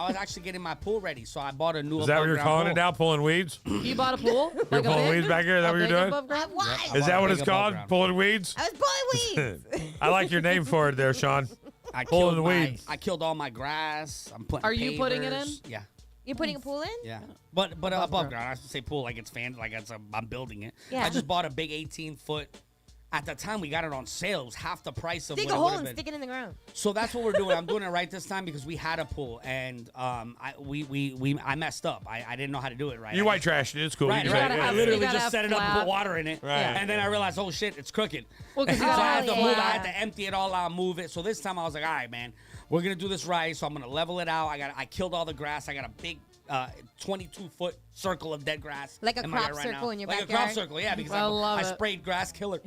was actually getting my pool ready, so I bought a new. Is that what you're calling it now? Pulling weeds? You bought a pool? You're pulling weeds back here? Is that what you're doing? What? Is that what it's called? Pulling weeds? I was pulling weeds. I like your name for it there, Sean. Pulling the weeds. I killed all my grass. I'm putting. Are you putting it in? Yeah. You're putting a pool in? Yeah, but above ground. I should say pool, like it's fan, like I'm building it. Yeah. I just bought a big 18-foot. At the time we got it on sale, it was half the price of Dig what a it hole would have and been. stick it in the ground. So that's what we're doing. I'm doing it right this time because we had a pool and I messed up. I didn't know how to do it right. You white trashed it. It's cool. Right. I literally just set it up and put water in it. Right. And then I realized, oh shit, it's crooked. Well, So I had to move. I had to empty it all out, move it. So this time I was like, all right, man, we're gonna do this right. So I'm gonna level it out. I killed all the grass. I got a big 22-foot circle of dead grass. Like a crop circle in your backyard? Like a crop circle, yeah, because I it. sprayed grass killer.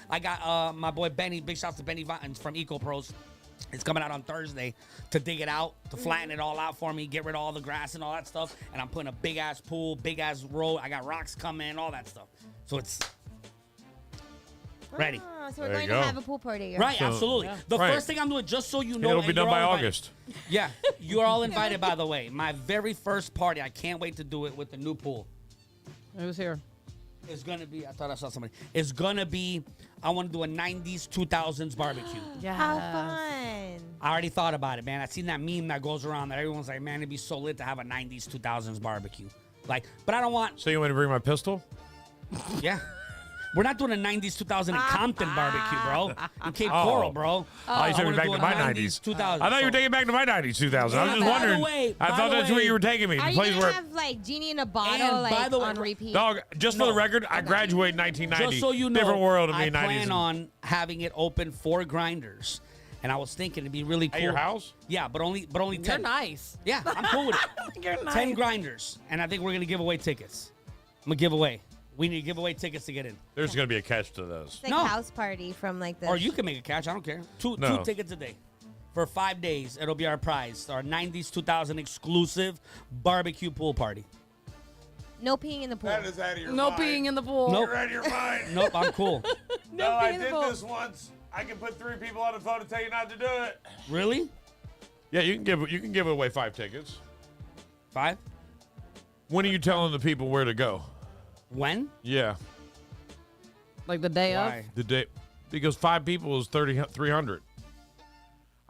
I got my boy Benny, big shouts to Benny from Eco Pros. It's coming out on Thursday to dig it out, to flatten it all out for me, get rid of all the grass and all that stuff. And I'm putting a big-ass pool, big-ass road. I got rocks coming, all that stuff. So it's ready. So we're going to have a pool party. Right, absolutely. The first thing I'm doing, just so you know. It'll be done by August. Yeah, you're all invited, by the way. My very first party, I can't wait to do it with the new pool. It was here. It's going to be, I thought I saw somebody. It's going to be, I want to do a 90s, 2000s barbecue. Yeah. How fun. I already thought about it, man. I seen that meme that goes around that everyone's like, man, it'd be so lit to have a 90s, 2000s barbecue. Like, but I don't want. So you want me to bring my pistol? Yeah. We're not doing a 90s, 2000 in Compton barbecue, bro. In Cape Coral, bro. Oh, you took me back to my 90s. 2000. I thought you were taking me back to my 90s, 2000. I was just wondering. I thought that's where you were taking me. Are you going to have, like, Genie in a bottle, like, on repeat? Dog, just for the record, I graduated in 1990. Just so you know, different world of me, I 90s. plan on having it open for grinders. And I was thinking it'd be really cool. At your house? Yeah, but only 10. You're nice. Yeah, I'm cool with it. You're nice. 10 grinders. And I think we're going to give away tickets. I'm going to give away. We need to give away tickets to get in. There's going to be a catch to those. It's like a house party from, like, the... Or you can make a catch. I don't care. Two tickets a day. For 5 days, it'll be our prize. Our 90s, 2000 exclusive barbecue pool party. No peeing in the pool. That is out of your No mind. peeing in the pool. Nope. You're out of your mind. Nope, I'm cool. No, I did this once. I can put 3 people on the phone and tell you not to do it. Really? Yeah, you can give away 5 tickets. 5? When are you telling the people where to go? When? Yeah. Like the day Why? of? The day, because 5 people is 300.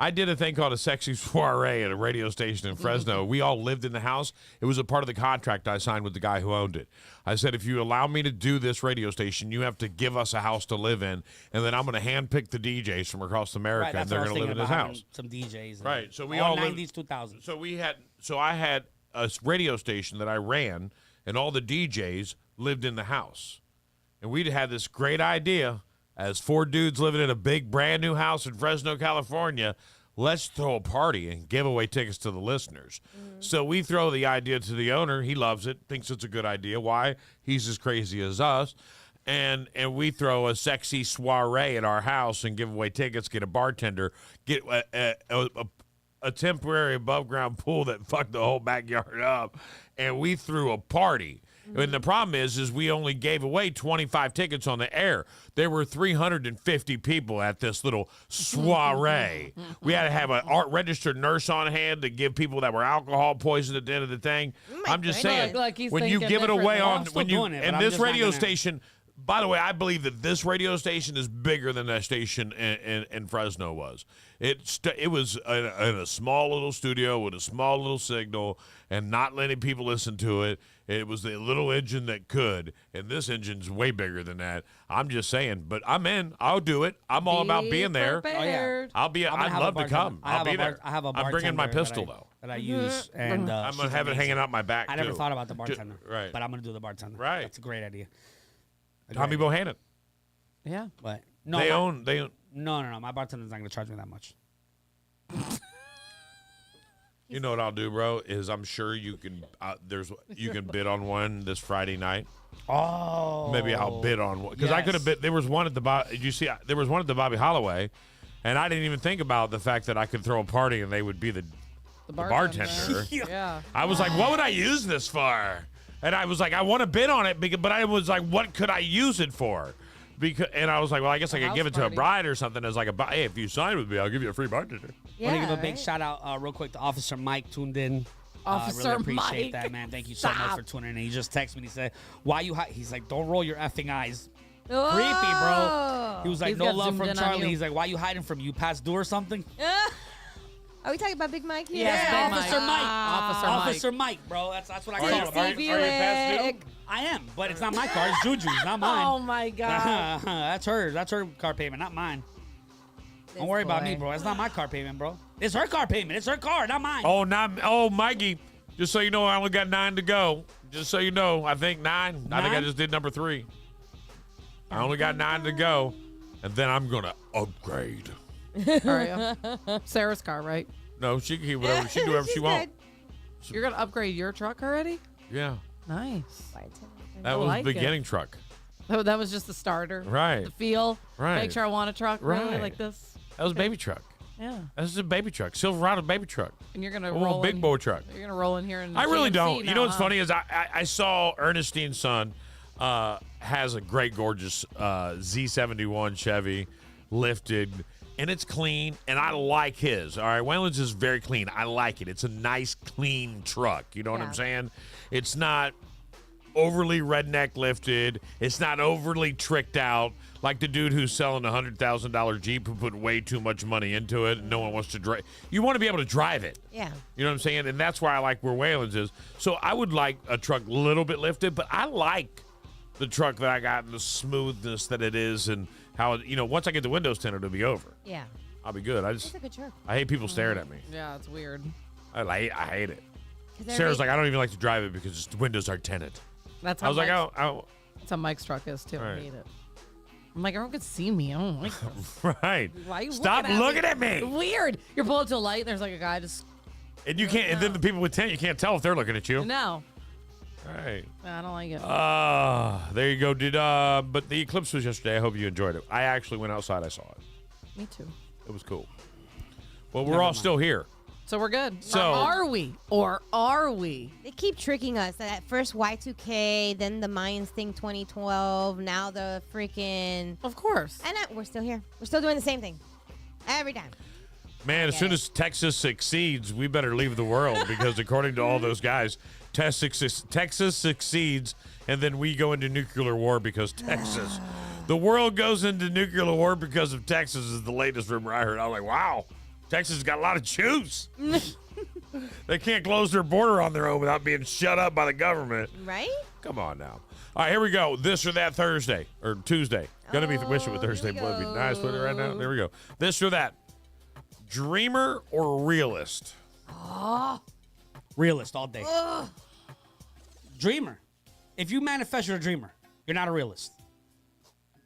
I did a thing called a sexy soiree at a radio station in Fresno. We all lived in the house. It was a part of the contract I signed with the guy who owned it. I said, if you allow me to do this radio station, you have to give us a house to live in, and then I'm going to handpick the DJs from across America, and they're going to live in this house. Some DJs. Right. So we all 90s, 2000s. So I had a radio station that I ran, and all the DJs lived in the house. And we'd had this great idea as 4 dudes living in a big brand new house in Fresno, California. Let's throw a party and give away tickets to the listeners. So we throw the idea to the owner. He loves it, thinks it's a good idea. Why? He's as crazy as us. And we throw a sexy soiree at our house and give away tickets, get a bartender, get a temporary above-ground pool that fucked the whole backyard up. And we threw a party. And the problem is we only gave away 25 tickets on the air. There were 350 people at this little soiree. We had to have an registered nurse on hand to give people that were alcohol poisoned at the end of the thing. I'm just saying, when you give it away on, and this radio station, by the way, I believe that this radio station is bigger than that station in Fresno was. It was in a small little studio with a small little signal and not letting people listen to it. It was the little engine that could, and this engine's way bigger than that. I'm just saying, but I'm in. I'll do it. I'm all about being there. Prepared. I'd love to come. I'll be there. I have a I'm bringing my pistol, that though. That I use, and I'm going to have it hanging out my back, I never thought about the bartender. Right. But I'm going to do the bartender. Right. That's a great idea. Tommy Bohannon. Yeah. But no, They own. No. My bartender's not going to charge me that much. You know what I'll do, bro? Is I'm sure you can. You can bid on one this Friday night. Oh, maybe I'll bid on one because I could have bid. There was one at the. Did you see? There was one at the Bobby Holloway, and I didn't even think about the fact that I could throw a party and they would be the bartender. Yeah. I was like, what would I use this for? And I was like, I want to bid on it, but I was like, what could I use it for? And I was like, well, I guess I could give it to a bride or something as like hey, if you sign with me, I'll give you a free bartender. Yeah, want to give a big shout out real quick to Officer Mike tuned in. Officer really appreciate Mike. that, man. Thank you so much for tuning in. He just texted me and he said, why you hide? He's like, don't roll your effing eyes. Oh. Creepy, bro. He was like, He's no got love zoomed from in on Charlie. you. He's like, why you hiding from you? Past due or something? Are we talking about Big Mike here? Yes, Yeah, Big Officer Mike. Officer Mike, bro. That's what I Are call you him. past due? I am, but it's not my car. It's Juju's, not mine. Oh my God. That's hers. That's her car payment, not mine. Don't worry about me, bro. It's not my car payment, bro. It's her car payment. It's her car, not mine. Oh, Mikey. Just so you know, I only got 9 to go. Just so you know, I think 9. I think I just did number 3. I only got 9 to go, and then I'm gonna upgrade. Are you? Sarah's car, right? No, she can keep whatever. She can do whatever she wants. You're gonna upgrade your truck already? Yeah. Nice. That was like the it. beginning truck. Oh, that was just the starter. Right. The feel. Right. Make sure I want a truck. Really Right. like this. That was a baby truck. Yeah. This is a baby truck. Silverado baby truck. And you're gonna A little roll big in, boy truck. You're gonna roll in here and I really GMC don't. Now, You know what's huh? funny is I saw Ernestine's son has a great, gorgeous Z71 Chevy lifted, and it's clean, and I like his. All right, Wayland's is very clean. I like it. It's a nice, clean truck. You know what I'm saying? It's not overly redneck lifted. It's not overly tricked out. Like the dude who's selling a $100,000 Jeep who put way too much money into it and no one wants to drive. You want to be able to drive it. Yeah. You know what I'm saying? And that's why I like where Wayland's is. So I would like a truck a little bit lifted, but I like the truck that I got and the smoothness that it is and how, once I get the windows tinted, it'll be over. Yeah. I'll be good. It's a good truck. I hate people staring at me. Yeah, it's weird. I hate it. Sarah's like, I don't even like to drive it because the windows are tinted. That's how I was like, oh. That's how Mike's truck is, too. Right. I hate it. I'm like, everyone could see me. I don't like this. Right. Why are you Stop looking at me. Weird. You're pulling up to a light, and there's like a guy just... And you can't, and then the people with tent, you can't tell if they're looking at you. No. All right. I don't like it. There you go, dude. But the eclipse was yesterday. I hope you enjoyed it. I actually went outside. I saw it. Me too. It was cool. Well, we're all still here. So we're good. So are we? Or are we? They keep tricking us. At first Y2K, then the Mayans thing 2012, now the freaking... Of course. And we're still here. We're still doing the same thing. Every time. Man, as soon as Texas succeeds, we better leave the world because according to all those guys, Texas succeeds, and then we go into nuclear war because Texas. The world goes into nuclear war because of Texas is the latest rumor I heard. I was like, wow, Texas has got a lot of juice. They can't close their border on their own without being shut up by the government. Right? Come on now. All right, here we go. This or that Thursday or Tuesday. Gonna be wish it was Thursday, but it'd be nice with it right now. There we go. This or that. Dreamer or realist? Oh. Realist all day. Dreamer. If you manifest, you're a dreamer. You're not a realist.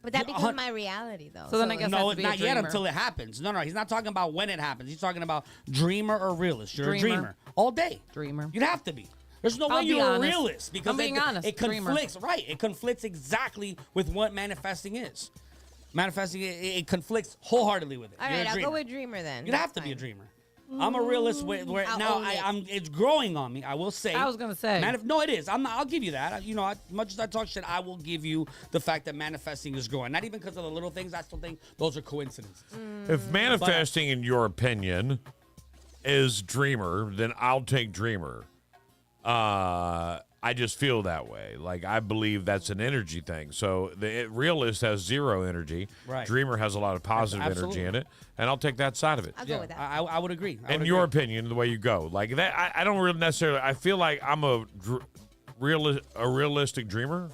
But that becomes my reality, though. So then I guess no, that's not yet until it happens. No, he's not talking about when it happens. He's talking about dreamer or realist. You're a dreamer all day. Dreamer. You'd have to be. There's no way I'll be you're honest. a realist because I'm being honest. it conflicts. Right, it conflicts exactly with what manifesting is. Manifesting it conflicts wholeheartedly with it. All You're right, a I'll dreamer. go with dreamer then. You'd have to be a dreamer. I'm a realist where I'll now own it. it's growing on me. I will say. I was gonna say. No, it is. I'll give you that. As much as I talk shit, I will give you the fact that manifesting is growing. Not even because of the little things. I still think those are coincidences. If manifesting, in your opinion, is dreamer, then I'll take dreamer. I just feel that way. Like, I believe that's an energy thing. So the realist has zero energy. Right. Dreamer has a lot of positive Absolutely. energy in it, and I'll take that side of it. I'll go with that. I would agree. In your opinion, the way you go, like that, I don't really necessarily. I feel like I'm a realistic dreamer.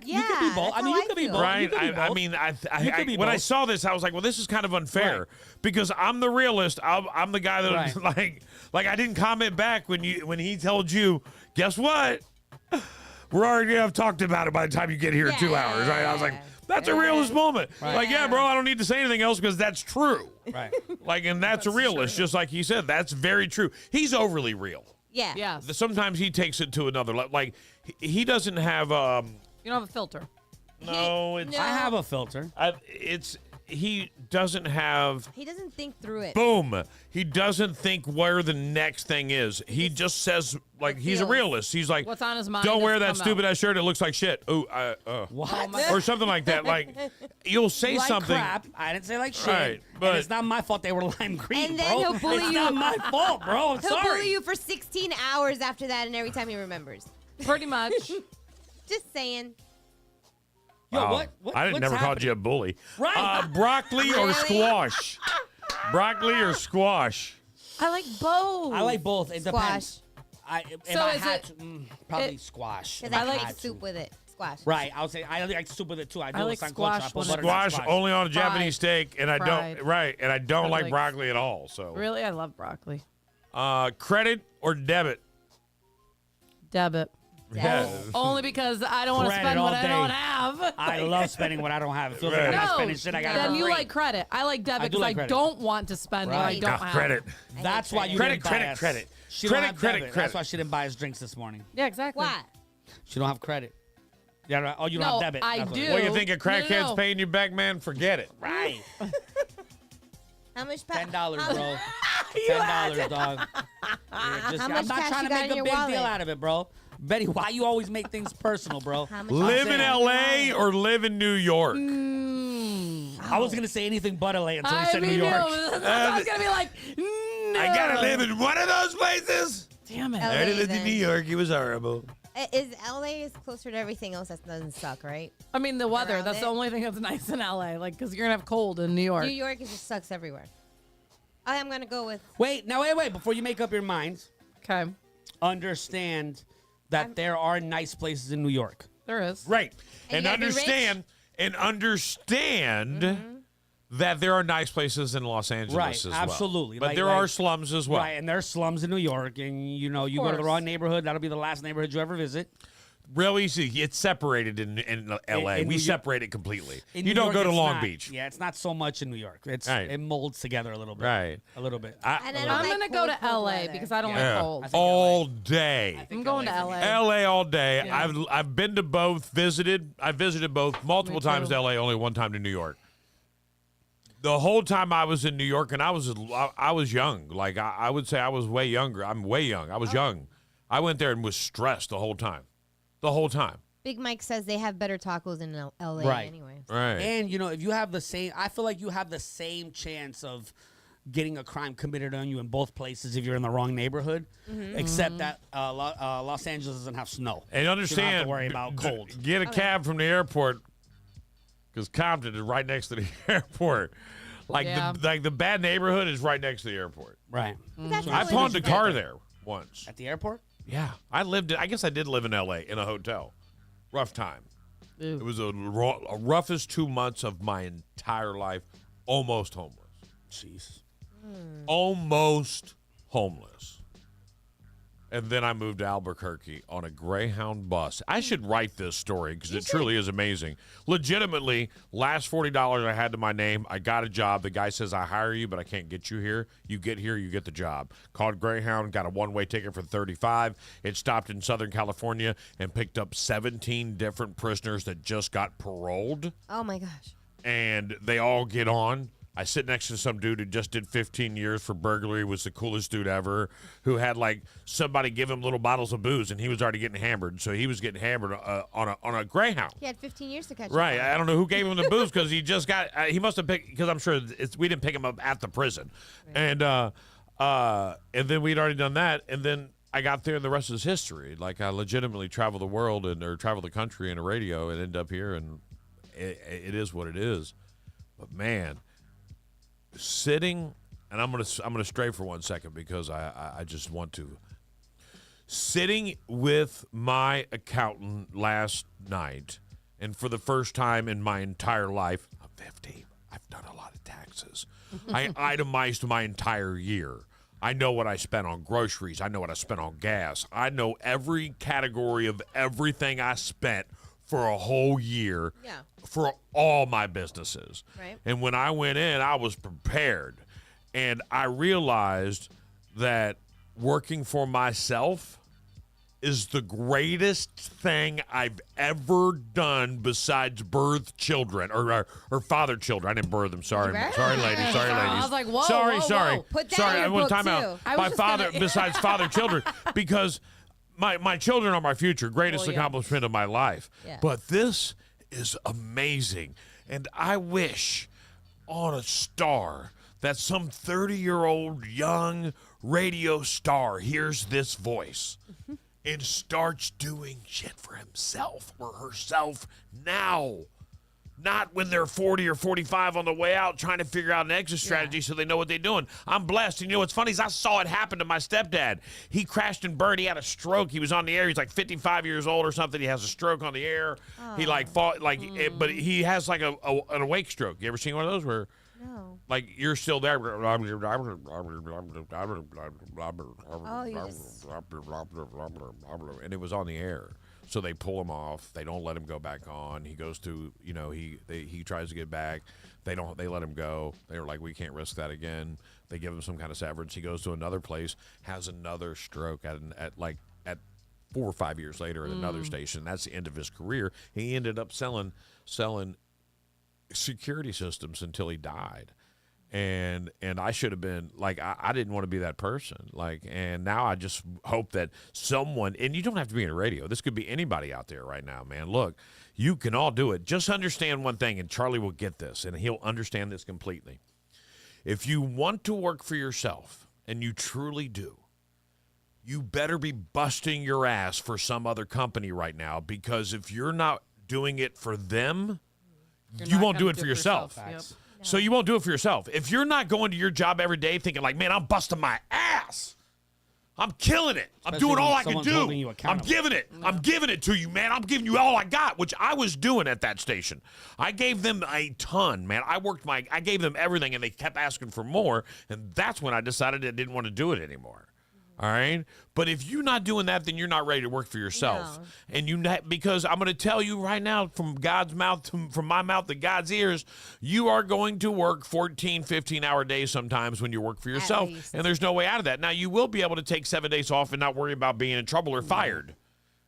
You could be both. I mean, you could be both. Right? You could be both. I mean, You could be when I both. saw this, I was like, well, this is kind of unfair because I'm the realist. I'm the guy that like I didn't comment back when he told you, guess what? We're already gonna have talked about it by the time you get here in 2 hours, right? I was like, that's a realist moment. Right. Like, yeah, bro, I don't need to say anything else because that's true. Right. Like, and that's a realist, just like he said. That's very true. He's overly real. Yeah. Yeah. Sometimes he takes it to another level. Like, he doesn't have You don't have a filter. no, it's I have a filter. he doesn't have. He doesn't think through it. Boom. He doesn't think where the next thing is. He just says, like, he's a realist. He's like, What's on his mind don't wear doesn't that come stupid ass shirt. It looks like shit. Ooh, What? or something like that. Like, you'll say like something. crap. I didn't say like shit. Right, but- and it's not my fault they were lime green, And then bro. he'll bully it's you. not my fault, bro. I'm He'll sorry. bully you for 16 hours after that, and every time he remembers. Pretty much. Just saying. Yo, Wow. what? I what's never called happening? you a bully. Right. Broccoli or Really? squash? Broccoli or squash? I like both. I like both. It Squash. depends. If So I is had it- to, probably squash. Because If I like had soup to. with it. Squash. Right. I would say I like soup with it too. I do like sancocho. squash I put when butter it's- on Squash only on a Japanese steak, and I Fried. don't. Right, and I don't I like like- broccoli at all. So, Really? I love broccoli. credit or debit? Debit. Yeah. Only because I don't want to Credit spend what all I day. don't have. I love spending what I don't have. It feels like I'm Right. not No, spending shit I got then for you free. like credit. I like I debit do because like I credit. don't want to spend what I Right. don't Ah, have. credit. That's why you Credit, didn't buy credit, us. credit. She Credit, don't have credit, debit. credit. That's why she didn't buy us drinks this morning. Yeah, exactly. What? She don't have credit. Yeah, right. Oh, you don't No, have debit. I That's what it do. is. What, you think a No, no, crackhead's no. paying you back, man? Forget it. Right. How much? $10, how- bro. $10, dog. How much I'm not cash trying you to got make in a your big wallet? deal out of it, bro. Betty, why you always make things personal, bro? How much Live in saying- L.A. or live in New York? I was gonna say anything but LA until you said New York. I was gonna be like, no. I gotta live in one of those places. Damn it. LA I already lived in then. New York. It was horrible. Is LA is closer to everything else that doesn't suck, right? I mean, the weather. Around That's it. the only thing that's nice in LA. Like, because you're going to have cold in New York. New York it just sucks everywhere. I'm going to go with... Wait. Before you make up your minds. Okay. Understand that there are nice places in New York. There is. Right. And And you gotta be understand that there are nice places in Los Angeles Right, as well. absolutely. But Like- there like- are slums as well. Right, and there's slums in New York, and you go to the course. wrong neighborhood, that'll be the last neighborhood you ever visit. Real easy. It's separated in L.A. In we New York- separate it completely. In You New don't York, go to it's Long not- Beach. Yeah, it's not so much in New York. Right. It molds together a little bit. Right. A little bit. And I don't I'm like going to go to cold LA weather. because I don't Yeah. like cold. All day. I'm going to LA. LA all day. Yeah. I've been to both, visited. I visited both multiple Me times too. to LA, only one time to New York. The whole time I was in New York, and I was young. Like I would say I was way younger. I'm way young. I was young. I went there and was stressed the whole time. The whole time. Big Mike says they have better tacos in LA Right. anyway. Right. And, if you have the same, I feel like you have the same chance of getting a crime committed on you in both places if you're in the wrong neighborhood, except that Los Angeles doesn't have snow. And So understand, you don't have to worry about cold. Get a cab from the airport because Compton is right next to the airport. Like Yeah. the bad neighborhood is right next to the airport. Right. That's I really pawned a nice. car there once. At the airport? Yeah, I guess I did live in L.A. in a hotel. Rough time. Ew. It was a roughest 2 months of my entire life. Almost homeless. Jeez. Almost homeless. And then I moved to Albuquerque on a Greyhound bus. I should write this story because it truly is amazing. Legitimately, last $40 I had to my name, I got a job. The guy says, I hire you, but I can't get you here. You get here, you get the job. Called Greyhound, got a one-way ticket for $35. It stopped in Southern California and picked up 17 different prisoners that just got paroled. Oh, my gosh. And they all get on. I sit next to some dude who just did 15 years for burglary, was the coolest dude ever, who had like somebody give him little bottles of booze, and he was already getting hammered. So he was getting hammered on a Greyhound. He had 15 years to catch Right. up. I don't know who gave him the booze because he just got. He must have picked because I'm sure we didn't pick him up at the prison, and then we'd already done that, and then I got there, and the rest is history. Like I legitimately traveled the world or traveled the country in a radio and end up here, and it is what it is. But man. Sitting, and I'm gonna stray for 1 second because I just want to. Sitting with my accountant last night, and for the first time in my entire life, I'm 50. I've done a lot of taxes. I itemized my entire year. I know what I spent on groceries. I know what I spent on gas. I know every category of everything I spent for a whole year for all my businesses. Right. And when I went in, I was prepared. And I realized that working for myself is the greatest thing I've ever done besides birth children or father children. I didn't birth them. Sorry. Right. Sorry, ladies. Sorry, ladies. I was like, whoa, Sorry, whoa, sorry. whoa. Put that sorry, in I your want book, time out. too. I was My just father, gonna- besides father children, because my children are my future, greatest Well, yeah. accomplishment of my life. Yeah. But this is amazing. And I wish on a star that some 30-year-old young radio star hears this voice and starts doing shit for himself or herself now. Not when they're 40 or 45 on the way out trying to figure out an exit strategy so they know what they're doing. I'm blessed. And you know what's funny is I saw it happen to my stepdad. He crashed and burned. He had a stroke. He was on the air. He's like 55 years old or something. He has a stroke on the air. He like fought but he has like an awake stroke. You ever seen one of those where No. like you're still there? And it was on the air. So they pull him off. They don't let him go back on. He goes to, he tries to get back. They let him go. They were like, we can't risk that again. They give him some kind of severance. He goes to another place, has another stroke at 4 or 5 years later at another station. That's the end of his career. He ended up selling security systems until he died. And I should have been like, I didn't want to be that person. Like, and now I just hope that someone, and you don't have to be in a radio. This could be anybody out there right now, man. Look, you can all do it. Just understand one thing, and Charlie will get this, and he'll understand this completely. If you want to work for yourself, and you truly do, you better be busting your ass for some other company right now, because if you're not doing it for them, you won't do it for yourself. Yep. So you won't do it for yourself. If you're not going to your job every day thinking like, man, I'm busting my ass. I'm killing it. I'm doing all I can do. I'm giving it. I'm giving it to you, man. I'm giving you all I got, which I was doing at that station. I gave them a ton, man. I gave them everything, and they kept asking for more, and that's when I decided I didn't want to do it anymore. All right, but if you're not doing that, then you're not ready to work for yourself. No. And because I'm going to tell you right now, from God's mouth, from my mouth to God's ears, you are going to work 14, 15-hour days sometimes when you work for yourself, and there's no way out of that. Now, you will be able to take 7 days off and not worry about being in trouble or fired.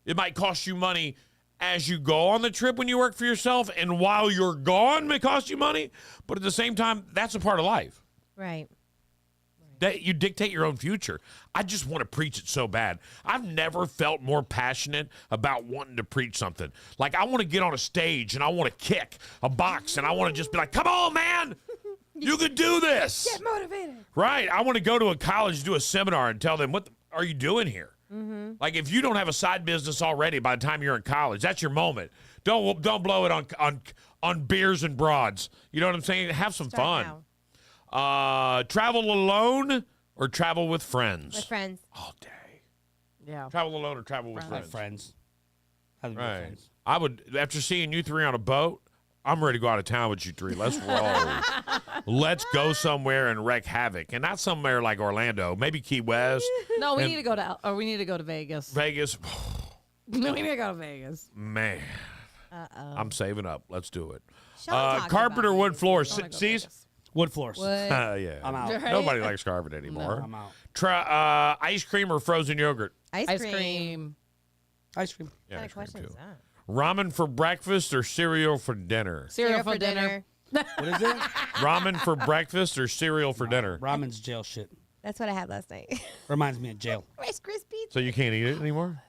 It might cost you money as you go on the trip when you work for yourself, and while you're gone, it may cost you money. But at the same time, that's a part of life. Right. That you dictate your own future. I just want to preach it so bad. I've never felt more passionate about wanting to preach something. Like, I want to get on a stage and I want to kick a box and I want to just be like, come on, man. You can do this. Get motivated. Right. I want to go to a college, do a seminar, and tell them, what are you doing here? Mm-hmm. Like, if you don't have a side business already by the time you're in college, that's your moment. Don't blow it on beers and broads. You know what I'm saying? Have some fun. Now. Travel alone or travel with friends? With friends. All day. Yeah. Travel alone or travel with friends? Friends. Right. Friends. I would, after seeing you three on a boat, I'm ready to go out of town with you three. Let's roll. Let's go somewhere and wreak havoc. And not somewhere like Orlando, maybe Key West. No, we need to go to Vegas. Vegas. No, we need to go to Vegas. Man. I'm saving up. Let's do it. Sean Carpenter wood floors. See? Wood floors. Yeah. I'm out. Right? Nobody likes carpet anymore. No, I'm out. Ice cream or frozen yogurt? Ice cream. Ice cream. Yeah, What kind ice of cream question too. is that? Ramen for breakfast or cereal for dinner? Cereal for dinner. What is it? Ramen for breakfast or cereal for dinner? Ramen's jail shit. That's what I had last night. Reminds me of jail. Rice Krispies. So you can't eat it anymore?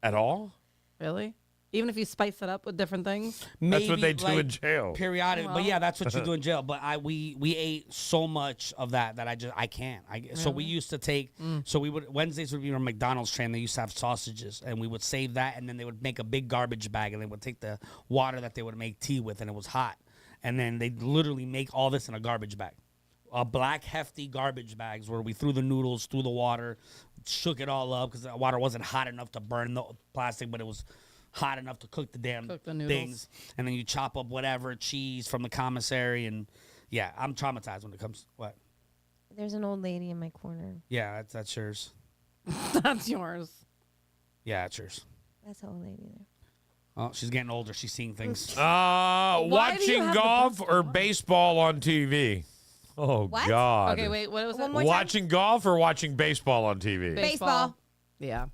At all? Really? Even if you spice it up with different things? That's what they do in jail. Periodic, but yeah, that's what you do in jail. But we ate so much of that I can't. So we used to take. So we would Wednesdays would be our McDonald's train. They used to have sausages, and we would save that, and then they would make a big garbage bag, and they would take the water that they would make tea with, and it was hot, and then they literally make all this in a garbage bag, a black hefty garbage bags where we threw the noodles through the water, shook it all up because the water wasn't hot enough to burn the plastic, but it was hot enough to cook the damn things, and then you chop up whatever cheese from the commissary, and yeah, I'm traumatized when it comes. What? There's an old lady in my corner. Yeah, that's yours. That's yours. Yeah, it's yours. That's an old lady there. Oh, she's getting older. She's seeing things. Watching golf or baseball on TV? Oh, What? God. Okay, wait. What was it? Watching golf or watching baseball on TV? Baseball. Yeah.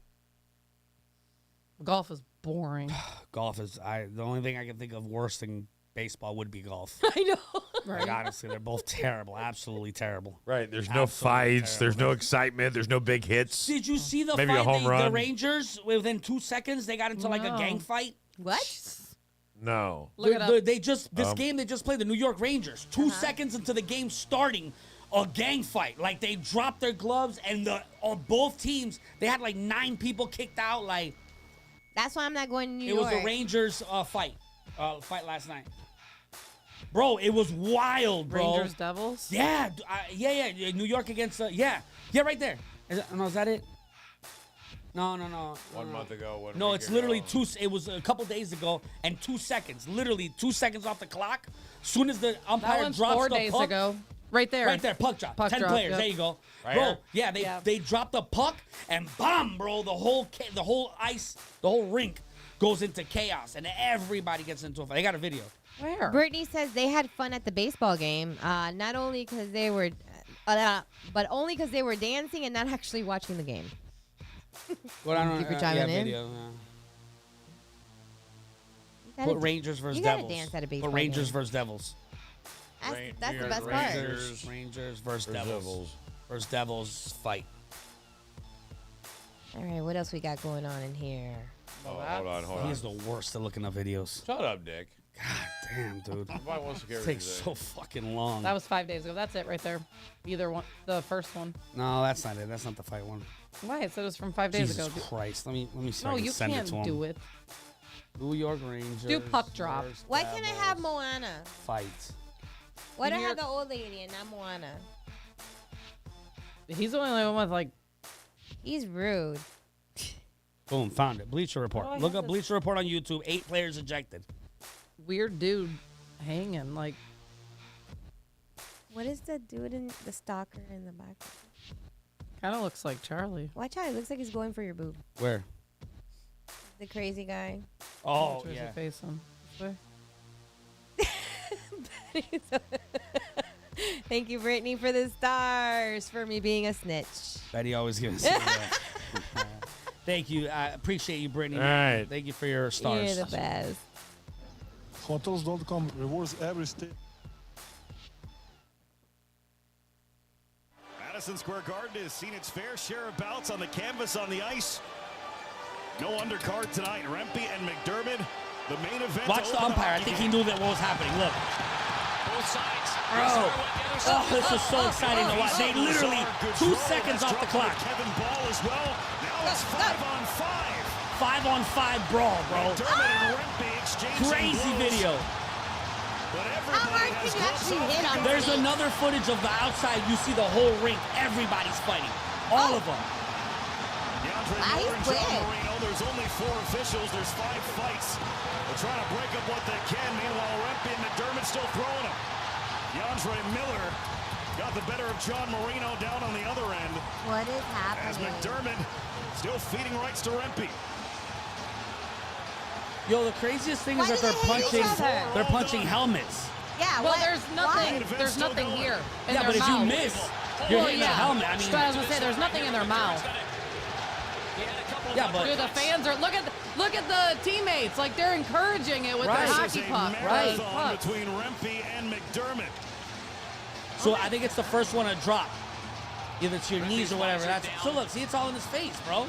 Golf is boring. Golf is the only thing I can think of worse than baseball would be golf. I know. Right. Like, honestly, they're both terrible. Absolutely terrible. Right. There's no fights. There's no excitement. There's no big hits. Did you see the Maybe fight? a home run. The Rangers, within 2 seconds, they got into like a gang fight. What? No. Look it up. They just game they just played the New York Rangers. 2 seconds into the game starting, a gang fight. Like they dropped their gloves, and both teams they had like 9 people kicked out. Like that's why I'm not going to New York. It was the Rangers fight last night. Bro, it was wild, bro. Rangers Devils? Yeah, yeah. New York against yeah, right there. Is that it? No. 1 month ago. No, it's literally it was a couple days ago, and 2 seconds. Literally 2 seconds off the clock. Soon as the umpire drops 4 the days puck, ago. Right there. Right there, puck drop. 10 drop, players. yep. There you go. Right bro, here? yeah, they drop the puck, and bam, bro, the whole ice, the whole rink goes into chaos, and everybody gets into a fight. They got a video. Where? Brittany says they had fun at the baseball game, not only because they were, but only because they were dancing and not actually watching the game. Well, I don't Keep chiming in. video. Gotta Put Rangers versus you gotta Devils. dance at a baseball Put Rangers game. versus Devils. That's the best part. Rangers versus Devils. Versus Devils fight. All right, what else we got going on in here? Oh, hold on. He's the worst at looking up videos. Shut up, Dick. God damn, dude. Nobody wants to hear It takes so fucking long. That was 5 days ago. That's it right there. Either one. The first one. No, that's not it. That's not the fight one. Why? It said it was from 5 days Jesus ago. Christ. Let me see. No, if I can you send can't it to him. do it. New York Rangers. Do puck drop. Why can't I have Moana? Fight. Why do I have the old lady and not Moana? He's the only one with like. He's rude. Boom, found it. Bleacher Report. Oh, I Look have up this- Bleacher Report on YouTube. 8 players ejected. Weird dude hanging like. What is the dude in the stalker in the back? Kind of looks like Charlie. Watch out! It looks like he's going for your boob. Where? The crazy guy. Oh, Where's yeah. your face on? This way? Thank you, Brittany, for the stars for me being a snitch. Betty always gives us Thank you. I appreciate you, Brittany. All right. Thank you for your stars. You're the best. Hotels.com rewards every stay. Madison Square Garden has seen its fair share of bouts on the canvas on the ice. No undercard tonight. Rempe and McDermott, the main event. Watch the umpire. I think he knew that what was happening. Look. Both sides. Bro. Oh, this is so exciting to watch. They literally 2 seconds off the clock. Kevin Ball as well. Now it's 5-on-5. 5-on-5 brawl, bro. McDermott and Rempe exchanging Crazy blows. video. But How hard can you actually hit on There's me? another footage of the outside. You see the whole rink. Everybody's fighting. All of them. DeAndre Miller and John Marino. There's only 4 officials. There's 5 fights. They're trying to break up what they can. Meanwhile, Rempe and McDermott still throwing them. DeAndre Miller got the better of John Marino down on the other end. What is happening? As McDermott still feeding rights to Rempe. Yo, the craziest thing is Why that do they're they hate each punching. other? They're punching helmets. Yeah. Well, what? there's nothing. There's nothing here. In Yeah, their but if you mouth. miss, you're Well, hitting yeah. the helmet. I mean, But I was gonna say there's nothing in their mouth. yeah, but Dude, the fans are look at the teammates, like they're encouraging it with Right. their This is hockey a puck. marathon between Rempe and McDermott. so I think it's the first one to drop, either to your knees or whatever. That's so. Look, see, it's all in his face, bro.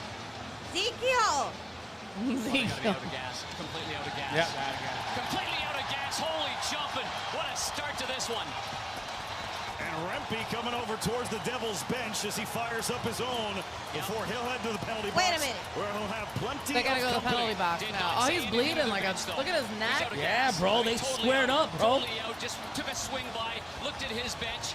Ezekiel. Completely out of gas. Completely out of gas. Yeah. Completely out of gas. Holy jumping. What a start to this one. And Rempe coming over towards the Devils bench as he fires up his own before he'll head to the penalty box. Wait a minute. Where he'll have plenty They gotta of go to the company. penalty box now. Oh, he's bleeding like a. Look at his neck. Yeah, bro, they squared up, bro. Totally out. Just took a swing by, looked at his bench,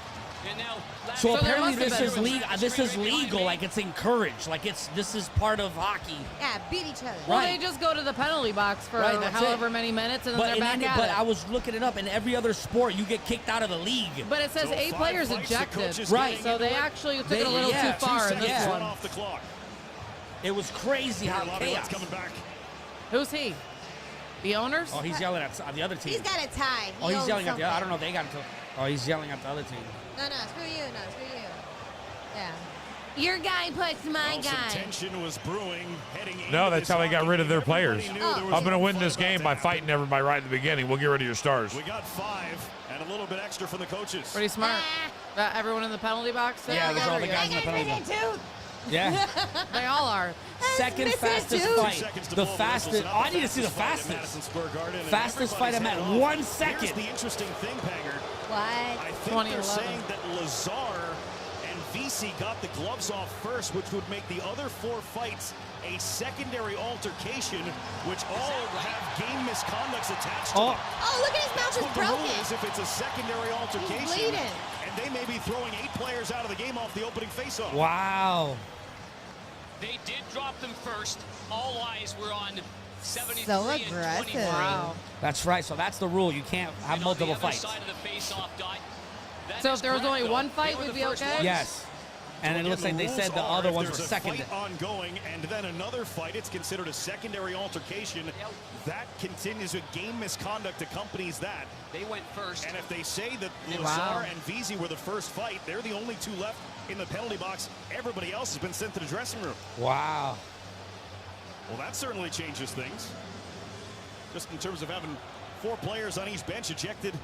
and now. So there apparently must have this is been- legal. This is legal. Like it's encouraged. Like this is part of hockey. Yeah, beat each other. Well, Right. they just go to the penalty box for Right, that's however it. many minutes, and then But they're in back any, at but it. I was looking it up. In every other sport, you get kicked out of the league. But it says So 8 5 players fights, the ejected. coach is Right. getting So they into it. actually took They- it a little yeah, too far in 2 this seconds. Run one. off the clock. It was crazy how Laviolette's chaos. coming back. Who's he? The owners? Oh, he's yelling at the other team. He's got a tie. Oh, he's owns yelling at the. I something. don't know. They got to. Oh, he's yelling at the other team. No, screw you. No, screw you. Yeah. Your guy puts my Well, some guy. tension was brewing heading into No, that's this how they got hockey rid of game. their players. Everybody knew there was I'm going to a win fight this about game to by happen. fighting everybody right at the beginning. We'll get rid of your stars. We got 5 and a little bit extra from the coaches. Pretty smart. Everyone in the penalty box? Yeah, there's all the guys in the penalty box. Yeah. They all are. Second missing fastest too. fight. 2 seconds to The blow the whistles, fastest. not Oh, the I need to see the fastest fight at fastest. Madison Square Garden, and Fastest fight at everybody's Madison. head 1 off. second. Here's the interesting thing, Panger. What? I think 20 they're 11. saying that Lazar and VC got the gloves off first, which would make the other 4 fights a secondary altercation, which all have game misconducts attached to Oh. them. Oh, look at his mouth That's is what the rule broken. is if it's a secondary altercation. bleeding. And they may be throwing 8 players out of the game off the opening faceoff. Wow. They did drop them first. All eyes were on 73 So and aggressive. 23. Wow. That's right. So that's the rule. You can't have And multiple on the other fights. side of the face-off dot, that So is if there was correct, only though. one fight, They were we'd the be first okay? ones. Yes. And it looks like they said the other ones were If there's a second. fight ongoing and then another fight, it's considered a secondary altercation. That continues with game misconduct accompanies that. They went first. And if they say that Wow. Lazar and VZ were the first fight, they're the only 2 left in the penalty box. Everybody else has been sent to the dressing room. Wow. Well, that certainly changes things. Just in terms of having 4 players on each bench ejected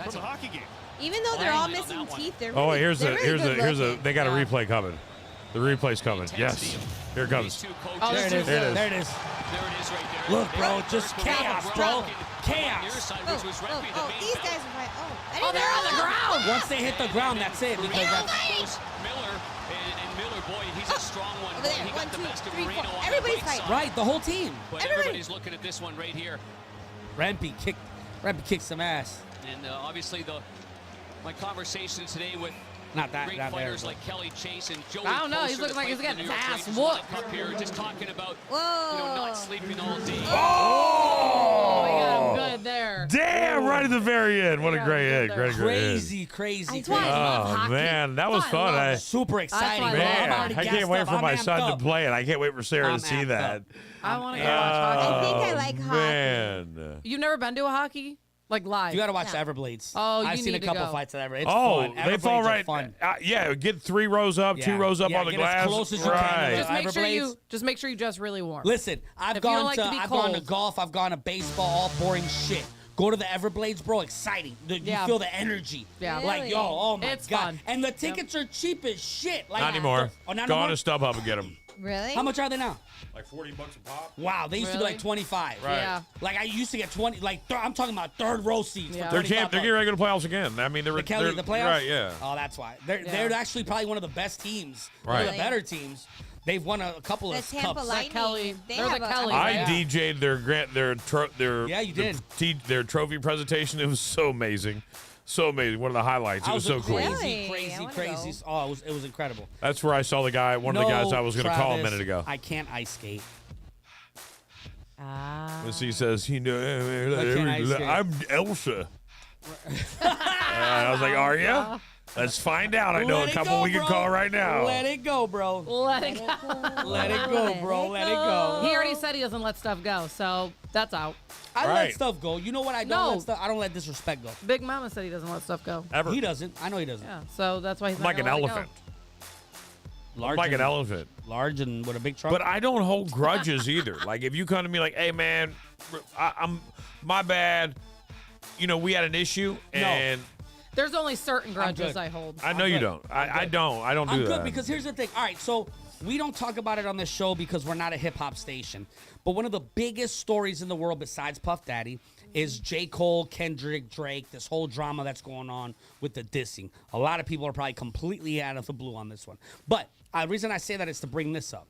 from the hockey game. Even though they're all Finally on missing that one. teeth, they're Oh, really, here's they're really good looking. they got a Yeah. replay coming. The replay's coming. Yes. Here it comes. These two coaches. Oh, There it is. There it is. There it is. There it is right there. Look, They bro, went just first, chaos, but bro. on their Chaos. side, Oh, which was Rempe, the main these back. guys are right. Oh, I Oh, didn't they're on the know. ground. Once they hit the ground, that's it. Because that's, Close. Miller and Miller, boy, he's a strong one. Over there. He got 1, the 2, best of 3, Marino 4. on the Everybody's right fighting. side. Right, the whole team. But everybody's looking at this one right here. Rampy kicked some ass. And obviously my conversation today with Not that. great Not fighters there, like Kelly Chase and Joey I don't know. He's Poster looking to like he's fight for getting the his New York ass Rangers World whooped. Cup here, just talking about Whoa. not sleeping all day. Oh, we got him good there. Damn, right at the very end. What a Yeah, great good hit. there. Great hit. Crazy. That's why I love Oh, hockey. man, that was That's why I fun. love it. Super exciting. why I bro. love I'm Man, already I gassed can't wait up. for I'm my amped son up. to play it. I can't wait for Sarah I'm to see amped that. up. I want to go watch hockey. I think I like hockey. Man. You've never been to a hockey? Like live? You got to watch No. the Everblades. Oh, you I've seen a need to couple go. fights of Everblades. It's Oh, fun. they fall Everblades are right. fun. Yeah, get 3 rows up, 2 Yeah. rows up Yeah, on the get as glass. close as you can. Right. Just make sure Everblades. just make sure you dress really warm. Listen, I've If you don't gone like to to be I've gone to cold. golf, I've gone to baseball, all boring shit. Go to the Everblades, bro. Exciting. You Yeah. feel the energy. Yeah. Like, yo, oh my It's God. fun. And the tickets are cheap as shit. Like, Not anymore. Oh, not Go anymore? on to StubHub and get them. Really? How much are they now? Like $40 a pop. Wow, they used to be Really? like 25. Right. Yeah. Like I used to get 20. Like I'm talking about third row seats. Yeah. For They're 25 getting ready to go to playoffs again. I mean, they're The Kelly, they're- the playoffs. Right, yeah. Oh, that's why. They're actually probably one of the best teams. One Right. of the better teams. They've won a couple The of Tampa cups. Lightning. Kelly. They They're have the a- Kelly. I Yeah. DJ'd their Yeah, you did. their trophy presentation. It was so amazing. So amazing. One of the highlights. It was so cool. Really? I Crazy. wanna Oh, it was incredible. That's where I saw the guy, one of the guys I was going to call a Travis, minute ago. I can't ice skate. As he says, can't ice skate. I'm Elsa. I was like, are you? Let's find out. I know Let a it couple go, we can bro. call right now. Let it go, bro. Let it go. Let it go, bro. Let it go. He already said he doesn't let stuff go, so that's out. I Right. let stuff go. You know what? I don't No. let stuff. I don't let disrespect go. Big Mama said he doesn't let stuff go. Ever. He doesn't. I know he doesn't. Yeah, so that's why he's I'm not like an gonna let it go. elephant. Large I'm like an and- elephant. Large and with a big trunk. But I don't hold grudges either. Like if you come to me like, hey man, I'm my bad. You know, we had an issue and There's only certain grudges good. I hold. I know I'm you good. don't. I don't. I don't do I'm that. good because here's the thing. All right, so we don't talk about it on this show because we're not a hip hop station. But one of the biggest stories in the world besides Puff Daddy is J. Cole, Kendrick, Drake, this whole drama that's going on with the dissing. A lot of people are probably completely out of the blue on this one. But the reason I say that is to bring this up.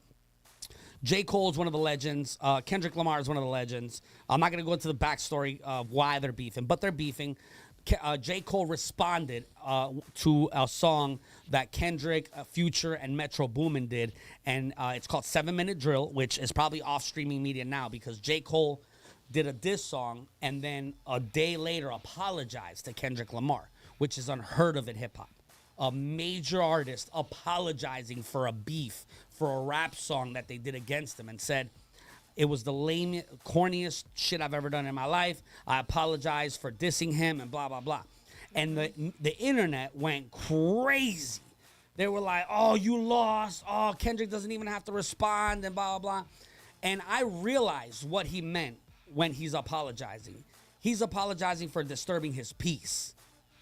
J. Cole is one of the legends. Kendrick Lamar is one of the legends. I'm not going to go into the backstory of why they're beefing, but they're beefing. J. Cole responded to a song that Kendrick, Future, and Metro Boomin did, and it's called 7 Minute Drill, which is probably off streaming media now because J. Cole did a diss song and then a day later apologized to Kendrick Lamar, which is unheard of in hip-hop. A major artist apologizing for a beef, for a rap song that they did against him and said, it was the lamest, corniest shit I've ever done in my life. I apologize for dissing him and blah, blah, blah. And the internet went crazy. They were like, oh, you lost. Oh, Kendrick doesn't even have to respond and blah, blah, blah. And I realized what he meant when he's apologizing. He's apologizing for disturbing his peace,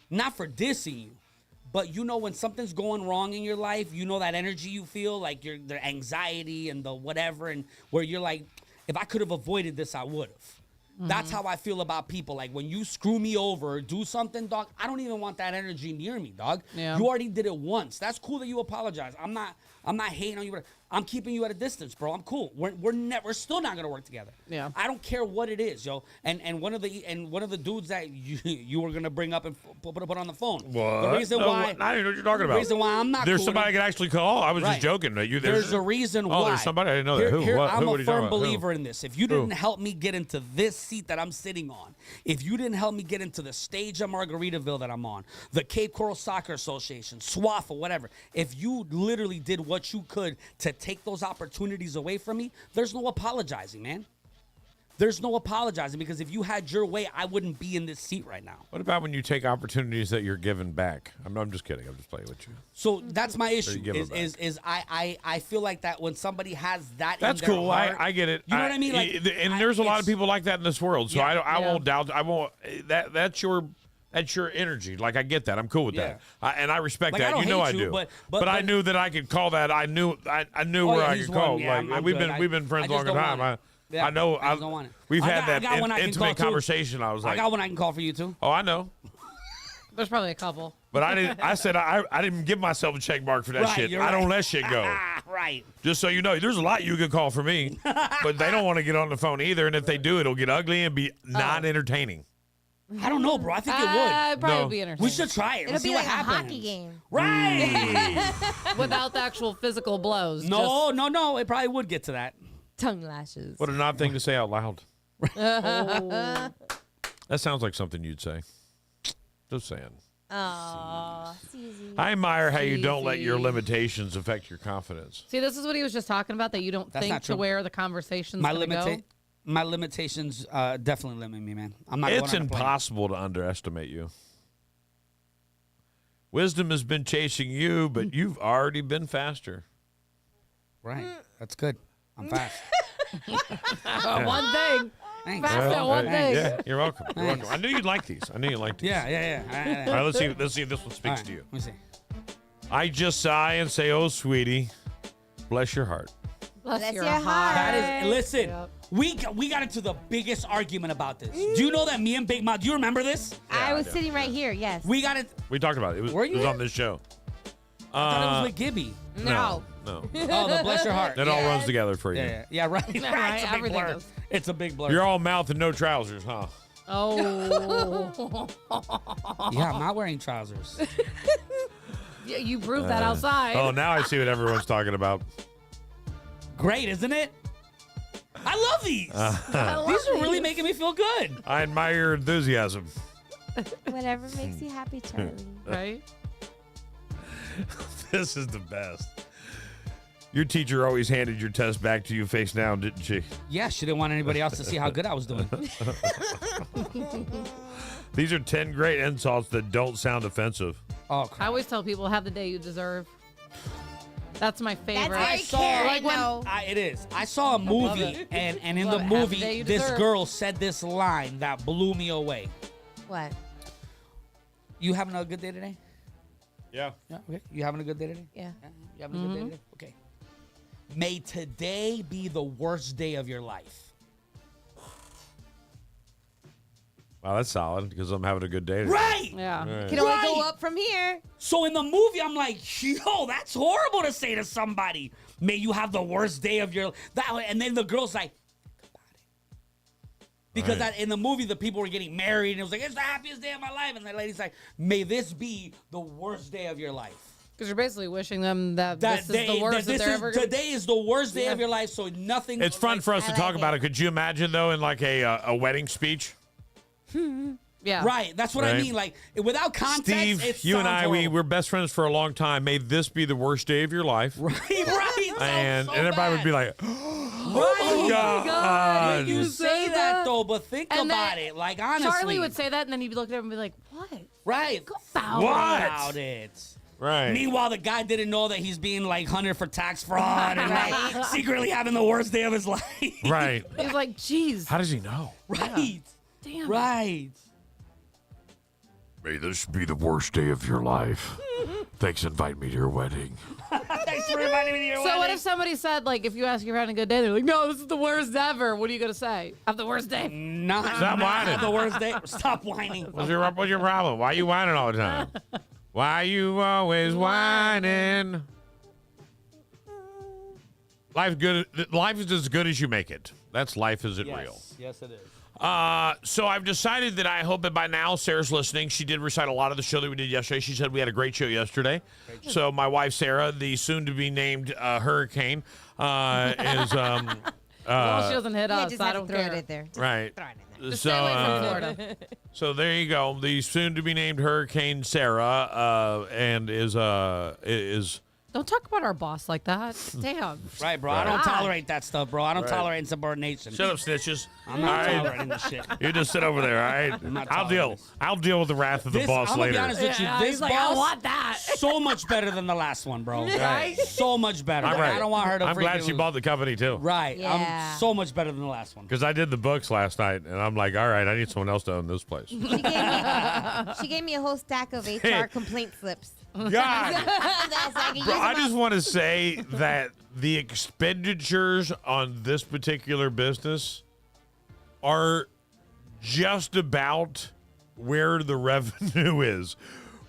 not for dissing you. But you know when something's going wrong in your life, you know that energy you feel, like the anxiety and the whatever, and where you're like, if I could have avoided this, I would have. That's how I feel about people. Like when you screw me over or do something, dog, I don't even want that energy near me, dog. Yeah. You already did it once. That's cool that you apologize. I'm not hating on you. I'm keeping you at a distance, bro. I'm cool. We're still not gonna work together. Yeah. I don't care what it is, yo. And one of the dudes that you were gonna bring up and put on the phone. What? The reason No, why what? I don't know what you're talking about. The reason why I'm not. There's cool somebody I with can actually call. I was Right. just joking. There's a reason why. Oh, there's somebody I didn't know that. Who? What? I'm Who? What are a you talking firm about? Who? believer in this. If you didn't help me get into this seat that I'm sitting on, if you didn't help me get into the stage of Margaritaville that I'm on, the Cape Coral Soccer Association, SWAFA, whatever, if you literally did what you could to take those opportunities away from me, there's no apologizing, man. There's no apologizing because if you had your way, I wouldn't be in this seat right now. What about when you take opportunities that you're given back? I'm just kidding. I'm just playing with you. So that's my issue. give it back. I feel like that when somebody has that. That's in their cool. Heart, I get it. You know what I mean? Like, and there's a lot of people like that in this world. So Yeah. I won't doubt. I won't. That's your energy. Like I get that. I'm cool with that. And I respect Like, I that. don't You know hate I you, do. but I knew that I could call that. I knew where I he's could one. call. Yeah, like I'm we've good. been friends I a long just don't time. want it. Yeah, I know. I just don't want it. We've I had got that one I can call, intimate too. conversation. I was like, I got one I can call for you too. oh, I know. There's probably a couple. But I didn't. I said I didn't give myself a check mark for that Right, shit. you're I don't right. let shit go. Right. Just so you know, there's a lot you can call for me, but they don't want to get on the phone either. And if they do, it'll get ugly and be not entertaining. I don't know, bro. I think it would. It'd probably No. be entertaining. We should try it. It'll Let's be see like what a happens. hockey game. Right. Without the actual physical blows. No. It probably would get to that. Tongue lashes. What an odd thing to say out loud. Just, That sounds like something you'd say. Just saying. Aw, Susie. I admire how you don't let your Cheesy. limitations affect your confidence. See, this is what he was just talking about, that you don't That's think not to true. where the conversation's My going to go. My limitations definitely limit me, man. I'm not. It's going on a plane. impossible to underestimate you. Wisdom has been chasing you, but you've already been faster. Right. That's good. I'm fast. One thing. Thanks. Fast at one thing. Yeah, you're welcome. You're welcome. I knew you'd like these. Yeah. All right, let's see if this one speaks All right, to you. Let me see. I just sigh and say, "Oh, sweetie, bless your heart." Bless your heart. That is. Listen, Yep. we got into the biggest argument about this. Do you know that me and Big Mouth? Do you remember this? I was do. sitting right here. Yes. We got it. We talked about it. It was, Were you it was there? on this show. I thought it was with Gibby. No. No. Oh, the bless your heart. It all runs together for you. Yeah, right. Right. It's a big everything blur. does. It's a big blur. You're all mouth and no trousers, huh? Oh. Yeah, I'm not wearing trousers. Yeah, you proved that outside. Oh, now I see what everyone's talking about. Great, isn't it? I love these. These are really making me feel good. I admire your enthusiasm. Whatever makes you happy, Charlie. Right? This is the best. Your teacher always handed your test back to you face down, didn't she? Yeah, she didn't want anybody else to see how good I was doing. These are 10 great insults that don't sound offensive. Oh, I crap. always tell people, have the day you deserve. That's my favorite. very I saw caring, like when though. it is. I saw a movie, it. and in Love the it. Have the day movie, you this deserve. girl said this line that blew me away. What? You having a good day today? Yeah. Yeah. Okay. You having a good day today? Yeah. You having a good day today? Okay. May today be the worst day of your life. Wow, that's solid because I'm having a good day today. Right. Yeah. Right. Can only Right. go up from here. So in the movie, I'm like, yo, that's horrible to say to somebody. May you have the worst day of your that. And then the girl's like, think about it. Because Right. in the movie, the people were getting married, and it was like, it's the happiest day of my life. And the lady's like, may this be the worst day of your life. Because you're basically wishing them that That this is the worst that they're ever going to today is the worst day Yeah. of your life. So nothing. It's fun like- for us to I talk like about it. it. Could you imagine, though, in like a wedding speech? Yeah. Right. That's what I Right. mean. Like without context, Steve, it you and sounds I, horrible. we're best friends for a long time. May this be the worst day of your life. right. And everybody would be like, oh my God. You say that though, but think And about then it. Like honestly, Charlie would say that, and then you'd look at him and be like, what? right. About What? About it. Right. Meanwhile, the guy didn't know that he's being like hunted for tax fraud and like secretly having the worst day of his life. Right. He's like, geez. How does he know? Right. Damn. Right. May this be the worst day of your life. Thanks, invite me to your wedding. Thanks for reminding me of your So wedding. what if somebody said, like, if you ask if you're having a good day, they're like, no, this is the worst ever. What are you going to say? Have the worst day. Stop whining. The worst day. Stop whining. What's your problem? Why are you whining all the time? Why you always whining? Life is as good as you make it. That's life. Is it real? Yes, it is. So I've decided that I hope that by now Sarah's listening. She did recite a lot of the show that we did yesterday. She said we had a great show yesterday. So my wife Sarah, the soon-to-be-named Hurricane, is Well, she doesn't hit Yeah, us. just I have to don't throw care. it in there. Just right. throw it in there. Just stay away from Florida. So there you go. The soon-to-be-named Hurricane Sarah, and is Don't talk about our boss like that. Damn. Right, bro. I don't tolerate that stuff, bro. I don't tolerate insubordination. shut up, snitches. I'm not All right. tolerating this shit. You just sit over there, all right? not I'll deal. tolerating I'll deal with the wrath of the This, boss I'm gonna later. be honest with you. Yeah, This he's like, boss, I want that. so much better than the last one, bro. Right? So much better. I'm right. I don't want her to. I'm glad freaking she lose. bought the company too. Right. Yeah. I'm so much better than the last one. Because I did the books last night, and I'm like, all right, I need someone else to own this place. She gave me a whole stack of HR complaint slips. God. That's like, Bro, I just want to say that the expenditures on this particular business are just about where the revenue is.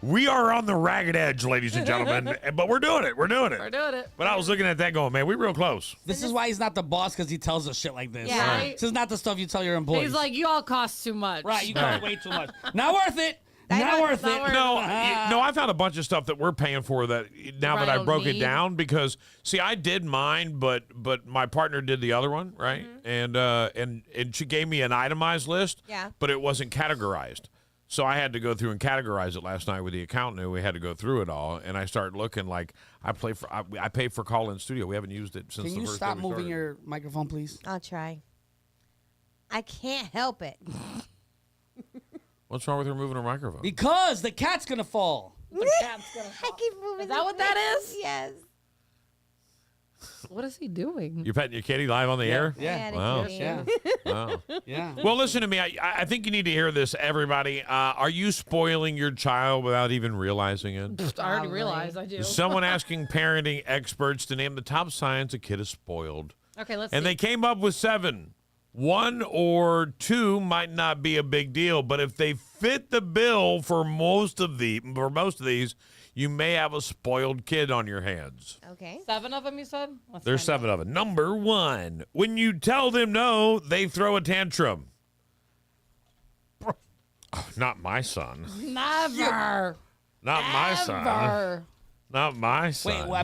We are on the ragged edge, ladies and gentlemen, but we're doing it. We're doing it. We're doing it. But I was looking at that going, man, we're real close. This is why he's not the boss, because he tells us shit like this. Yeah. Right. This is not the stuff you tell your employees. He's like, you all cost too much. Right, you cost way too much. Not worth it. Not worth it. No, I found a bunch of stuff that we're paying for that now that I broke it down because, see, I did mine, but my partner did the other one, right? And she gave me an itemized list, but it wasn't categorized. So I had to go through and categorize it last night with the accountant, and we had to go through it all. And I started looking like I pay for call-in studio. We haven't used it since the first day we started. Can you stop moving your microphone, please? I'll try. I can't help it. What's wrong with her moving her microphone? Because the cat's gonna fall. The cat's gonna fall. I keep moving. Is that what that is? Yes. What is he doing? You're petting your kitty live on the air? Yeah. Wow. Yeah. Wow. Yeah. Well, listen to me. I think you need to hear this, everybody. Are you spoiling your child without even realizing it? I already realized I do. Someone asking parenting experts to name the top signs a kid is spoiled. Okay, let's And see. they came up with 7. 1 or 2 might not be a big deal, but if they fit the bill for most of these, you may have a spoiled kid on your hands. Okay. 7 of them, you said? There's 7 of them. Number 1, when you tell them no, they throw a tantrum. Oh, not my son. Never. Not my son. Not my son. Wait, what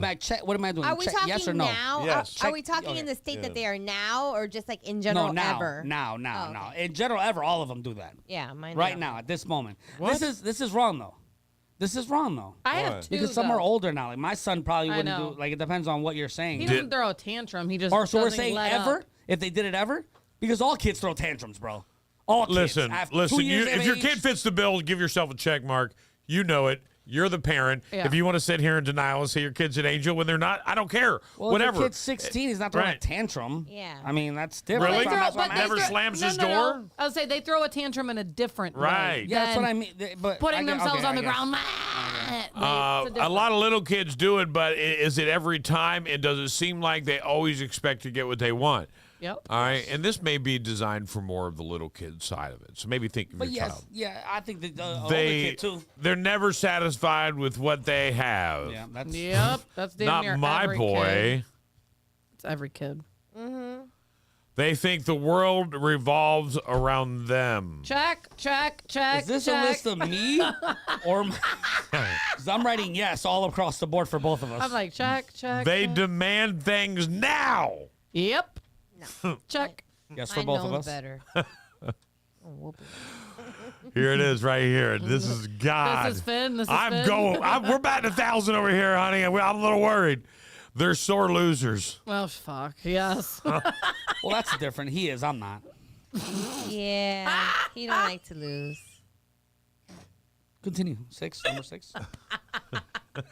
am I doing? Are we check talking yes or no? now? Yes. Are we talking in the state that they are now, or just like in general No, ever? now. Oh, Now. In general, ever, all of them do that. Yeah, mine Right don't. now, at this moment. What? This is wrong, though. This is wrong, though. I have 2, Because some though. are older now. Like my son probably I wouldn't know. do. Like it depends on what you're saying. He doesn't throw a tantrum. He just Or so we're doesn't saying let ever? up. If they did it ever? Because all kids throw tantrums, bro. All kids. Listen. After 2 years of If your age- kid fits the bill, give yourself a check mark. You know it. You're the parent. Yeah. If you want to sit here in denial and say your kid's an angel when they're not, I don't care. Well, Whatever. if your kid's 16, he's not throwing a Right. tantrum. Yeah. I mean, that's different. Really? That's what I'm Never asking. slams his door? I would say they throw a tantrum in a different Right. way. Yeah, that's than what I mean. But Putting I get- themselves okay, on I the guess. ground. A lot of little kids do it, but is it every time? And does it seem like they always expect to get what they want? Yep. All right. And this may be designed for more of the little kid side of it. So maybe think of But your yes, child. yeah, I think the older kid too. They're never satisfied with what they have. Yeah, that's Yep. That's damn Not near my every boy. Kid. It's every kid. They think the world revolves around them. Check. Is this check. a list of me or? Because I'm writing yes all across the board for both of us. I'm like, check. They check. demand things now. Yep. Check. yes for Mine both of knows us. better. Here it is, right here. This is God. This is Finn. This is I'm Finn. going. We're batting 1,000 over here, honey. I'm a little worried. They're sore losers. Oh, fuck. Yes. Well, that's different. He is. I'm not. Yeah, he don't like to lose. Continue. Number 6.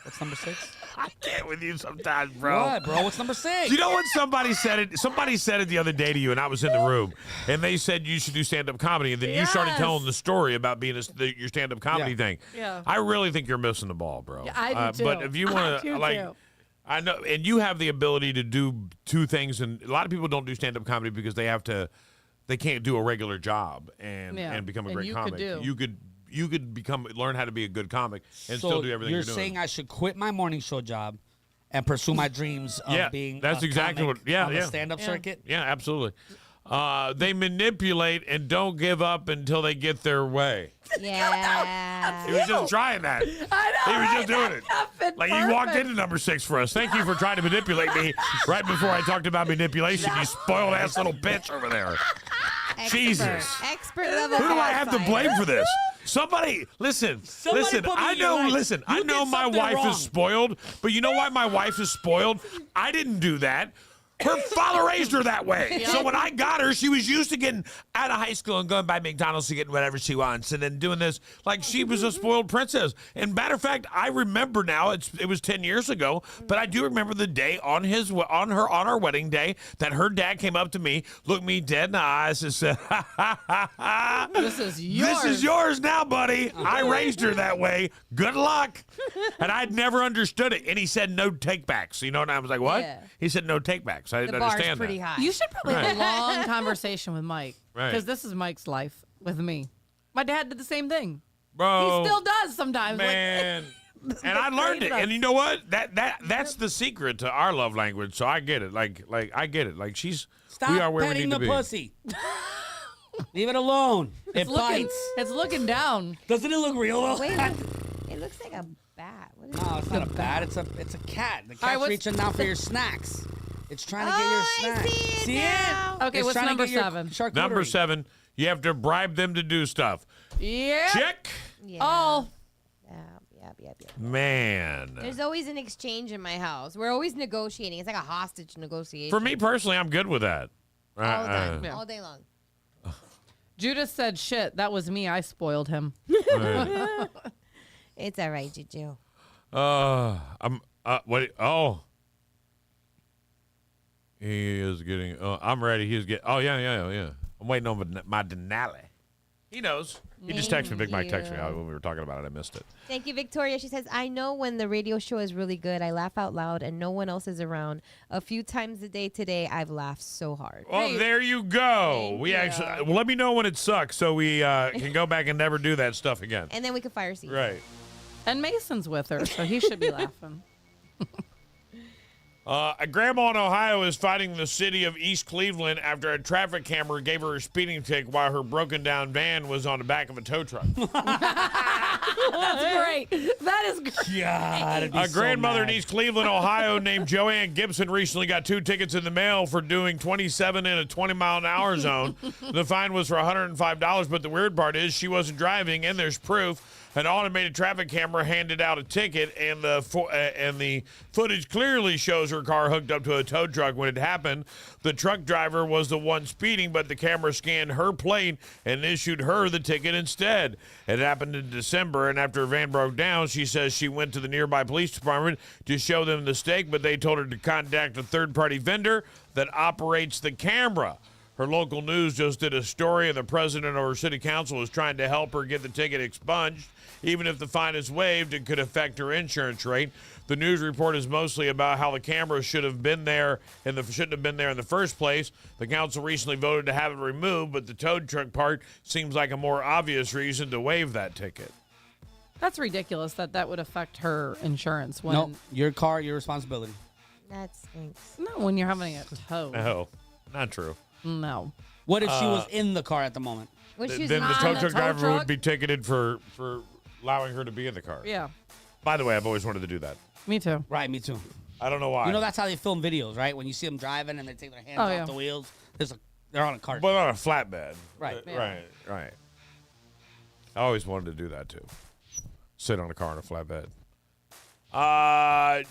What's number 6? I can't with you sometimes, bro. What, bro? What's number 6? You know when somebody said it? Somebody said it the other day to you, and I was in the room, and they said you should do stand-up comedy, and then you started Yes. telling the story about being your stand-up comedy thing. Yeah. I really think you're missing the ball, bro. Yeah, I do too. But if you want I do to, like, too. I know, and you have the ability to do 2 things, and a lot of people don't do stand-up comedy because they can't do a regular job and become a great you comic. could do. You could learn how to be a good comic and So still do everything you're you're doing. saying I should quit my morning show job and pursue my dreams of being that's a exactly comic what. Yeah, on yeah. the stand-up circuit? Yeah, absolutely. They manipulate and don't give up until they get their way. Yeah. He was just trying that. I know. He was right? just doing it. Like he walked into number 6 for us. Thank you for trying to manipulate me right before I talked about manipulation. You spoiled ass little bitch over there. Jesus. Expert level. Who do I have to foresight. blame for this? Somebody, listen. put me in I your know. life. Listen, I You know did my something wife wrong. is spoiled, but you know why my wife is spoiled? I didn't do that. Her father raised her that way. So when I got her, she was used to getting out of high school and going by McDonald's to getting whatever she wants, and then doing this like she was a spoiled princess. And matter of fact, I remember now. It was 10 years ago, but I do remember the day on our wedding day that her dad came up to me, looked me dead in the eyes, and said, This is yours. "This is yours now, buddy. I raised her that way. Good luck." And I'd never understood it. And he said no takebacks. You know, and I was like, "What?" Yeah. He said no takebacks. I The didn't bar's understand pretty that. high. You should probably have a Right. long conversation with Mike. Right. Because this is Mike's life with me. My dad did the same thing. Bro. He still does sometimes. Man. And I learned it. And you know what? That's the secret to our love language. So I get it. Like I get it. Like Stop we are where we petting need the to be. pussy. Leave it alone. It bites. It's looking down. Doesn't it look real though? Wait, it looks like a bat. What is No, it's not a bat. It's a cat. The cat's reaching down for your snacks. It's trying to get your snacks. See it? Okay, what's number 7? Number 7, you have to bribe them to do stuff. Yeah. Check. Yeah. Oh. Yep. Man. There's always an exchange in my house. We're always negotiating. It's like a hostage negotiation. For me personally, I'm good with that. All the time. All day long. Judith said, shit, that was me. I spoiled him. It's all right, Juju. He is getting, I'm ready. He's getting, yeah. I'm waiting on my Denali. He knows. He just texted me, Big Mike texted me when we were talking about it. I missed it. Thank you, Victoria. She says, I know when the radio show is really good, I laugh out loud and no one else is around. A few times a day today, I've laughed so hard. Well, there you go. Actually, let me know when it sucks so we can go back and never do that stuff again. And then we can fire Steve. Right. And Mason's with her, so he should be laughing. A grandma in Ohio is fighting the city of East Cleveland after a traffic camera gave her a speeding ticket while her broken down van was on the back of a tow truck. That's great. That is great. God, a grandmother in East Cleveland, Ohio, named Joanne Gibson recently got 2 tickets in the mail for doing 27 in a 20-mile-an-hour zone. The fine was for $105, but the weird part is she wasn't driving, and there's proof. An automated traffic camera handed out a ticket, and the footage clearly shows her car hooked up to a tow truck when it happened. The truck driver was the one speeding, but the camera scanned her plate and issued her the ticket instead. It happened in December, and after her van broke down, she says she went to the nearby police department to show them the mistake, but they told her to contact a third-party vendor that operates the camera. Her local news just did a story, and the president of her city council is trying to help her get the ticket expunged. Even if the fine is waived, it could affect her insurance rate. The news report is mostly about how the camera shouldn't have been there in the first place. The council recently voted to have it removed, but the tow truck part seems like a more obvious reason to waive that ticket. That's ridiculous that would affect her insurance. When No, your car, your responsibility. That stinks. No, when you're having it towed. No, not true. No. What if she was in the car at the moment? Then the tow truck driver would be ticketed for allowing her to be in the car. Yeah. By the way, I've always wanted to do that. Me too. Right, me too. I don't know why. You know that's how they film videos, right? When you see them driving and they take their hands off the wheels, they're on a cart. But on a flatbed. Right. Right. I always wanted to do that too. Sit on a car on a flatbed.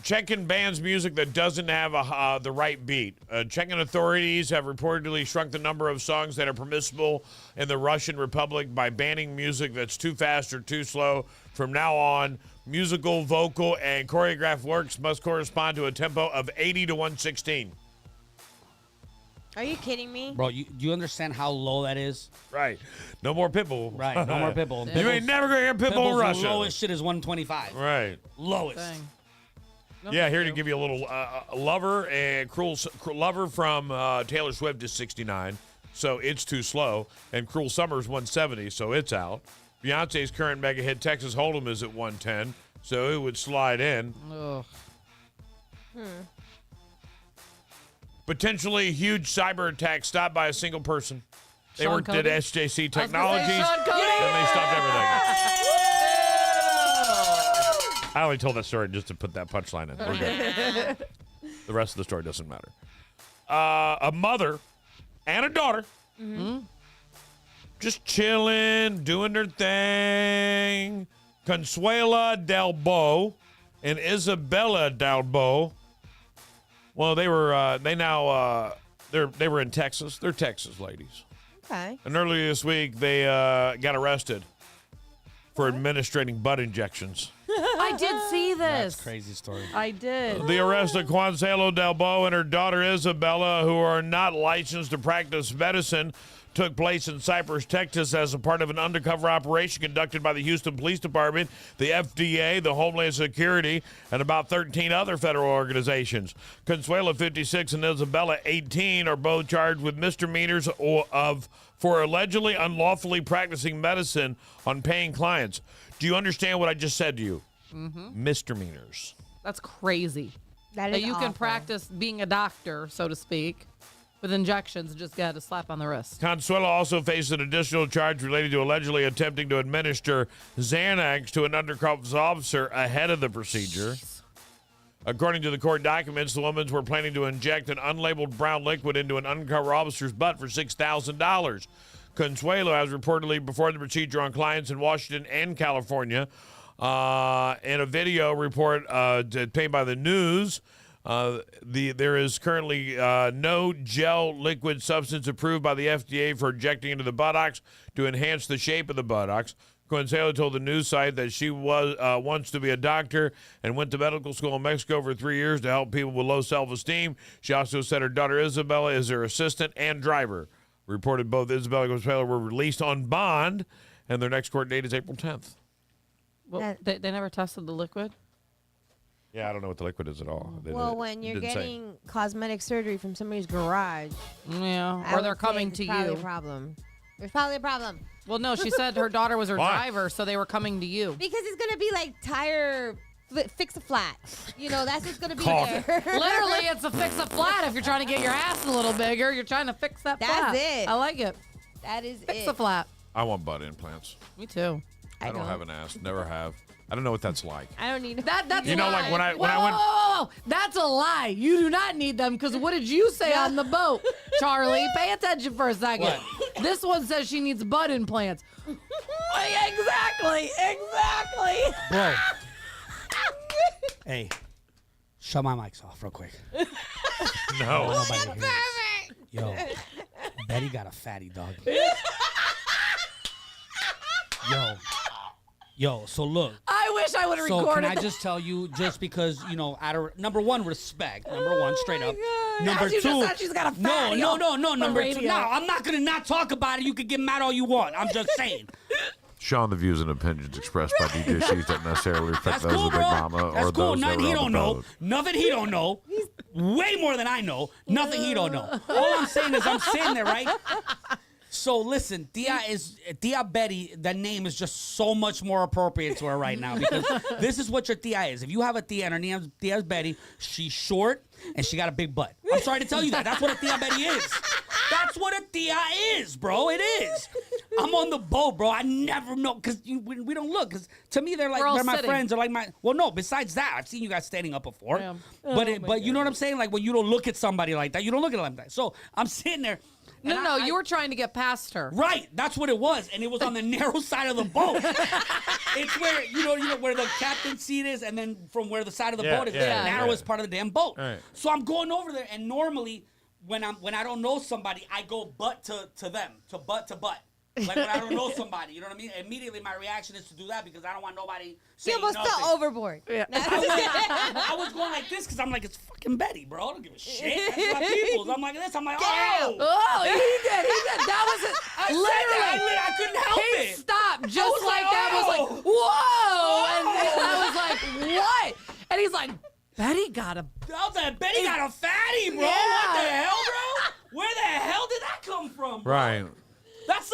Chechen bans music that doesn't have the right beat. Chechen authorities have reportedly shrunk the number of songs that are permissible in the Russian Republic by banning music that's too fast or too slow. From now on, musical, vocal, and choreographed works must correspond to a tempo of 80 to 116. Are you kidding me? Bro, do you understand how low that is? Right. No more Pitbull. Right, no more Pitbull. You ain't never going to hear Pitbull in Russia. The lowest shit is 125. Right. Lowest. Yeah, here to give you a little Lover and Cruel Lover from Taylor Swift is 69, so it's too slow. And Cruel Summer's 170, so it's out. Beyonce's current mega hit Texas Hold'em is at 110, so it would slide in. Ugh. Potentially huge cyber attack stopped by a single person. They Sean worked at Cody? SJC Technologies, Sean Cody! and they stopped everything. I only told that story just to put that punchline in. We're good. The rest of the story doesn't matter. A mother and a daughter just chilling, doing their thing. Consuela Delbo and Isabella Delbo. Well, they were they were in Texas. They're Texas ladies. Okay. And earlier this week, they got arrested for administrating butt injections. I did see this. That's a crazy story. I did. The arrest of Consuelo Del Bo and her daughter Isabella, who are not licensed to practice medicine, took place in Cypress, Texas, as a part of an undercover operation conducted by the Houston Police Department, the FDA, the Homeland Security, and about 13 other federal organizations. Consuelo, 56, and Isabella, 18, are both charged with misdemeanors for allegedly unlawfully practicing medicine on paying clients. Do you understand what I just said to you? Mm-hmm. Misdemeanors. That's crazy. That That is you can awful. practice being a doctor, so to speak, with injections and just get a slap on the wrist. Consuelo also faced an additional charge related to allegedly attempting to administer Xanax to an undercover officer ahead of the procedure. According to the court documents, the women were planning to inject an unlabeled brown liquid into an undercover officer's butt for $6,000. Consuelo has reportedly performed the procedure on clients in Washington and California. In a video report paid by the news, there is currently no gel liquid substance approved by the FDA for injecting into the buttocks to enhance the shape of the buttocks. Consuelo told the news site that she wants to be a doctor and went to medical school in Mexico for 3 years to help people with low self-esteem. She also said her daughter Isabella is her assistant and driver. Reported both Isabella and Consuelo were released on bond, and their next court date is April 10th. Well, they never tested the liquid? Yeah, I don't know what the liquid is at all. Well, when you're getting cosmetic surgery from somebody's garage, or they're coming to probably you. A problem. There's probably a problem. Well, no, she said her daughter was her driver, so they were coming to you. Because it's gonna be like tire fix a flat. You know, that's what's gonna be Cough. there. Literally, it's a fix a flat. If you're trying to get your ass a little bigger, you're trying to fix that flat. That's it. I like it. That is Fix it. a flat. I want butt implants. Me too. I don't have an ass. Never have. I don't know what that's like. I don't need that. That's You a know, lie. like when I went. Whoa, that's a lie. You do not need them because what did you say on the boat, Charlie? Pay attention for a second. This one says she needs butt implants. Exactly. Bro. Hey, shut my mics off real quick. No. Nobody hears. Yo, Betty got a fatty, dog. Yo, so look. I wish I would have So recorded can I that. just tell you, just because, out of, number one, respect. Number one, straight up. Number You two. just said she's got a fatty No. on the Number two. radio. No, I'm not going to not talk about it. You can get mad all you want. I'm just saying. Sean, the views and opinions expressed by DJ Sheets don't necessarily reflect That's those cool, of Big bro. Mama That's or cool. those that Nothing were he on don't the know. boat. Nothing he don't know. Way more than I know. Nothing he don't know. All I'm saying is I'm sitting there, right? So listen, Tia Betty, that name is just so much more appropriate to her right now because this is what your Tia is. If you have a Tia and her name Tia's Betty, she's short and she got a big butt. I'm sorry to tell you that. That's what a Tia Betty is. That's what a Tia is, bro. It is. I'm on the boat, bro. I never know because we don't look. Because to me, they're all my sitting. friends. They're like my. Well, no. Besides that, I've seen you guys standing up before. Yeah. But you know what I'm saying? Like when you don't look at somebody like that, you don't look at them like that. So I'm sitting there. No, you were trying to get past her. Right, that's what it was, and it was on the narrow side of the boat. It's where you know where the captain's seat is, and then from where the side of the boat is, the narrowest part of the damn boat. Right. So I'm going over there, and normally when I don't know somebody, I go butt to them, to butt. Like when I don't know somebody, you know what I mean? Immediately my reaction is to do that because I don't want nobody saying You almost nothing. fell overboard. Yeah. I was going like this because I'm like, it's fucking Betty, bro. I don't give a shit. That's my people's. I'm like this. I'm like, oh. Oh, he did. That was it. I said that. I couldn't help He it. stopped just was like like, that. oh. Was like, whoa. And I was like, what? And he's like, Betty got a... I was like, Betty got a fatty, bro. Yeah. What the hell, bro? Where the hell did that come from, bro? Right. That's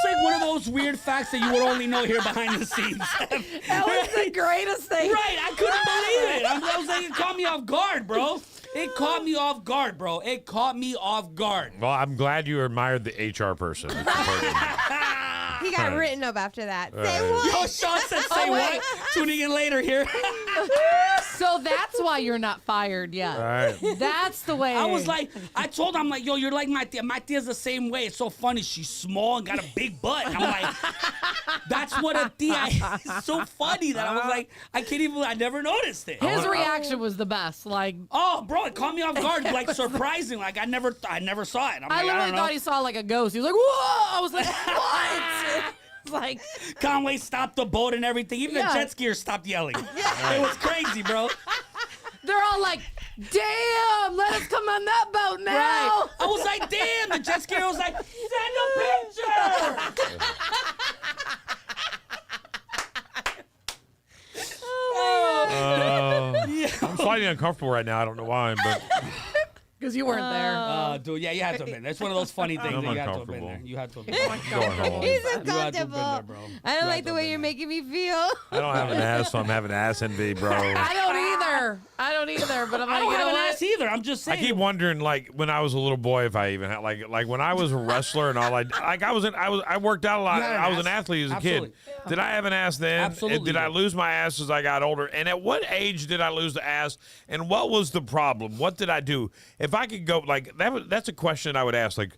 like one of those weird facts that you would only know here behind the scenes. That was the greatest thing. Right, I couldn't believe it. I was like, it caught me off guard, bro. It caught me off guard, bro. It caught me off guard. Well, I'm glad you admired the HR person. It's important. He got written up after that. Right. Say what? Yo, Sean said, say what? Tuning in later here. So that's why you're not fired yet. Right. That's the way. I was like, I told him, I'm like, yo, you're like my tia. My tia's the same way. It's so funny. She's small and got a big butt. And I'm like, that's what a tia is. It's so funny that I was like, I never noticed it. his reaction was the best. Like, Oh, bro, it caught me off guard. Like, surprising. Like, I never saw it. I'm I like, literally don't know. thought he saw like a ghost. He was like, whoa. I was like, what? Like Conway stopped the boat and everything. Even the jet skiers stopped yelling. It was crazy, bro. they're all like, "Damn, let us come on that boat now." Right. I was like, "Damn!" The jet skier was like, "Send a picture." I'm slightly uncomfortable right now. I don't know why, but because you weren't there. Dude, yeah, you had to have been there. It's one of those funny things I'm that you have to have been uncomfortable. there. You have to have been there. going home. He's You had to have been uncomfortable. there, bro. I don't like the way you're making me feel. I don't have an ass, so I'm having ass envy, bro. I don't either. But I'm like, I don't you have know an what? ass either. I'm just I saying. keep wondering, like when I was a little boy, if I even had like when I was a wrestler and all, I worked out a lot. You had an I was an ass. athlete as a Absolutely. kid. Did I have an ass then? Absolutely. And did I lose my ass as I got older? And at what age did I lose the ass? And what was the problem? What did I do? If I could go like that's a question I would ask. Like,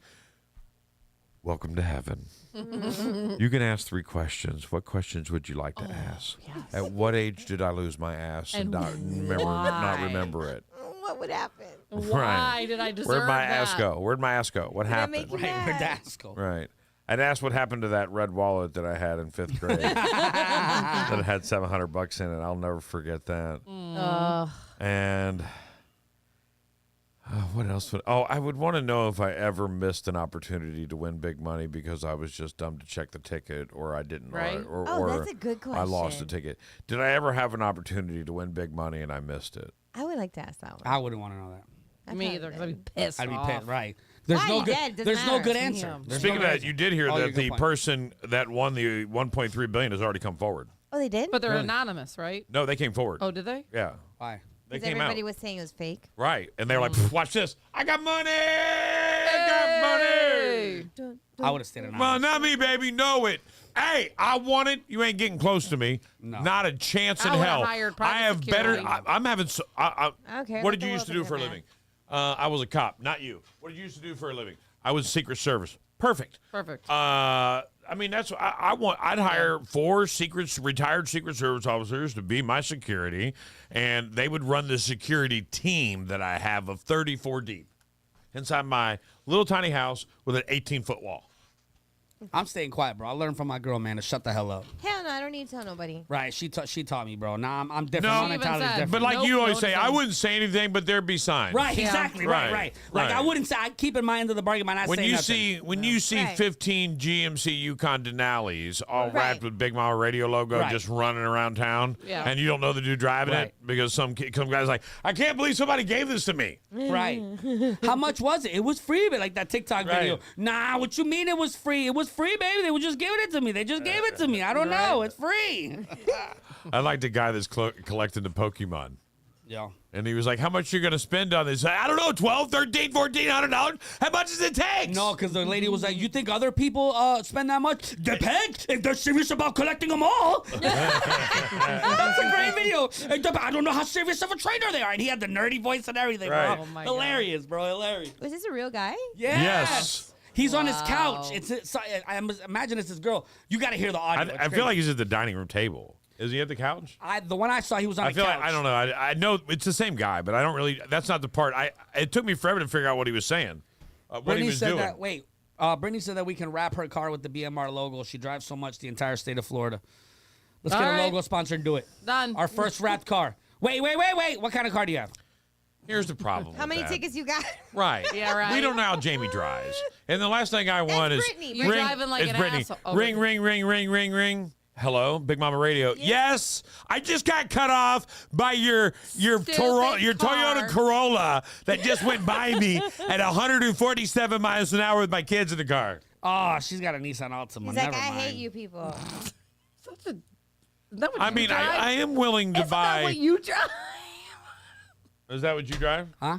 welcome to heaven. You can ask 3 questions. What questions would you like to ask? Yes. At what age did I lose my ass and not why? remember it? What would happen? Why did I deserve Where'd my that? ass go? Where'd my ass go? What Did I happened? make you Right, where'd the mad? ass go? Right. I'd ask what happened to that red wallet that I had in 5th grade that had $700 in it. I'll never forget that. And what else would? Oh, I would want to know if I ever missed an opportunity to win big money because I was just dumb to check the ticket, or I didn't, Right. or that's a good I lost the question. ticket. Did I ever have an opportunity to win big money and I missed it? I would like to ask that one. I wouldn't want to know that. That's Me not either, because good. I'd be pissed. I'd be off. pissed. Right. There's Why? no You good. dead. Doesn't There's no matter. good answer. Damn. There's Speaking no of good that, answer. you did hear Oh, that good the point. person that won the 1.3 billion has already come forward. Oh, they did? But they're Really? anonymous, right? No, they came forward. Oh, did they? Yeah, Why? they Because came out. everybody was saying it was fake. Right. And they were like, watch this. I got money. I got money. I would have stayed anonymous. Well, not me, baby. Know it. Hey, I want it. You ain't getting close to me. No. Not a chance in I would've hell. hired I private have security. better. I'm having. I don't care What about did the you used to do world for a looking living? I was a cop. Not you. What did you used to do for a living? I was Secret Service. Perfect. Perfect. I mean, that's I want. I'd hire 4 retired Secret Service officers to be my security, and they would run the security team that I have of 34 deep inside my little tiny house with an 18-foot wall. I'm staying quiet, bro. I learned from my girl, man, to shut the hell up. Hell no, I don't need to tell nobody. Right? She taught me, bro. Nah, I'm different. No. My mentality's Even said, different. But like Nope, you always no say, I defense. wouldn't say anything, but there'd be signs. Right, Yeah. exactly, Right, right. Like right. I wouldn't say. I keep in my end of the bargain by not When saying you nothing. see Right. 15 GMC Yukon Denali's all Right. wrapped with Big Mama Radio logo Right. just running around town, Yeah. and you don't know the dude driving Right. it because some guy's like, I can't believe somebody gave this to me. Right. How much was it? It was free, but like that TikTok Right. video. Nah, what you mean it was free? It was free, baby. They were just giving it to me. They just gave it to me. I don't know. It's free. I like the guy that's collecting the Pokemon. Yeah. And he was like, how much you going to spend on this? I don't know, $12, $13, $1,400. How much does it take? No, because the lady was like, you think other people spend that much? Depends if they're serious about collecting them all. That's a great video. I don't know how serious of a trainer they are. And he had the nerdy voice and everything, Right. bro. Oh my Hilarious, bro. Hilarious. Was this a real guy? Yes. He's on his couch. Wow. I imagine it's his girl. You got to hear the audio. I feel like he's at the dining room table. Is he at the couch? The one I saw, he was on I a feel couch. like I don't know. I know it's the same guy, but I don't really. That's not the part. It took me forever to figure out what he was saying. What Brittany he was said doing. that. Wait, Brittany said that we can wrap her car with the BMR logo. She drives so much the entire state of Florida. Let's All get right. a logo sponsor and do it. Done. Our first wrapped car. Wait. What kind of car do you have? Here's the problem. How with many that. tickets you got? Right. Yeah, right. We don't know how Jamie drives. And the last thing I want is Brittany. You're driving like it's an Brittany. asshole. Oh, Ring, ring, ring, ring, ring, ring. Hello, Big Mama Radio. Yes, I just got cut off by your Toyota car. Corolla that just went by me at 147 miles an hour with my kids in the car. Oh, she's got a Nissan Altima. He's Never like, I mind. hate you people. Is that what I you mean, drive? I am willing to Isn't that what buy. you drive? Is that what you drive? Huh?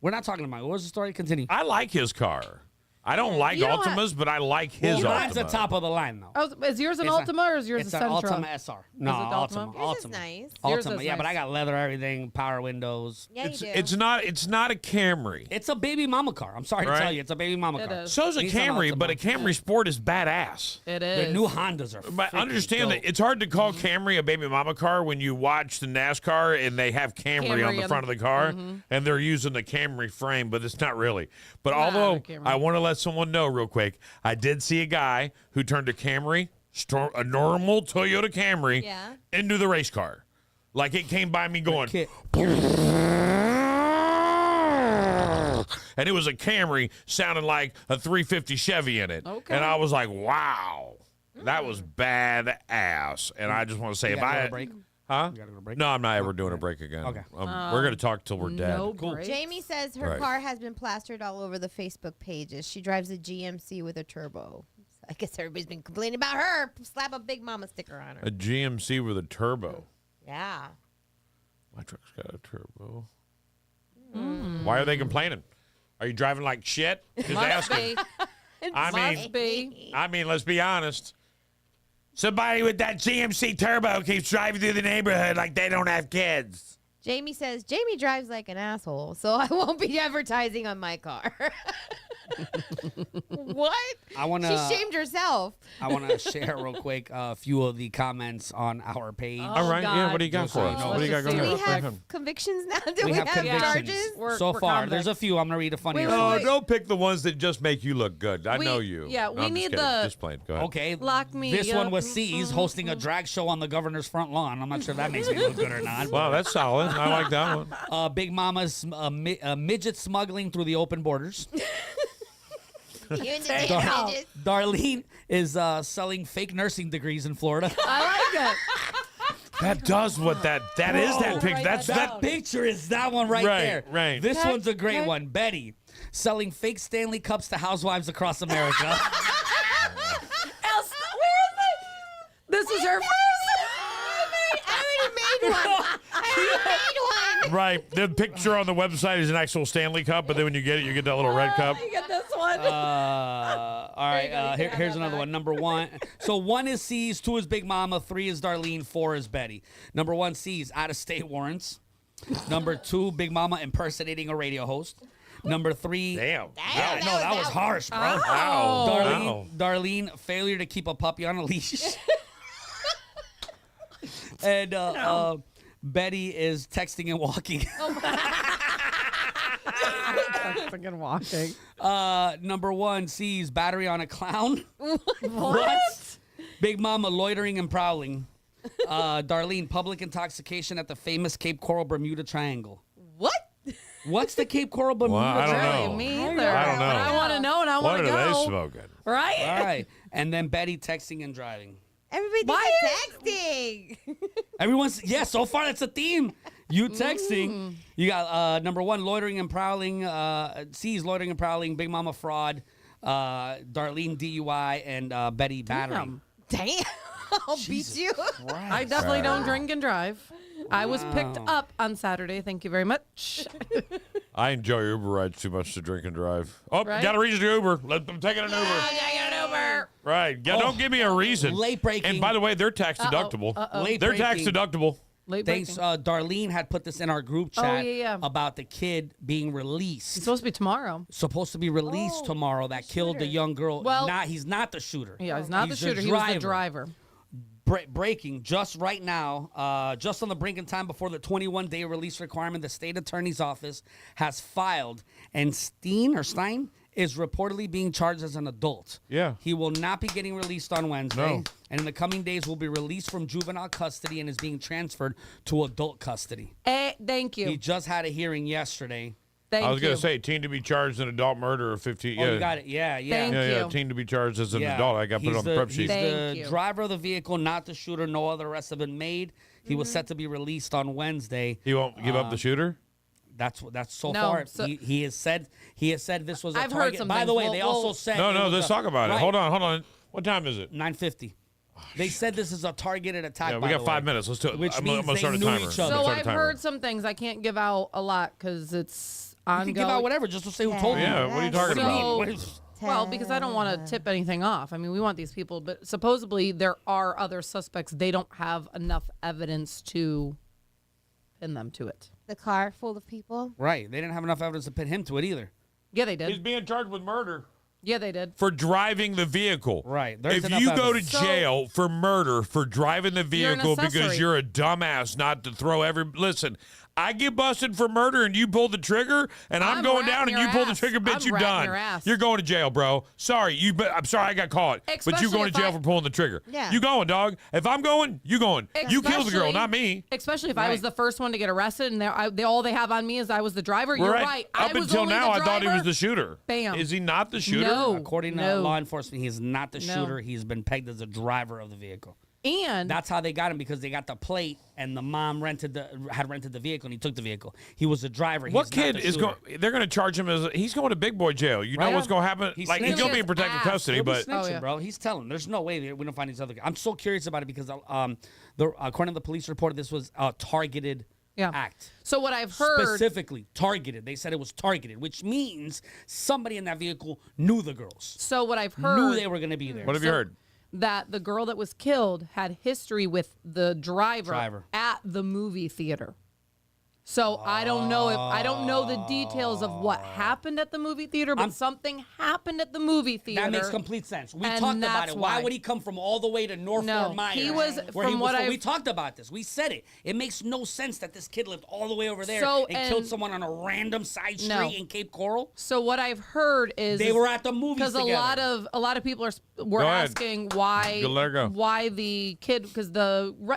We're not talking about. What was the story? Continue. I like his car. I don't like You know what? Ultimas, but I like his Well, mine's the Ultima. top of the line, though. Oh, is yours an It's a- Ultima or is yours It's a an Sentra? Altima SR. No, Is it Altima. Ultima? Yours is Altima. nice. Yours Ultima. is Yeah, but nice. I got leather everything, power windows. Yeah, you do. It's not a Camry. It's a baby mama car. I'm sorry Right. to tell you, it's a baby mama It car. is. So's a Nissan Camry, but a Altima. Camry Sport is badass. It The is. new Hondas are. But freaking understand dope. that it's hard to call Camry a baby mama car when you watch the NASCAR and they have Camry on the front of the car and they're using the Camry frame, but it's not really. But Not a although Camry. I want to let let someone know real quick. I did see a guy who turned a Camry, a normal Toyota Camry, into the race car. Like it came by me going, and it was a Camry sounding like a 350 Chevy in it. Okay. And I was like, wow, that was badass. And I just want to say, if I... break? Huh? You gotta go to break? No, I'm not ever doing a break again. Okay. We're going to talk till we're dead. No Cool. break. Jamie says her car has been plastered all over the Facebook pages. She drives a GMC with a turbo. I guess everybody's been complaining about her. Slap a Big Mama sticker on her. A GMC with a turbo. Yeah. My truck's got a turbo. Why are they complaining? Are you driving like shit? Just asking. I mean, let's be honest. Somebody with that GMC turbo keeps driving through the neighborhood like they don't have kids. Jamie says, Jamie drives like an asshole, so I won't be advertising on my car. What? She shamed herself. I want to share real quick a few of the comments on our page. All right, yeah. What do you got for us? What do you got going on? Do we have convictions now? Do we have convictions. charges? So far, there's a few. I'm gonna read a funny. No, don't pick the ones that just make you look good. I know you. Yeah, No, we I'm need just kidding. the. Just playing. Go ahead. Okay. Lock me This up. one was C's hosting a drag show on the governor's front lawn. I'm not sure if that makes me look good or not. Wow, that's solid. I like that one. Big Mama's midget smuggling through the open borders. Darlene is selling fake nursing degrees in Florida. I like it. That does what that is that picture. That's that picture is that one right there. Right. This one's a great one. Betty selling fake Stanley Cups to housewives across America. This is her. I already made one. Right. The picture on the website is an actual Stanley Cup, but then when you get it, you get that little red cup. You get this one. All right. Here's another one. Number one. So 1 is C's, 2 is Big Mama, 3 is Darlene, 4 is Betty. Number 1, C's out-of-state warrants. Number 2, Big Mama impersonating a radio host. Number 3. Damn. Yeah, no, that was harsh, bro. Wow. Darlene, failure to keep a puppy on a leash. And Betty is texting and walking. Texting and walking. Number 1 sees battery on a clown. What? Big Mama loitering and prowling. Darlene, public intoxication at the famous Cape Coral Bermuda Triangle. What? What's the Cape Coral Bermuda I don't Triangle? know. Me either. I don't know. But I want to know and I want to go. What are they smoking? Right? All right. And then Betty texting and driving. Everybody texting. Everyone's, so far that's a theme. You texting. You got number 1, loitering and prowling. C's loitering and prowling. Big Mama fraud. Darlene DUI. And Betty battery. Damn. I'll beat you. I definitely don't drink and drive. I was picked up on Saturday. Thank you very much. I enjoy Uber rides too much to drink and drive. Oh, Right? got a reason to Uber. Let them take it an Uber. Right. Yeah, don't give me a reason. Late breaking. And by the way, they're tax deductible. Late They're breaking. tax deductible. Late Thanks. breaking. Darlene had put this in our group chat yeah. about the kid being released. It's supposed to be tomorrow. Supposed to be released tomorrow that killed the young girl. Well- he's not the shooter. Yeah, he's not the shooter. He was the driver. Breaking just right now, just on the brink in time before the 21-day release requirement, the state attorney's office has filed, and Stein is reportedly being charged as an adult. Yeah. He will not be getting released on Wednesday, No. and in the coming days will be released from juvenile custody and is being transferred to adult custody. Thank you. He just had a hearing yesterday. Thank I was you. going to say, teen to be charged in adult murder or 15. Oh, you got it. Yeah. Thank Yeah, you. teen to be charged as an Yeah. adult. I got to put it on the prep He's sheet. Thank the you. driver of the vehicle, not the shooter. No other arrests have been made. He was set to be released on Wednesday. He won't give up the shooter? That's so No, far. so- He has said this was a I've heard target. some By things. the way, We'll- they also we'll- said No, let's talk about it. Right. Hold on. What time is it? 9:50. They said this is a targeted attack. Yeah, we by got the 5 way, minutes. Let's do it. Which I'm means gonna they start a knew timer. each other. I'm So gonna start a I've timer. heard some things. I can't give out a lot because it's ongoing. You can give out whatever just to say who told you. Yeah, what are you talking What do you mean? about? What is- Well, because I don't want to tip anything off. I mean, we want these people, but supposedly there are other suspects. They don't have enough evidence to pin them to it. The car full of people. Right. They didn't have enough evidence to pin him to it either. Yeah, they He's did. being charged with murder. Yeah, they did. For driving the vehicle. Right. There's If enough you go to evidence. jail for murder for driving the You're an vehicle because accessory. you're a dumbass not to throw Listen, I get busted for murder and you pull the trigger, and I'm going down and you pull the trigger, bitch, you're done. You're going to jail, bro. Sorry, I'm sorry I got caught, but you going to jail for pulling the trigger. Yeah. You going, dog? If I'm going, you going. You killed the girl, not me. Especially if I was the first one to get arrested, and all they have on me is I was the driver. You're right. Up until now, I thought he was the shooter. Bam. Is he not the shooter? No. According to law enforcement, he's not the shooter. He's been pegged as a driver of the vehicle. And that's how they got him, because they got the plate and the mom had rented the vehicle and he took the vehicle. He was the driver. What kid is going? They're going to charge him he's going to big boy jail. You know what's going to happen? He's going to be in protective custody, but snitching, bro. He's telling. There's no way we don't find these other guys. I'm so curious about it because according to the police report, this was a targeted act. So what I've heard, specifically targeted. They said it was targeted, which means somebody in that vehicle knew the girls. So what I've heard, knew they were going to be there. What have you heard? That the girl that was killed had history with the driver. At the movie theater. So I don't know the details of what happened at the movie theater, but something happened at the movie theater. That makes complete sense. We talked about it. Why would he come from all the way to North Fort Myers? He was we talked about this. We said it. It makes no sense that this kid lived all the way over there and killed someone on a random side street in Cape Coral. So what I've heard is they were at the movies because a lot of people were asking why the kid, because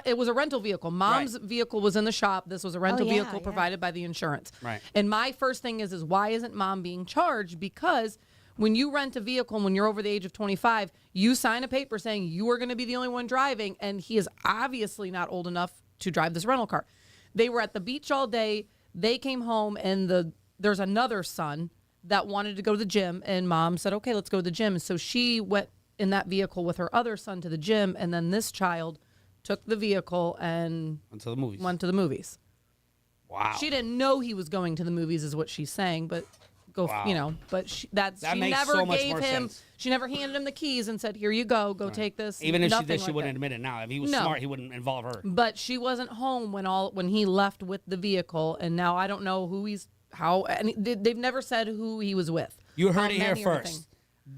it was a rental vehicle. Mom's vehicle was in the shop. This was a rental vehicle provided by the insurance. Right. And my first thing is why isn't mom being charged? Because when you rent a vehicle and when you're over the age of 25, you sign a paper saying you are going to be the only one driving, and he is obviously not old enough to drive this rental car. They were at the beach all day. They came home, and there's another son that wanted to go to the gym, and mom said, okay, let's go to the gym. And so she went in that vehicle with her other son to the gym, and then this child took the vehicle and went to the movies. Wow. She didn't know he was going to the movies, is what she's saying, but but she never gave him. Sense. She never handed him the keys and said, "Here you go, take this." Even if she did, she wouldn't admit it now. If he was smart, he wouldn't involve her. But she wasn't home when he left with the vehicle, and now I don't know they've never said who he was with. You heard it here first.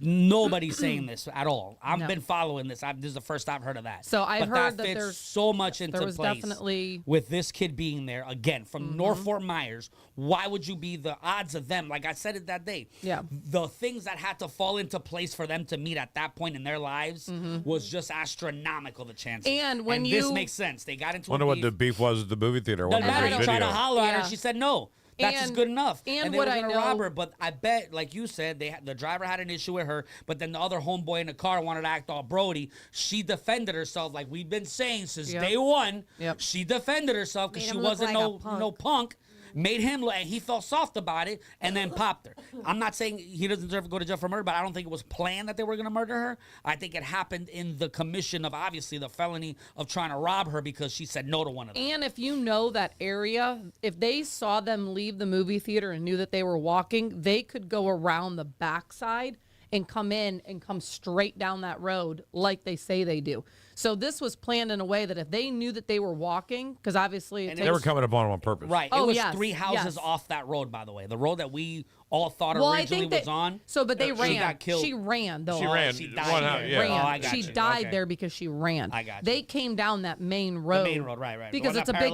Nobody's saying this at all. I've been following this. This is the first I've heard of that. So I've heard that fits there's so much into place. Definitely with this kid being there again from North Fort Myers. Why would you be the odds of them? Like I said it that day. Yeah. The things that had to fall into place for them to meet at that point in their lives was just astronomical. The chances. And this makes sense. They got into. Wonder what the beef was at the movie theater. Doesn't matter. He tried to holler at her. She said no. That's just good enough. And they what were I gonna know, rob her, but I bet, like you said, the driver had an issue with her, but then the other homeboy in the car wanted to act all Brody. She defended herself, like we've been saying since day one. Yep. She defended herself because she wasn't no punk. Made him and he felt soft about it, and then popped her. I'm not saying he doesn't deserve to go to jail for murder, but I don't think it was planned that they were going to murder her. I think it happened in the commission of obviously the felony of trying to rob her because she said no to one of them. And if you know that area, if they saw them leave the movie theater and knew that they were walking, they could go around the backside and come in and come straight down that road like they say they do. So this was planned in a way that if they knew that they were walking, because obviously they were coming up on purpose. Right. It was 3 houses off that road, by the way. The road that we all thought originally was on. So, but they ran. She got killed. She ran, though. She ran. She died. Ran. Oh, I got she died there because she ran. I got you. They came down that main road. The main road, right. Because it's a big.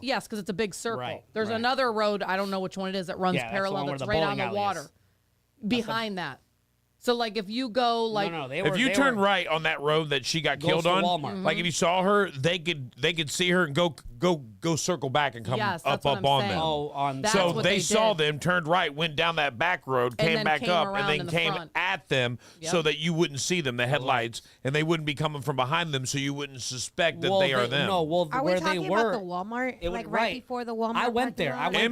Yes, because it's a big circle. Right, There's another road. I don't know which one it is that runs parallel. That's right on the water. Behind that. So, like, if you go, if you turn right on that road that she got killed on, like if you saw her, they could see her and go circle back and come up on them. Oh, so they saw them, turned right, went down that back road, came back up, and then came at them so that you wouldn't see them, the headlights, and they wouldn't be coming from behind them, so you wouldn't suspect that they are them. Are we talking about the Walmart? Like right before the Walmart? I went there. In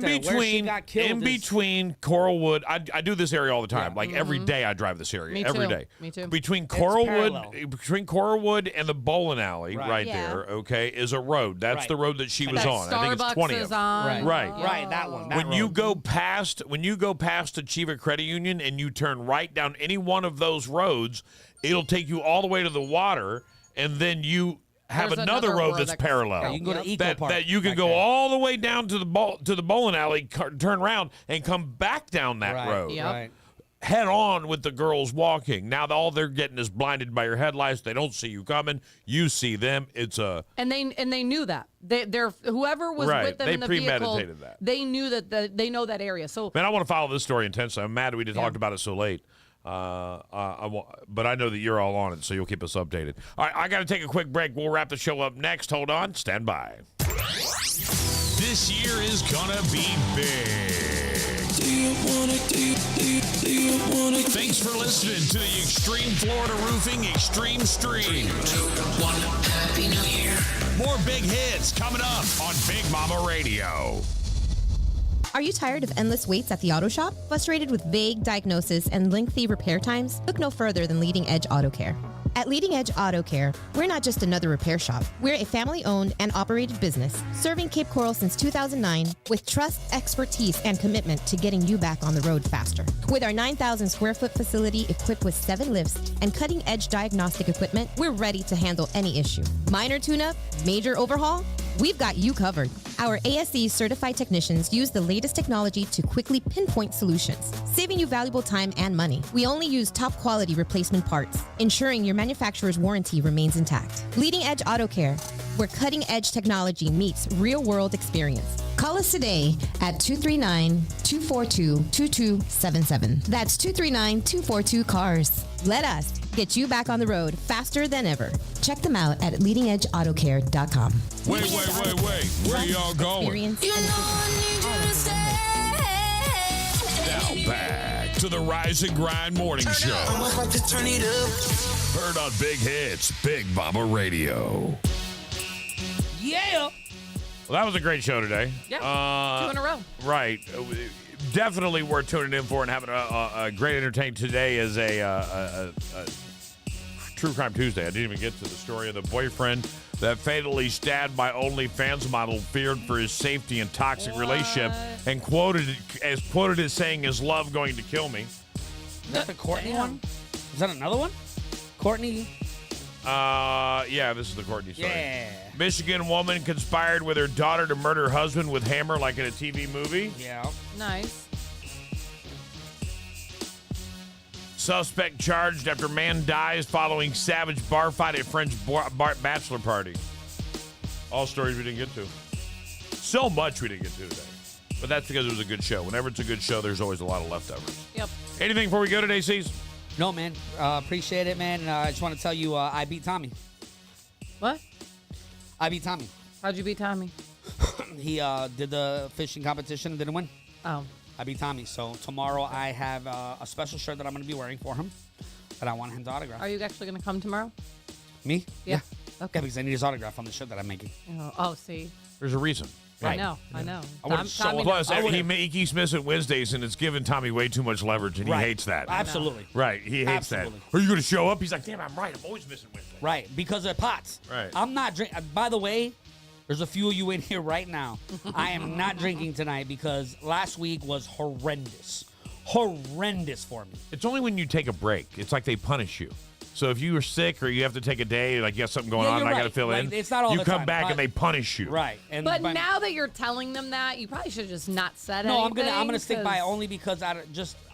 between Coralwood, I do this area all the time. Like every day I drive this area. Every day. Me too. Between Coralwood and the bowling alley there, okay, is a road. That's the road that she was on. I think it's 20 is on. Right, that one. When you go past Achieva Credit Union and you turn right down any one of those roads, it'll take you all the way to the water, and then you have another road that's parallel. You can go to Eco Park. That you can go all the way down to the bowling alley, turn around, and come back down that road. Yep. Right. head on with the girls walking. Now all they're getting is blinded by your headlights. They don't see you coming. You see them. It's a and they knew that they're whoever was right. with them They in the vehicle. premeditated that. They knew that they know that area. So man, I want to follow this story intensely. I'm mad we didn't talk about it so late. But I know that you're all on it, so you'll keep us updated. All right, I got to take a quick break. We'll wrap the show up next. Hold on. Stand by. This year is gonna be big. Do you want it? Do you want it? Thanks for listening to the Extreme Florida Roofing Extreme Stream. 3, 2, 1, Happy New Year. More big hits coming up on Big Mama Radio. Are you tired of endless waits at the auto shop? Frustrated with vague diagnosis and lengthy repair times? Look no further than Leading Edge Auto Care. At Leading Edge Auto Care, we're not just another repair shop. We're a family-owned and operated business, serving Cape Coral since 2009 with trust, expertise, and commitment to getting you back on the road faster. With our 9,000 square foot facility equipped with 7 lifts and cutting-edge diagnostic equipment, we're ready to handle any issue. Minor tune-up, major overhaul, we've got you covered. Our ASE certified technicians use the latest technology to quickly pinpoint solutions, saving you valuable time and money. We only use top quality replacement parts, ensuring your manufacturer's warranty remains intact. Leading Edge Auto Care, where cutting edge technology meets real world experience. Call us today at 239-242-2277. That's 239-242-CARS. Let us get you back on the road faster than ever. Check them out at leadingedautocare.com. Wait. Where y'all going? You know I need you to stay. Now back to the Rise and Grind Morning Show. I'm about to turn it up. Heard on Big Hits, Big Mama Radio. Yeah. Well, that was a great show today. Yeah, 2 in a row. Right. Definitely worth tuning in for and having a great entertainment. Today is a True Crime Tuesday. I didn't even get to the story of the boyfriend that fatally stabbed my OnlyFans model, feared for his safety and toxic relationship, and quoted as saying his love going to kill me. Is that the Courtney one? Is that another one? Courtney? Yeah, this is the Courtney story. Yeah. Michigan woman conspired with her daughter to murder her husband with hammer like in a TV movie. Yeah. Nice. Suspect charged after man dies following savage bar fight at French bachelor party. All stories we didn't get to. So much we didn't get to today. But that's because it was a good show. Whenever it's a good show, there's always a lot of leftovers. Yep. Anything before we go today, C's? No, man. Appreciate it, man. I just want to tell you I beat Tommy. What? I beat Tommy. How'd you beat Tommy? He did the fishing competition and didn't win. Oh. I beat Tommy. So tomorrow I have a special shirt that I'm going to be wearing for him that I want him to autograph. Are you actually going to come tomorrow? Me? Yeah. Okay. Yeah, because I need his autograph on the shirt that I'm making. Oh, see. There's a reason. Right. I know. Plus, he keeps missing Wednesdays, and it's giving Tommy way too much leverage, and he hates that. Absolutely. Right. He hates that. Are you going to show up? He's like, damn, I'm right. I'm always missing Wednesdays. Right. Because of pots. Right. I'm not drinking. By the way, there's a few of you in here right now. I am not drinking tonight because last week was horrendous. Horrendous for me. It's only when you take a break. It's like they punish you. So if you were sick or you have to take a day, like you have something going on and I got to fill in, it's not all you the come time, back and they punish you. Right. But now that you're telling them that, you probably should have just not said No, anything. I'm gonna stick by it only because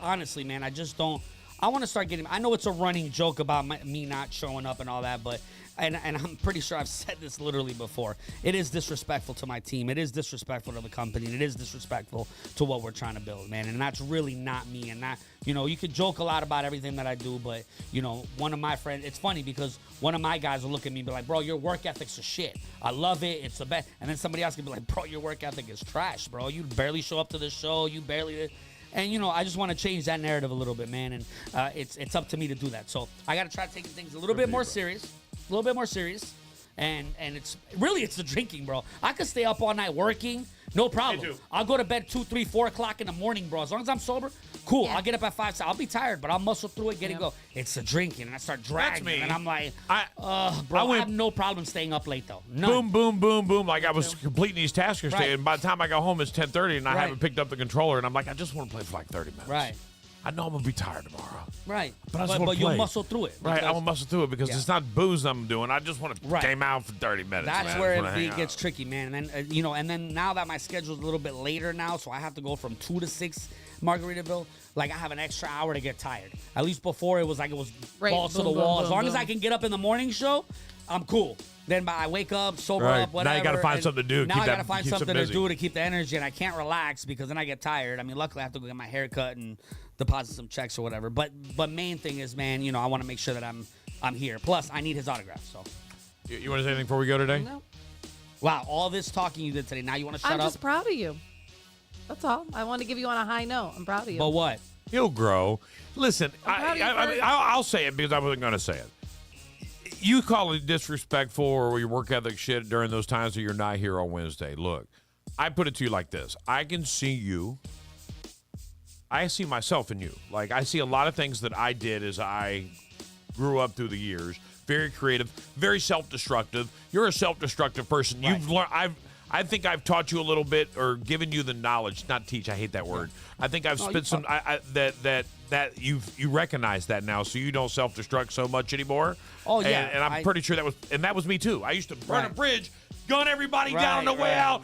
honestly, man, I just don't. I want to start getting. I know it's a running joke about me not showing up and all that, but and I'm pretty sure I've said this literally before. It is disrespectful to my team. It is disrespectful to the company. And it is disrespectful to what we're trying to build, man. And that's really not me. And that, you could joke a lot about everything that I do, but one of my friends. It's funny because one of my guys will look at me and be like, "Bro, your work ethic's a shit. I love it. It's the best." And then somebody else can be like, "Bro, your work ethic is trash, bro. You barely show up to the show. You barely." And, I just want to change that narrative a little bit, man. And it's up to me to do that. So I got to try taking things a little bit more serious. A little bit more serious. And it's the drinking, bro. I could stay up all night working. No problem. I'll go to bed 2, 3, 4 o'clock in the morning, bro. As long as I'm sober, cool. Yeah. I'll get up at 5. I'll be tired, but I'll muscle through it, get it go. It's the drinking. And I start dragging. That's me. And I'm like, bro, I have no problem staying up late, though. None. Boom, boom, boom, boom. Like I was completing these tasks yesterday. And by the time I got home, it's 10:30 and I haven't picked up the controller. And I'm like, I just want to play for like 30 minutes. Right. I know I'm going to be tired tomorrow. Right. But you'll muscle through it. Right. I will muscle through it because it's not booze I'm doing. I just want to game out for 30 minutes. That's where it gets tricky, man. And then, and then now that my schedule's a little bit later now, so I have to go from 2 to 6. Margaritaville, like I have an extra hour to get tired. At least before it was like it was Right, balls to boom, the boom, wall. boom, As long as boom. I can get up in the morning show, I'm cool. Then I wake up, sober Right. up, whatever. Now you gotta find and something to do. Now Keep I that- gotta find keep something something to busy. do to keep the energy, and I can't relax because then I get tired. I mean, luckily I have to go get my hair cut and deposit some checks or whatever. But main thing is, man, you know, I want to make sure that I'm here. Plus, I need his autograph. So, You want to say anything before we go today? No. wow, all this talking you did today. Now you want to shut I'm up? just proud of you. That's all. I want to give you on a high note. I'm proud of you. But what? He'll grow. Listen, proud of you for- I'll say it because I wasn't going to say it. You call it disrespectful or your work ethic shit during those times that you're not here on Wednesday. Look, I put it to you like this. I can see you. I see myself in you. Like, I see a lot of things that I did as I grew up through the years. Very creative, very self-destructive. You're a self-destructive person. Right. You've learned. I think I've taught you a little bit or given you the knowledge. Not teach. I hate that word. I think I've spit some. That you recognize that now, so you don't self-destruct so much anymore. Oh, yeah. And I'm pretty sure that was me too. I used to burn a Right. bridge, gun everybody down on the way right. out.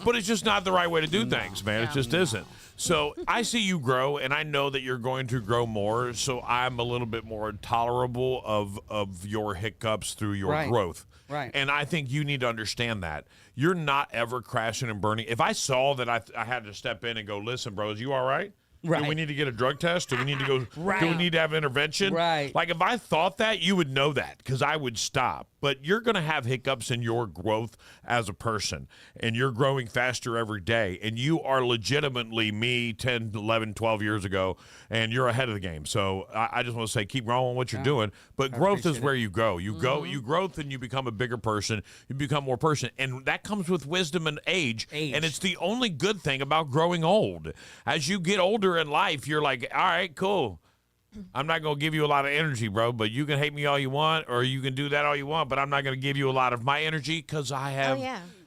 But it's just not the right way to do things, man. It just isn't. So I see you grow, and I know that you're going to grow more. So I'm a little bit more tolerable of your hiccups through your Right. growth. Right. And I think you need to understand that. You're not ever crashing and burning. If I saw that I had to step in and go, listen, bro, is you all right? Right. Do we need to get a drug test? Do we need to go? Right. Do we need to have intervention? Right. Like if I thought that, you would know that because I would stop. But you're going to have hiccups in your growth as a person, and you're growing faster every day. And you are legitimately me 10, 11, 12 years ago, and you're ahead of the game. So I just want to say keep growing what you're doing. But growth is where you go. You go, you growth, and you become a bigger person. You become more person. And that comes with wisdom and age. And it's the only good thing about growing old. As you get older in life, you're like, all right, cool. I'm not going to give you a lot of energy, bro, but you can hate me all you want or you can do that all you want, but I'm not going to give you a lot of my energy because I have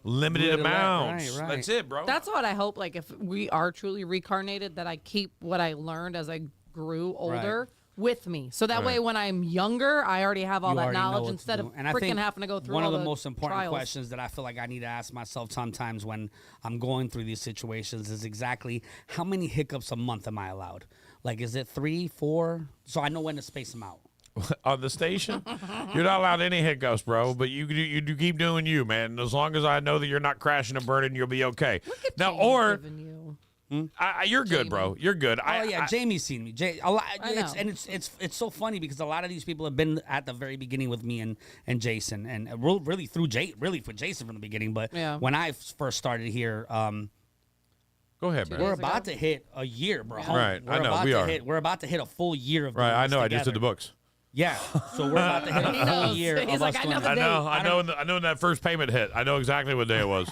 limited amounts. Right. That's it, bro. That's what I hope. Like, if we are truly reincarnated, that I keep what I learned as I grew older with me. So that way, when I'm younger, I already have all You that already know knowledge what instead to of do. And I freaking think having to go through one all of the most important trials. questions that I feel like I need to ask myself sometimes when I'm going through these situations is exactly how many hiccups a month am I allowed? Like, is it 3, 4? So I know when to space them out. On the station, you're not allowed any hiccups, bro, but you do keep doing you, man. And as long as I know that you're not crashing and burning, you'll be okay. Now, or you're good, bro. You're good. Oh yeah, Jamie's seen me. A lot, I know. it's so funny because a lot of these people have been at the very beginning with me and Jason, and really through for Jason from the beginning. But when I first started here, go ahead, man. we're about to hit a year, bro. Right, I know, we are. We're about to hit a full year of Right, doing I this know. I just did together. the books. Yeah, so we're about to hit a He full knows. year He's of like, us I know doing the it. date. I know when that first payment hit. I know exactly what day it was.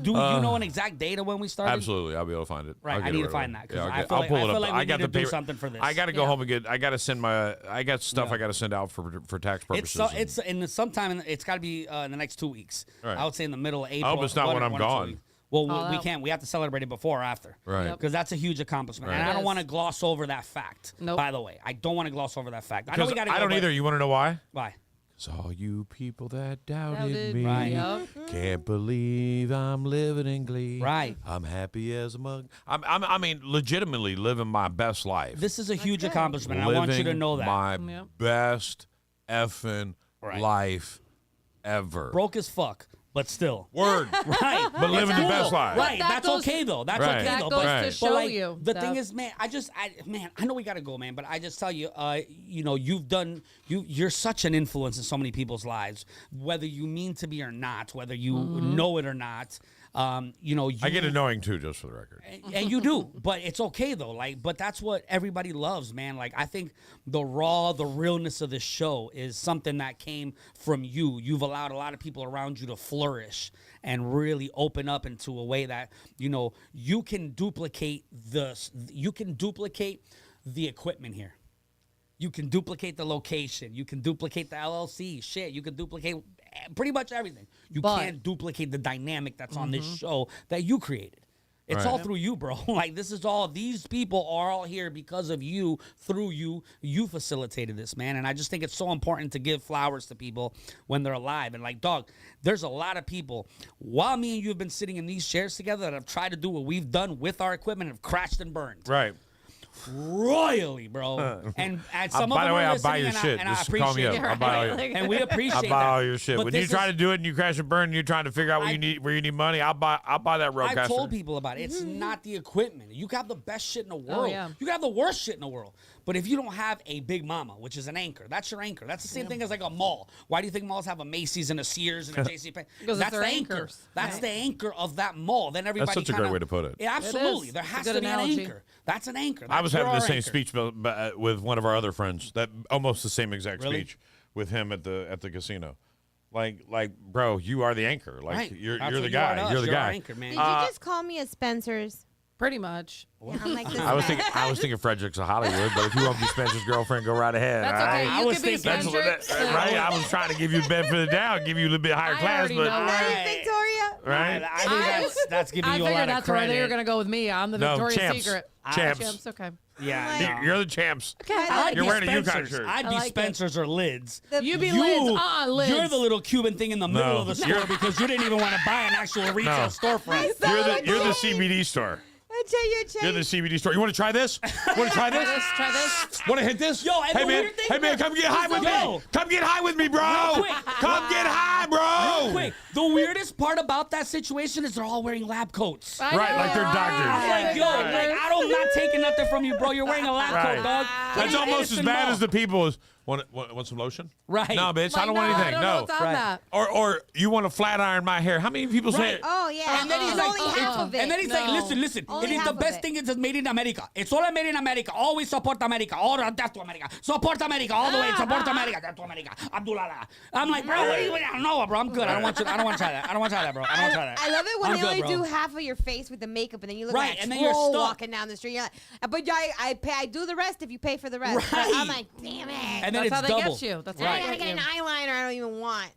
Do you know an exact date of when we started? Absolutely, I'll be able to find it. Right, I'll I get need it to right find away. that, 'cause Yeah, I feel like- I'll pull I it feel up. like I we got need the to do paper. something for this. I got to go home and get. I got to send my. I got stuff I got to send out for tax purposes. It's sometime it's got to be in the next 2 weeks. Right. I would say in the middle of April. I hope it's not when I'm 1 or 2 gone. weeks. Well, Oh, we that- can't. We have to celebrate it before or after. Right. Because that's a huge accomplishment. Right. And I don't Yes. want to gloss over that fact. Nope. By the way, I don't want to gloss over that fact. I know Because we got to I go, don't but- either. You want to know why? Why? Because all you people that doubted Doubted me Right. Yep. can't believe I'm living in glee. Right. I'm happy as a mug. I mean, legitimately living my best life. This is a huge accomplishment. And I want you to Living know that. my Yep. best effing Right. life ever. Broke as fuck, but still. Word. Right. But living the Cool. best life. Right. That That's goes- okay though. That's Right. okay That though. goes but, to Right. show but, like, you. the that- thing is, man, I know we gotta go, man, but I just tell you, you're such an influence in so many people's lives, whether you mean to be or not, whether you know it or not. I get annoying too, just for the record. And you do, but it's okay though. But that's what everybody loves, man. Like, I think the realness of this show is something that came from you. You've allowed a lot of people around you to flourish and really open up into a way that you can duplicate the equipment here. You can duplicate the location. You can duplicate the LLC. Shit, you can duplicate pretty much everything. You But- can't duplicate the dynamic that's on this show that you created. It's Right. all through you, bro. Like, this is all, these people are all here because of you, through you. You facilitated this, man. And I just think it's so important to give flowers to people when they're alive. And like, dog, there's a lot of people, while me and you have been sitting in these chairs together, that have tried to do what we've done with our equipment and have crashed and burned. Right. Royally, bro. And some of by them the way, are I'll buy listening, your and shit. I Just call me appreciate up. it. I'll buy all your, And we appreciate I'll buy that. all your shit. But When you this try is- to do it and you crash and burn, and you're trying to figure out where you need money. I'll buy that roadcaster. I've told people about it. It's not the equipment. You can have the best shit in the world. yeah. You can have the worst shit in the world. But if you don't have a big mama, which is an anchor, that's your anchor. That's the same thing as like a mall. Why do you think malls have a Macy's and a Sears and a JCPenney? Because That's it's their the anchor. anchors. That's the anchor of that mall. Then everybody such a great way to put it. Yeah, absolutely. It is. There It's a has good to be analogy. an anchor. That's an anchor. I was That's having the your same anchor. speech with one of our other friends. That almost the same exact Really? speech with him at the casino. Like, bro, you are the anchor. Like, Right. you're That's the what you are to guy. us. You're the You're our guy. anchor, man. Did you just call me a Spencer's? Pretty much. Yeah, I'm like this I was guy. thinking Frederick's of Hollywood, but if you want to be Spencer's girlfriend, go right ahead. That's all okay. right? You was could be thinking- That's what Frederick's. right? I was trying to give you the benefit of the doubt, give you a little bit higher I class, already but know where- Victoria. right? I think that's giving I you a figured lot of that's where credit. they were going to go with me. I'm the No, Victoria's champs. Secret. Champs. Okay. Yeah, no. You're the champs. I'd You're be wearing a Yukon Spencer's. shirt. I'd I be like it. Spencer's or Lids. You be Lids. Lids. You're the little Cuban thing in the middle of the store you're- because you didn't even want to buy an actual retail storefront. You're the CBD store. You're the CBD store. You want to try this? Want to try this? Try this. Want to hit this? Yo, and hey the man, weird thing- hey man, come get high with Yo. me. Come get high with me, bro. Real quick. Come get high, bro. Real quick, the weirdest part about that situation is they're all wearing lab coats. I Right, know. like they're doctors. I'm like, yo, I'm not taking nothing from you, bro. You're wearing a lab Right. coat, dog. That's You're almost as innocent bad mall. as the people is. Want some lotion? Right. No, bitch, I Like, don't want no, anything. I don't know No. what's on that. Or you want to flat iron my hair? How many people say? Right. Oh yeah. And then he's It's like, only half of it. And then he's like, No. listen. Only It is half the of best it. thing. It's made in America. It's all made in America. Always support America. All death to America. Support America all the way. Support America. Death to America. Abdullah. I'm like, bro, what do you know, bro? I'm good. I don't want to try that. I don't want to try that, bro. I don't want to try that. I love it when I'm they good, only bro. do half of your face with the makeup, and then you look Right, like a and then you're troll stuck. walking down the street. You're like, but I do the rest if you pay for the rest. But Right. I'm like, damn it. And then That's how it's they double. get you. That's I how gotta they get get an you. eyeliner I don't even want.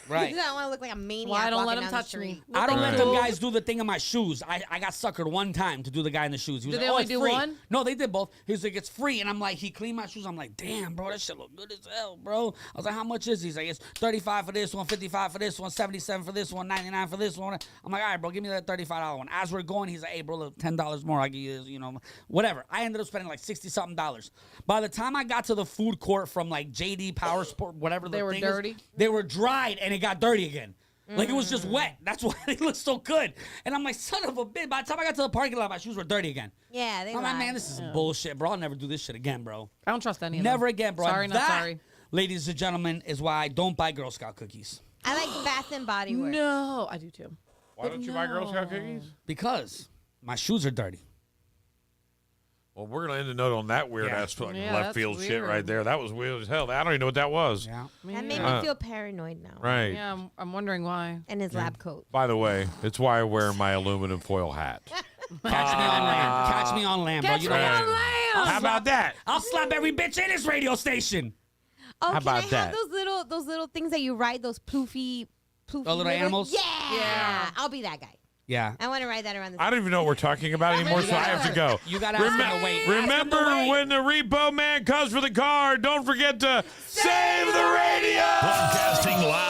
Right. I don't want to look like a maniac. Why don't let walking them down the touch street. me? I don't let Right. them guys do the thing on my shoes. I got suckered one time to do the guy in the shoes. He was Did like, they only it's do free. one? No, they did both. He was like, it's free. And I'm like, he cleaned my shoes. I'm like, damn, bro, that shit look good as hell, bro. I was like, how much is he? He's like, it's 35 for this one, 55 for this one, 77 for this one, 99 for this one. I'm like, all right, bro, give me that $35 one. As we're going, he's like, hey, bro, look, $10 more. I'll give you this, whatever. I ended up spending like $60-something. By the time I got to the food court from like JD Power Sport, whatever They the were thing dirty? is, they were dried and it got dirty again. Like, it was just wet. That's why they look so good. And I'm like, son of a bitch. By the time I got to the parking lot, my shoes were dirty again. Yeah, they I'm like, lie. man, this is bullshit, bro. I'll never do this shit again, bro. I don't trust any of them. Never again, bro. Sorry, And not that, sorry. ladies and gentlemen, is why I don't buy Girl Scout cookies. I like Bath and Body Works. No, I do too. Why don't you buy Girl Scout cookies? Because my shoes are dirty. Well, we're gonna end the note on that weird ass fucking Yeah, left that's field shit weird. right there. That was weird as hell. I don't even know what that was. Yeah. That made me feel paranoid now. Right. Yeah, I'm wondering why. And his lab coat. By the way, it's why I wear my aluminum foil hat. Catch me on land. Catch me on land, bro. Catch You me know on what? land. How about that? I'll slap every bitch in this radio station. Oh, How can I about that? have those little things that you ride, those poofy little animals? Yeah. I'll be that guy. Yeah. I want to ride that around the I don't even know what we're talking about anymore, so I have to go. You gotta ask him to wait. Remember when the repo man comes for the car, don't forget to save the radio! Broadcasting live.